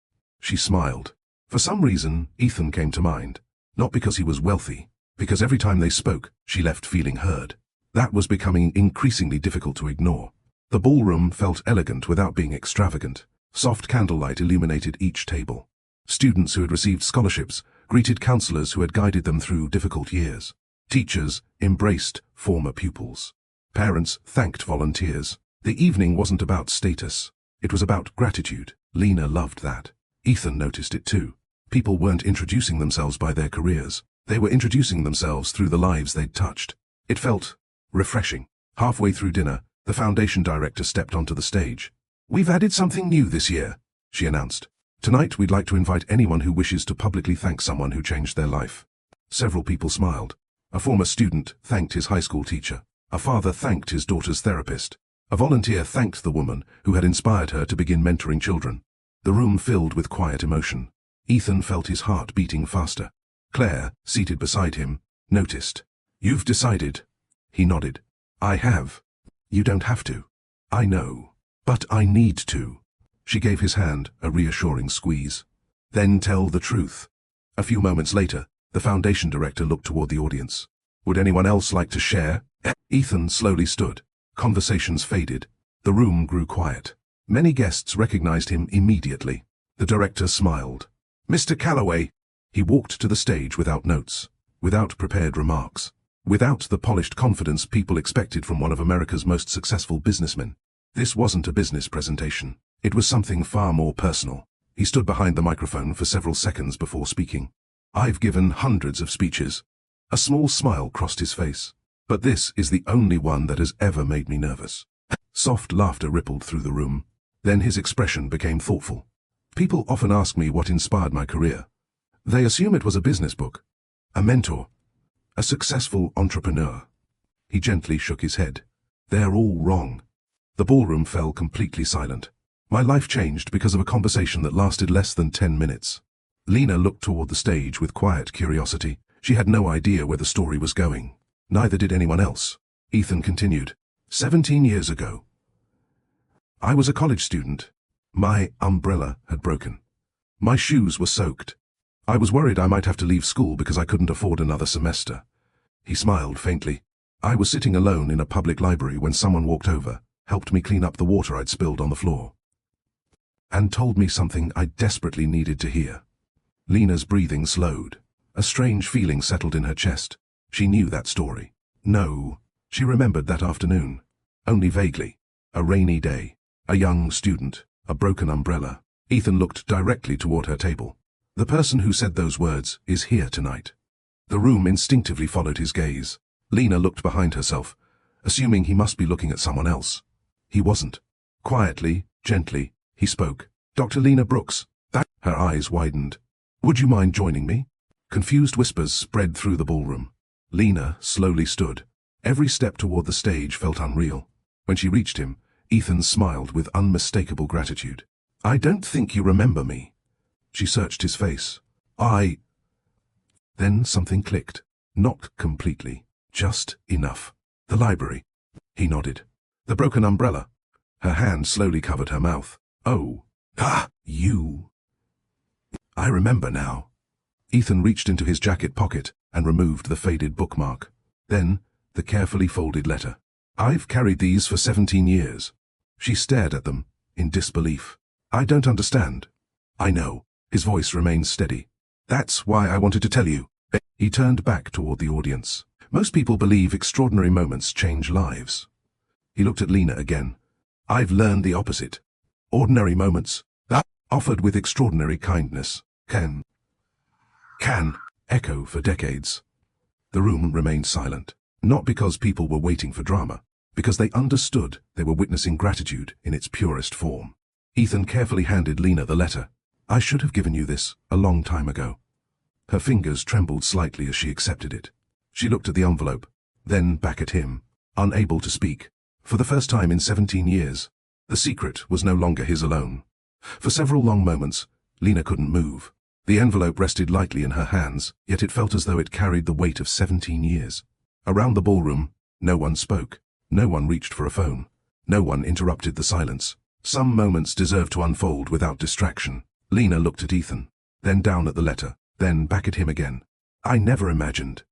She smiled. For some reason, Ethan came to mind. Not because he was wealthy, because every time they spoke, she left feeling heard. That was becoming increasingly difficult to ignore. The ballroom felt elegant without being extravagant. Soft candlelight illuminated each table. Students who had received scholarships greeted counselors who had guided them through difficult years. Teachers embraced former pupils. Parents thanked volunteers. The evening wasn't about status. It was about gratitude. Lena loved that. Ethan noticed it too. People weren't introducing themselves by their careers. They were introducing themselves through the lives they'd touched. It felt refreshing. Halfway through dinner, the foundation director stepped onto the stage. "We've added something new this year," she announced. "Tonight we'd like to invite anyone who wishes to publicly thank someone who changed their life. Several people smiled. A former student thanked his high school teacher. A father thanked his daughter's therapist. A volunteer thanked the woman who had inspired her to begin mentoring children. The room filled with quiet emotion. Ethan felt his heart beating faster. Claire, seated beside him, noticed. "You've decided." He nodded. "I have." "You don't have to." "I know. But I need to." She gave his hand a reassuring squeeze. "Then tell the truth." A few moments later, the foundation director looked toward the audience. "Would anyone else like to share?" Ethan slowly stood. Conversations faded. The room grew quiet. Many guests recognized him immediately. The director smiled. "Mr. Calloway." He walked to the stage without notes, without prepared remarks, without the polished confidence people expected from one of America's most successful businessmen. This wasn't a business presentation. It was something far more personal. He stood behind the microphone for several seconds before speaking. "I've given hundreds of speeches." A small smile crossed his face. "But this is the only one that has ever made me nervous." Soft laughter rippled through the room. Then his expression became thoughtful. "People often ask me what inspired my career. They assume it was a business book, a mentor, a successful entrepreneur." He gently shook his head. "They're all wrong." The ballroom fell completely silent. "My life changed because of a conversation that lasted less than 10 minutes. Lena looked toward the stage with quiet curiosity. She had no idea where the story was going. Neither did anyone else. Ethan continued. 17 years ago. I was a college student. My umbrella had broken. My shoes were soaked. I was worried I might have to leave school because I couldn't afford another semester." He smiled faintly. "I was sitting alone in a public library when someone walked over, helped me clean up the water I'd spilled on the floor, and told me something I desperately needed to hear." Lena's breathing slowed. A strange feeling settled in her chest. She knew that story. No, she remembered that afternoon. Only vaguely. A rainy day. A young student. A broken umbrella. Ethan looked directly toward her table. "The person who said those words is here tonight." The room instinctively followed his gaze. Lena looked behind herself, assuming he must be looking at someone else. He wasn't. Quietly, gently, he spoke. "Dr. Lena Brooks." Her eyes widened. "Would you mind joining me?" Confused whispers spread through the ballroom. Lena slowly stood. Every step toward the stage felt unreal. When she reached him, Ethan smiled with unmistakable gratitude. "I don't think you remember me." She searched his face. Then something clicked. Not completely. Just enough. "The library." He nodded. "The broken umbrella." Her hand slowly covered her mouth. "Oh. You. I remember now." Ethan reached into his jacket pocket and removed the faded bookmark. Then, the carefully folded letter. "I've carried these for 17 years. She stared at them, in disbelief. "I don't understand." "I know." His voice remained steady. "That's why I wanted to tell you." He turned back toward the audience. "Most people believe extraordinary moments change lives." He looked at Lena again. "I've learned the opposite. Ordinary moments, that offered with extraordinary kindness, can echo for decades." The room remained silent. Not because people were waiting for drama, because they understood they were witnessing gratitude in its purest form. Ethan carefully handed Lena the letter. "I should have given you this a long time ago." Her fingers trembled slightly as she accepted it. She looked at the envelope, then back at him, unable to speak. For the first time in 17 years, the secret was no longer his alone. For several long moments, Lena couldn't move. The envelope rested lightly in her hands, yet it felt as though it carried the weight of 17 years. Around the ballroom, no one spoke. No one reached for a phone. No one interrupted the silence. Some moments deserved to unfold without distraction. Lena looked at Ethan, then down at the letter, then back at him again. "I never imagined."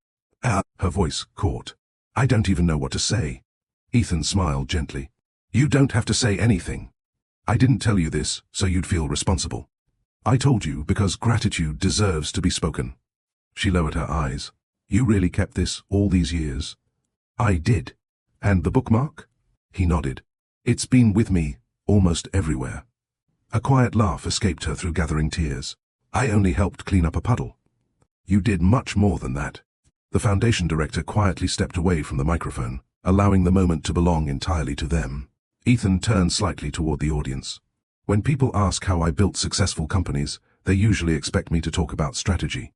Her voice caught. "I don't even know what to say." Ethan smiled gently. "You don't have to say anything. I didn't tell you this so you'd feel responsible. I told you because gratitude deserves to be spoken." She lowered her eyes. "You really kept this all these years?" "I did." "And the bookmark?" He nodded. "It's been with me almost everywhere." A quiet laugh escaped her through gathering tears. "I only helped clean up a puddle." "You did much more than that." The foundation director quietly stepped away from the microphone, allowing the moment to belong entirely to them. Ethan turned slightly toward the audience. "When people ask how I built successful companies, they usually expect me to talk about strategy.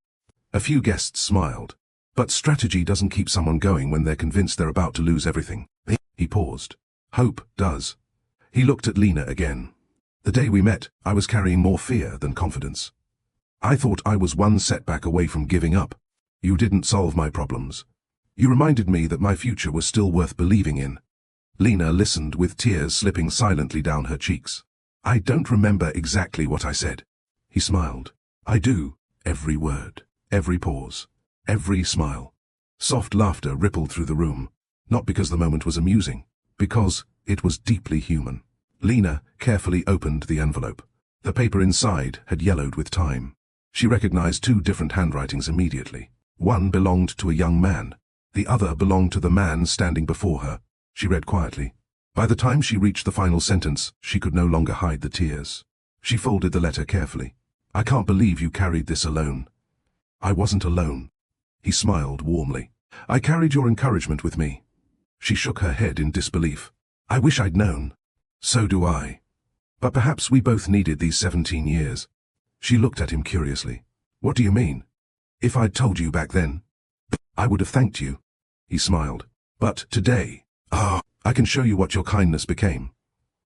A few guests smiled. But strategy doesn't keep someone going when they're convinced they're about to lose everything. He paused. Hope does. He looked at Lena again. The day we met, I was carrying more fear than confidence. I thought I was one setback away from giving up. You didn't solve my problems. You reminded me that my future was still worth believing in. Lena listened with tears slipping silently down her cheeks. I don't remember exactly what I said. He smiled. I do. Every word, every pause, every smile. Soft laughter rippled through the room, not because the moment was amusing, because it was deeply human. Lena carefully opened the envelope. The paper inside had yellowed with time. She recognized two different handwritings immediately. One belonged to a young man. The other belonged to the man standing before her. She read quietly. By the time she reached the final sentence, she could no longer hide the tears. She folded the letter carefully. I can't believe you carried this alone. I wasn't alone. He smiled warmly. I carried your encouragement with me. She shook her head in disbelief. I wish I'd known. So do I. But perhaps we both needed these 17 years. She looked at him curiously. What do you mean? If I'd told you back then, I would have thanked you. He smiled. But today, I can show you what your kindness became.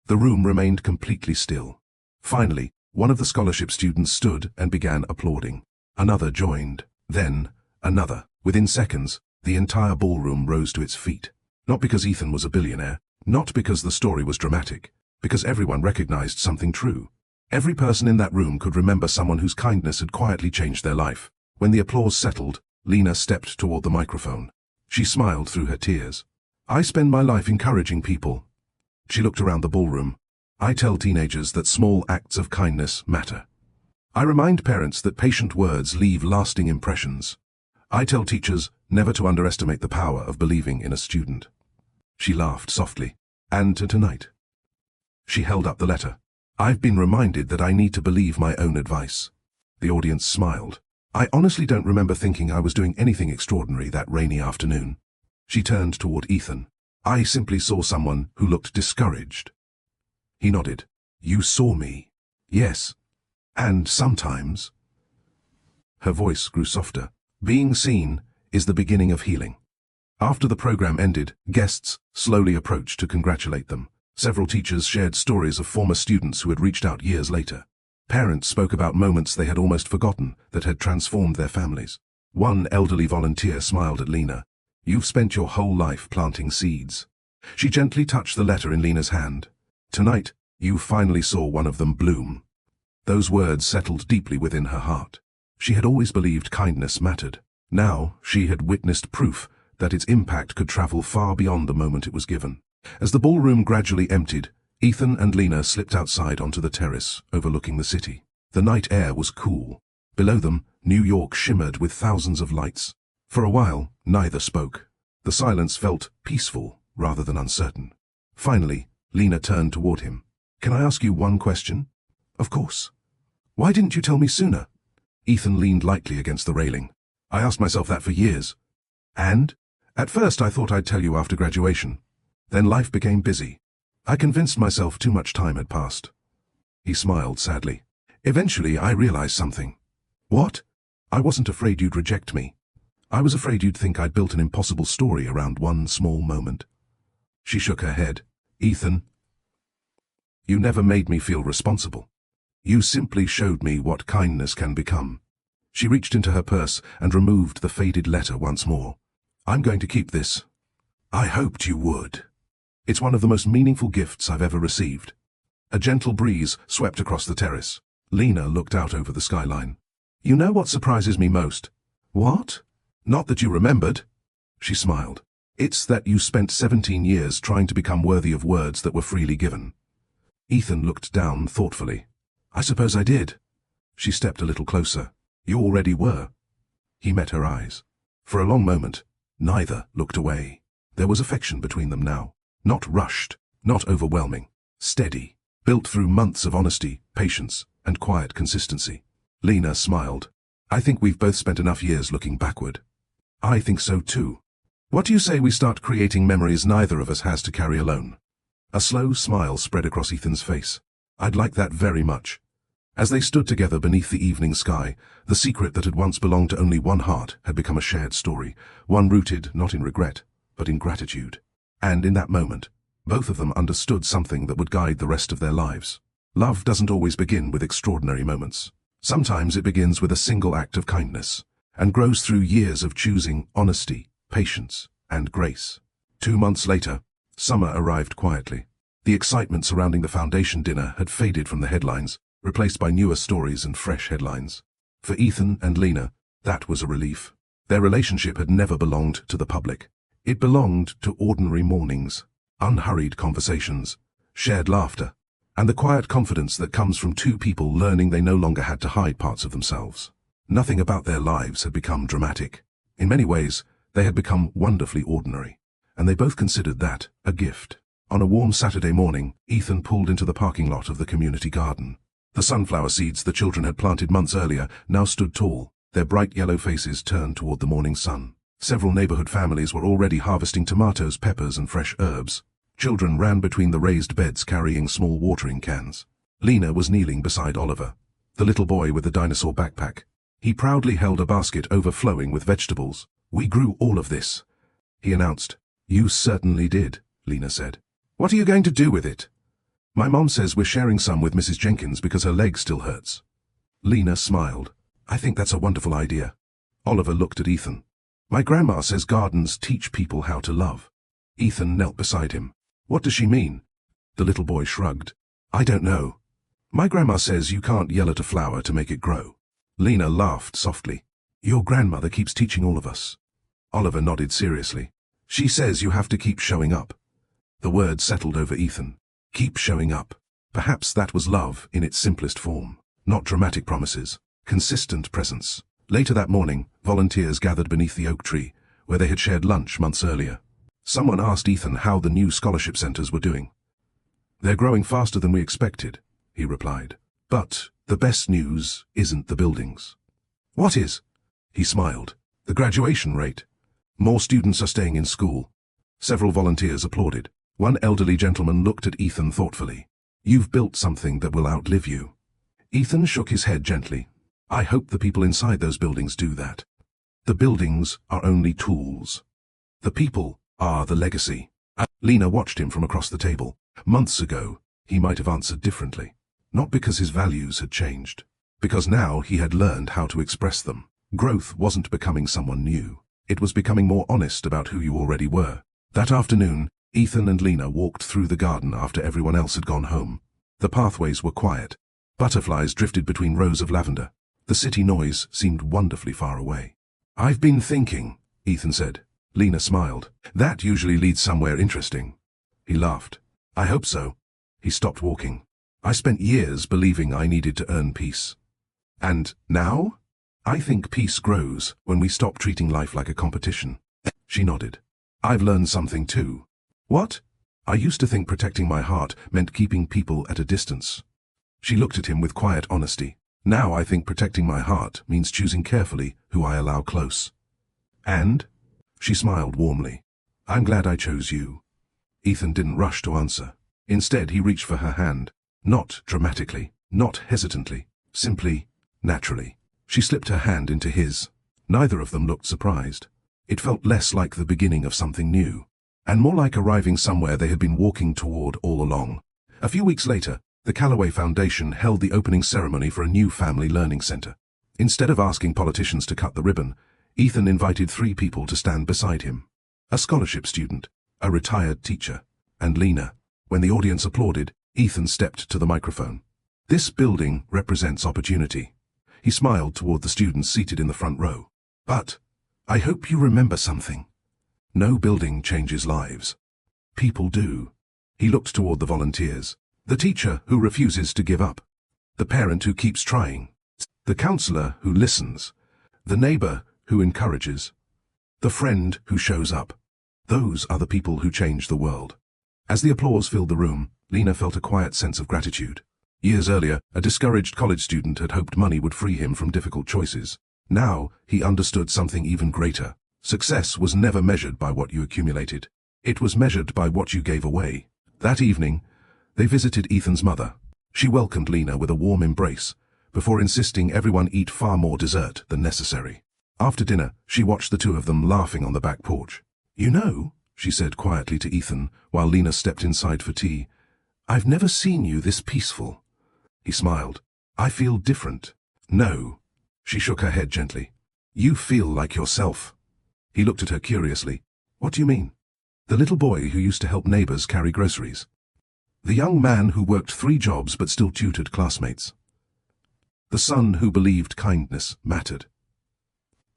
The room remained completely still. Finally, one of the scholarship students stood and began applauding. Another joined. Then, another. Within seconds, the entire ballroom rose to its feet. Not because Ethan was a billionaire, not because the story was dramatic, because everyone recognized something true. Every person in that room could remember someone whose kindness had quietly changed their life. When the applause settled, Lena stepped toward the microphone. She smiled through her tears. I spend my life encouraging people. She looked around the ballroom. I tell teenagers that small acts of kindness matter. I remind parents that patient words leave lasting impressions. I tell teachers never to underestimate the power of believing in a student. She laughed softly. And tonight. She held up the letter. I've been reminded that I need to believe my own advice. The audience smiled. I honestly don't remember thinking I was doing anything extraordinary that rainy afternoon. She turned toward Ethan. I simply saw someone who looked discouraged. He nodded. You saw me. Yes. And sometimes. Her voice grew softer. Being seen is the beginning of healing. After the program ended, guests slowly approached to congratulate them. Several teachers shared stories of former students who had reached out years later. Parents spoke about moments they had almost forgotten that had transformed their families. One elderly volunteer smiled at Lena. You've spent your whole life planting seeds. She gently touched the letter in Lena's hand. Tonight, you finally saw one of them bloom. Those words settled deeply within her heart. She had always believed kindness mattered. Now, she had witnessed proof that its impact could travel far beyond the moment it was given. As the ballroom gradually emptied, Ethan and Lena slipped outside onto the terrace overlooking the city. The night air was cool. Below them, New York shimmered with thousands of lights. For a while, neither spoke. The silence felt peaceful rather than uncertain. Finally, Lena turned toward him. Can I ask you one question? Of course. Why didn't you tell me sooner? Ethan leaned lightly against the railing. I asked myself that for years. And? At first I thought I'd tell you after graduation. Then life became busy. I convinced myself too much time had passed. He smiled sadly. Eventually I realized something. What? I wasn't afraid you'd reject me. I was afraid you'd think I'd built an impossible story around one small moment. She shook her head. Ethan, you never made me feel responsible. You simply showed me what kindness can become. She reached into her purse and removed the faded letter once more. I'm going to keep this. I hoped you would. It's one of the most meaningful gifts I've ever received. A gentle breeze swept across the terrace. Lena looked out over the skyline. You know what surprises me most? What? Not that you remembered. She smiled. It's that you spent 17 years trying to become worthy of words that were freely given. Ethan looked down thoughtfully. I suppose I did. She stepped a little closer. You already were. He met her eyes. For a long moment, neither looked away. There was affection between them now. Not rushed, not overwhelming. Steady, built through months of honesty, patience, and quiet consistency. Lena smiled. I think we've both spent enough years looking backward. I think so too. What do you say we start creating memories neither of us has to carry alone? A slow smile spread across Ethan's face. I'd like that very much. As they stood together beneath the evening sky, the secret that had once belonged to only one heart had become a shared story, one rooted not in regret, but in gratitude. And in that moment, both of them understood something that would guide the rest of their lives. Love doesn't always begin with extraordinary moments. Sometimes it begins with a single act of kindness, and grows through years of choosing honesty, patience, and grace. 2 months later, summer arrived quietly. The excitement surrounding the foundation dinner had faded from the headlines, replaced by newer stories and fresh headlines. For Ethan and Lena, that was a relief. Their relationship had never belonged to the public. It belonged to ordinary mornings, unhurried conversations, shared laughter, and the quiet confidence that comes from two people learning they no longer had to hide parts of themselves. Nothing about their lives had become dramatic. In many ways, they had become wonderfully ordinary, and they both considered that a gift. On a warm Saturday morning, Ethan pulled into the parking lot of the community garden. The sunflower seeds the children had planted months earlier now stood tall, their bright yellow faces turned toward the morning sun. Several neighborhood families were already harvesting tomatoes, peppers, and fresh herbs. Children ran between the raised beds carrying small watering cans. Lena was kneeling beside Oliver, the little boy with the dinosaur backpack. He proudly held a basket overflowing with vegetables. "We grew all of this," he announced. "You certainly did," Lena said. "What are you going to do with it?" "My mom says we're sharing some with Mrs. Jenkins because her leg still hurts." Lena smiled. "I think that's a wonderful idea." Oliver looked at Ethan. "My grandma says gardens teach people how to love." Ethan knelt beside him. "What does she mean?" The little boy shrugged. "I don't know. My grandma says you can't yell at a flower to make it grow." Lena laughed softly. "Your grandmother keeps teaching all of us." Oliver nodded seriously. "She says you have to keep showing up." The word settled over Ethan. Keep showing up. Perhaps that was love in its simplest form. Not dramatic promises, consistent presence. Later that morning, volunteers gathered beneath the oak tree, where they had shared lunch months earlier. Someone asked Ethan how the new scholarship centers were doing. "They're growing faster than we expected," he replied. "But the best news isn't the buildings." "What is?" He smiled. "The graduation rate. More students are staying in school." Several volunteers applauded. One elderly gentleman looked at Ethan thoughtfully. "You've built something that will outlive you." Ethan shook his head gently. "I hope the people inside those buildings do that. The buildings are only tools. The people are the legacy." Lena watched him from across the table. Months ago, he might have answered differently. Not because his values had changed. Because now he had learned how to express them. Growth wasn't becoming someone new. It was becoming more honest about who you already were. That afternoon, Ethan and Lena walked through the garden after everyone else had gone home. The pathways were quiet. Butterflies drifted between rows of lavender. The city noise seemed wonderfully far away. "I've been thinking," Ethan said. Lena smiled. "That usually leads somewhere interesting." He laughed. "I hope so." He stopped walking. "I spent years believing I needed to earn peace. And now? I think peace grows when we stop treating life like a competition." She nodded. "I've learned something too." "What?" "I used to think protecting my heart meant keeping people at a distance." She looked at him with quiet honesty. "Now I think protecting my heart means choosing carefully who I allow close." "And?" She smiled warmly. "I'm glad I chose you." Ethan didn't rush to answer. Instead, he reached for her hand. Not dramatically, not hesitantly, simply, naturally. She slipped her hand into his. Neither of them looked surprised. It felt less like the beginning of something new, and more like arriving somewhere they had been walking toward all along. A few weeks later, the Callaway Foundation held the opening ceremony for a new family learning center. Instead of asking politicians to cut the ribbon, Ethan invited 3 people to stand beside him. A scholarship student, a retired teacher, and Lena. When the audience applauded, Ethan stepped to the microphone. "This building represents opportunity." He smiled toward the students seated in the front row. "But I hope you remember something. No building changes lives. People do." He looked toward the volunteers. "The teacher who refuses to give up. The parent who keeps trying. The counselor who listens. The neighbor who encourages. The friend who shows up. Those are the people who change the world." As the applause filled the room, Lena felt a quiet sense of gratitude. Years earlier, a discouraged college student had hoped money would free him from difficult choices. Now, he understood something even greater. Success was never measured by what you accumulated. It was measured by what you gave away. That evening, they visited Ethan's mother. She welcomed Lena with a warm embrace, before insisting everyone eat far more dessert than necessary. After dinner, she watched the two of them laughing on the back porch. "You know," she said quietly to Ethan, while Lena stepped inside for tea, "I've never seen you this peaceful." He smiled. "I feel different." "No." She shook her head gently. "You feel like yourself." He looked at her curiously. "What do you mean?" "The little boy who used to help neighbors carry groceries. The young man who worked 3 jobs but still tutored classmates. The son who believed kindness mattered."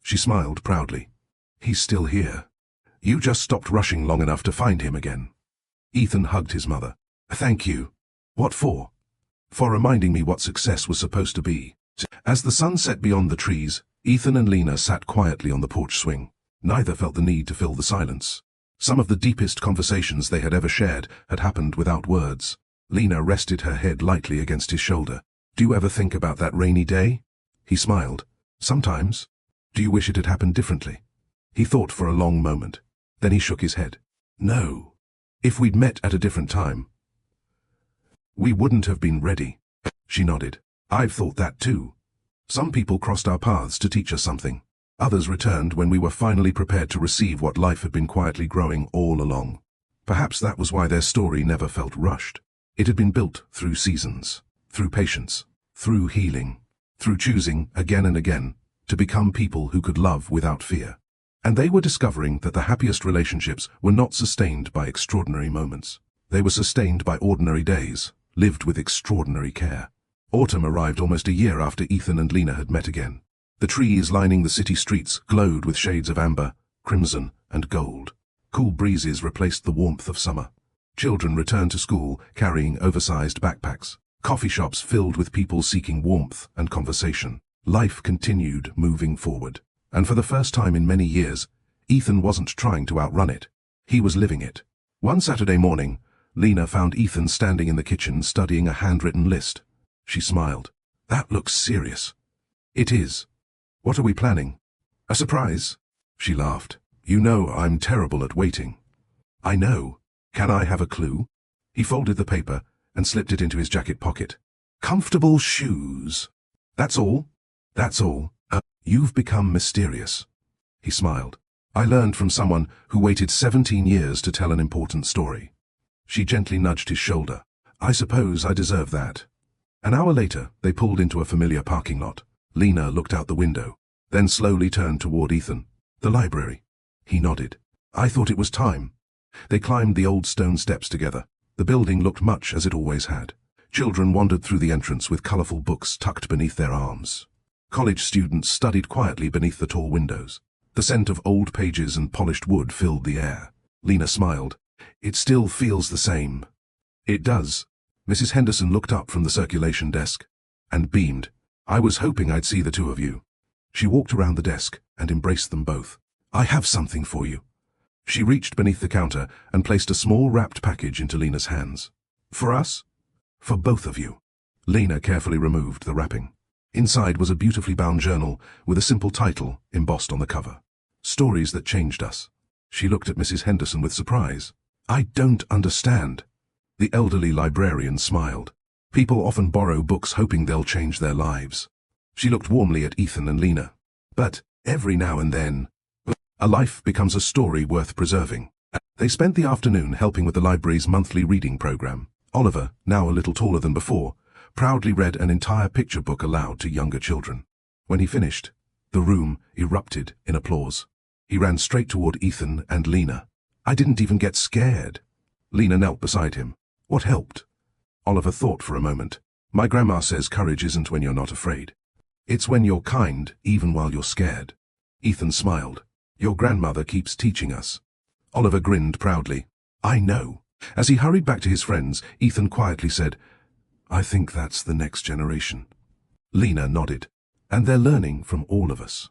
She smiled proudly. "He's still here. You just stopped rushing long enough to find him again." Ethan hugged his mother. "Thank you." "What for?" "For reminding me what success was supposed to be." As the sun set beyond the trees, Ethan and Lena sat quietly on the porch swing. Neither felt the need to fill the silence. Some of the deepest conversations they had ever shared had happened without words. Lena rested her head lightly against his shoulder. "Do you ever think about that rainy day?" He smiled. "Sometimes." "Do you wish it had happened differently?" He thought for a long moment. Then he shook his head. "No. If we'd met at a different time, we wouldn't have been ready." She nodded. "I've thought that too. Some people crossed our paths to teach us something. Others returned when we were finally prepared to receive what life had been quietly growing all along. Perhaps that was why their story never felt rushed. It had been built through seasons, through patience, through healing, through choosing, again and again, to become people who could love without fear. And they were discovering that the happiest relationships were not sustained by extraordinary moments. They were sustained by ordinary days, lived with extraordinary care. Autumn arrived almost a year after Ethan and Lena had met again. The trees lining the city streets glowed with shades of amber, crimson, and gold. Cool breezes replaced the warmth of summer. Children returned to school carrying oversized backpacks. Coffee shops filled with people seeking warmth and conversation. Life continued moving forward. And for the first time in many years, Ethan wasn't trying to outrun it. He was living it. One Saturday morning, Lena found Ethan standing in the kitchen studying a handwritten list. She smiled. "That looks serious." "It is." "What are we planning?" "A surprise." She laughed. "You know I'm terrible at waiting." "I know. Can I have a clue?" He folded the paper and slipped it into his jacket pocket. "Comfortable shoes." "That's all?" "That's all. You've become mysterious." He smiled. "I learned from someone who waited 17 years to tell an important story." She gently nudged his shoulder. "I suppose I deserve that." An hour later, they pulled into a familiar parking lot. Lena looked out the window, then slowly turned toward Ethan. "The library." He nodded. "I thought it was time." They climbed the old stone steps together. The building looked much as it always had. Children wandered through the entrance with colorful books tucked beneath their arms. College students studied quietly beneath the tall windows. The scent of old pages and polished wood filled the air. Lena smiled. "It still feels the same." "It does." Mrs. Henderson looked up from the circulation desk and beamed. "I was hoping I'd see the two of you." She walked around the desk and embraced them both. "I have something for you." She reached beneath the counter and placed a small wrapped package into Lena's hands. "For us?" "For both of you." Lena carefully removed the wrapping. Inside was a beautifully bound journal with a simple title embossed on the cover. "Stories That Changed Us." She looked at Mrs. Henderson with surprise. "I don't understand." The elderly librarian smiled. "People often borrow books hoping they'll change their lives." She looked warmly at Ethan and Lena. "But every now and then, a life becomes a story worth preserving." They spent the afternoon helping with the library's monthly reading program. Oliver, now a little taller than before, proudly read an entire picture book aloud to younger children. When he finished, the room erupted in applause. He ran straight toward Ethan and Lena. "I didn't even get scared." Lena knelt beside him. "What helped?" Oliver thought for a moment. "My grandma says courage isn't when you're not afraid. It's when you're kind, even while you're scared." Ethan smiled. "Your grandmother keeps teaching us." Oliver grinned proudly. "I know." As he hurried back to his friends, Ethan quietly said, "I think that's the next generation." Lena nodded. "And they're learning from all of us."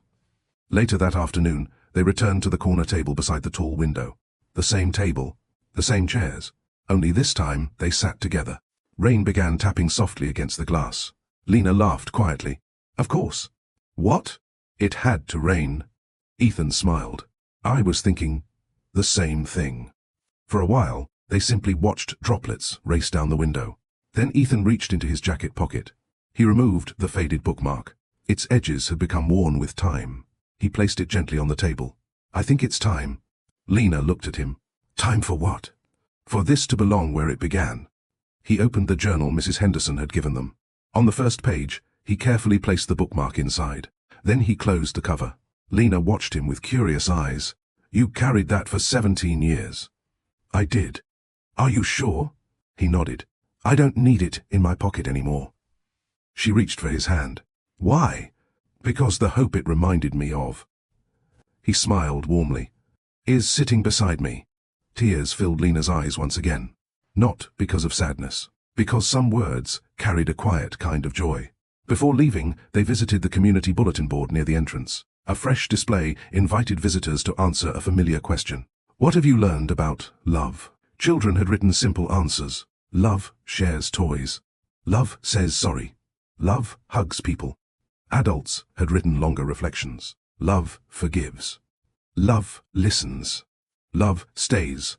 Later that afternoon, they returned to the corner table beside the tall window. The same table, the same chairs, only this time they sat together. Rain began tapping softly against the glass. Lena laughed quietly. "Of course." "What?" "It had to rain." Ethan smiled. "I was thinking the same thing." For a while, they simply watched droplets race down the window. Then Ethan reached into his jacket pocket. He removed the faded bookmark. Its edges had become worn with time. He placed it gently on the table. I think it's time. Lena looked at him. Time for what? For this to belong where it began. He opened the journal Mrs. Henderson had given them. On the first page, he carefully placed the bookmark inside. Then he closed the cover. Lena watched him with curious eyes. You carried that for 17 years. I did. Are you sure? He nodded. I don't need it in my pocket anymore. She reached for his hand. Why? Because the hope it reminded me of. He smiled warmly. Is sitting beside me. Tears filled Lena's eyes once again. Not because of sadness. Because some words carried a quiet kind of joy. Before leaving, they visited the community bulletin board near the entrance. A fresh display invited visitors to answer a familiar question. What have you learned about love? Children had written simple answers. Love shares toys. Love says sorry. Love hugs people. Adults had written longer reflections. Love forgives. Love listens. Love stays.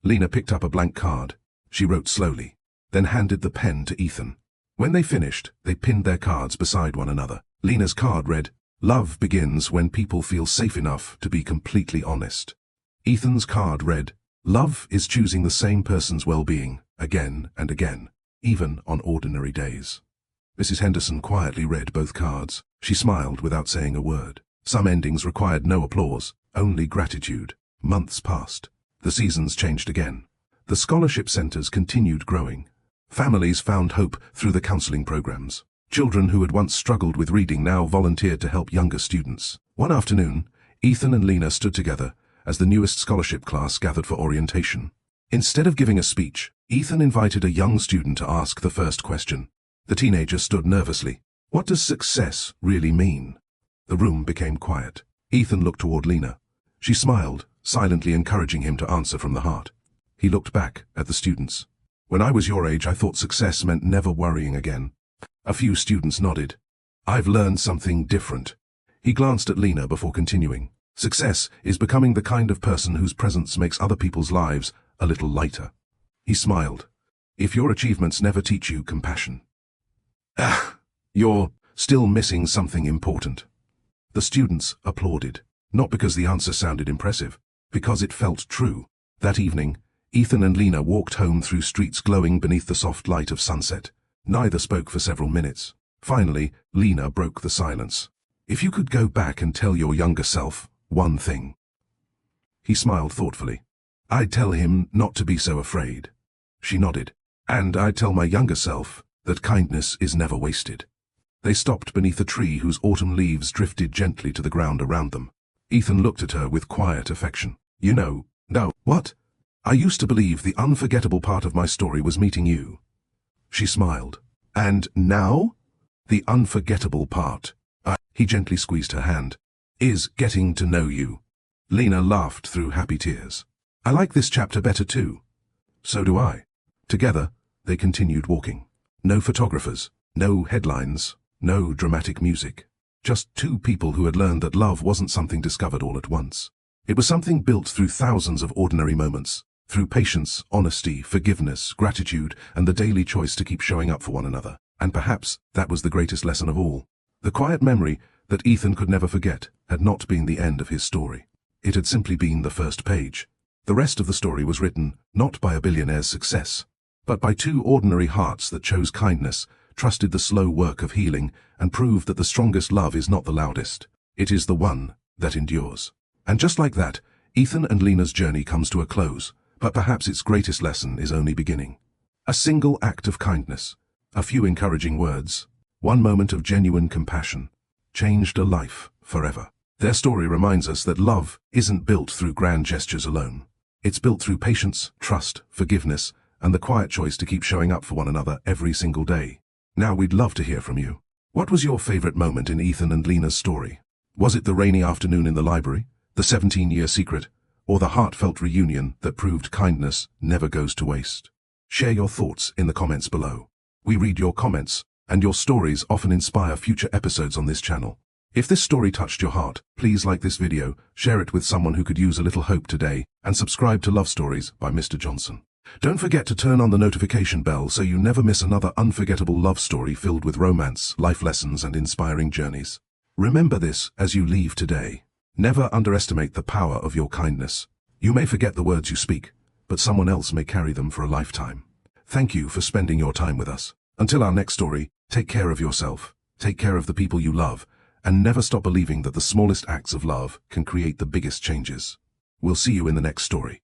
Lena picked up a blank card. She wrote slowly, then handed the pen to Ethan. When they finished, they pinned their cards beside one another. Lena's card read, Love begins when people feel safe enough to be completely honest. Ethan's card read, Love is choosing the same person's well-being, again and again, even on ordinary days. Mrs. Henderson quietly read both cards. She smiled without saying a word. Some endings required no applause, only gratitude. Months passed. The seasons changed again. The scholarship centers continued growing. Families found hope through the counseling programs. Children who had once struggled with reading now volunteered to help younger students. One afternoon, Ethan and Lena stood together as the newest scholarship class gathered for orientation. Instead of giving a speech, Ethan invited a young student to ask the first question. The teenager stood nervously. What does success really mean? The room became quiet. Ethan looked toward Lena. She smiled, silently encouraging him to answer from the heart. He looked back at the students. When I was your age, I thought success meant never worrying again. A few students nodded. I've learned something different. He glanced at Lena before continuing. Success is becoming the kind of person whose presence makes other people's lives a little lighter. He smiled. If your achievements never teach you compassion. You're still missing something important. The students applauded, not because the answer sounded impressive, because it felt true. That evening, Ethan and Lena walked home through streets glowing beneath the soft light of sunset. Neither spoke for several minutes. Finally, Lena broke the silence. If you could go back and tell your younger self one thing. He smiled thoughtfully. I'd tell him not to be so afraid. She nodded. And I'd tell my younger self that kindness is never wasted. They stopped beneath a tree whose autumn leaves drifted gently to the ground around them. Ethan looked at her with quiet affection. You know, no, what? I used to believe the unforgettable part of my story was meeting you. She smiled. And now? The unforgettable part, he gently squeezed her hand, is getting to know you. Lena laughed through happy tears. I like this chapter better too. So do I. Together, they continued walking. No photographers, no headlines, no dramatic music. Just two people who had learned that love wasn't something discovered all at once. It was something built through thousands of ordinary moments, through patience, honesty, forgiveness, gratitude, and the daily choice to keep showing up for one another. And perhaps that was the greatest lesson of all. The quiet memory that Ethan could never forget had not been the end of his story. It had simply been the first page. The rest of the story was written not by a billionaire's success, but by two ordinary hearts that chose kindness, trusted the slow work of healing, and proved that the strongest love is not the loudest. It is the one that endures. And just like that, Ethan and Lena's journey comes to a close, but perhaps its greatest lesson is only beginning. A single act of kindness, a few encouraging words, one moment of genuine compassion, changed a life forever. Their story reminds us that love isn't built through grand gestures alone. It's built through patience, trust, forgiveness, and the quiet choice to keep showing up for one another every single day. Now we'd love to hear from you. What was your favorite moment in Ethan and Lena's story? Was it the rainy afternoon in the library, the 17-year secret, or the heartfelt reunion that proved kindness never goes to waste? Share your thoughts in the comments below. We read your comments, and your stories often inspire future episodes on this channel. If this story touched your heart, please like this video, share it with someone who could use a little hope today, and subscribe to Love Stories by Mr. Johnson. Don't forget to turn on the notification bell so you never miss another unforgettable love story filled with romance, life lessons, and inspiring journeys. Remember this as you leave today. Never underestimate the power of your kindness. You may forget the words you speak, but someone else may carry them for a lifetime. Thank you for spending your time with us. Until our next story, take care of yourself, take care of the people you love, and never stop believing that the smallest acts of love can create the biggest changes. We'll see you in the next story.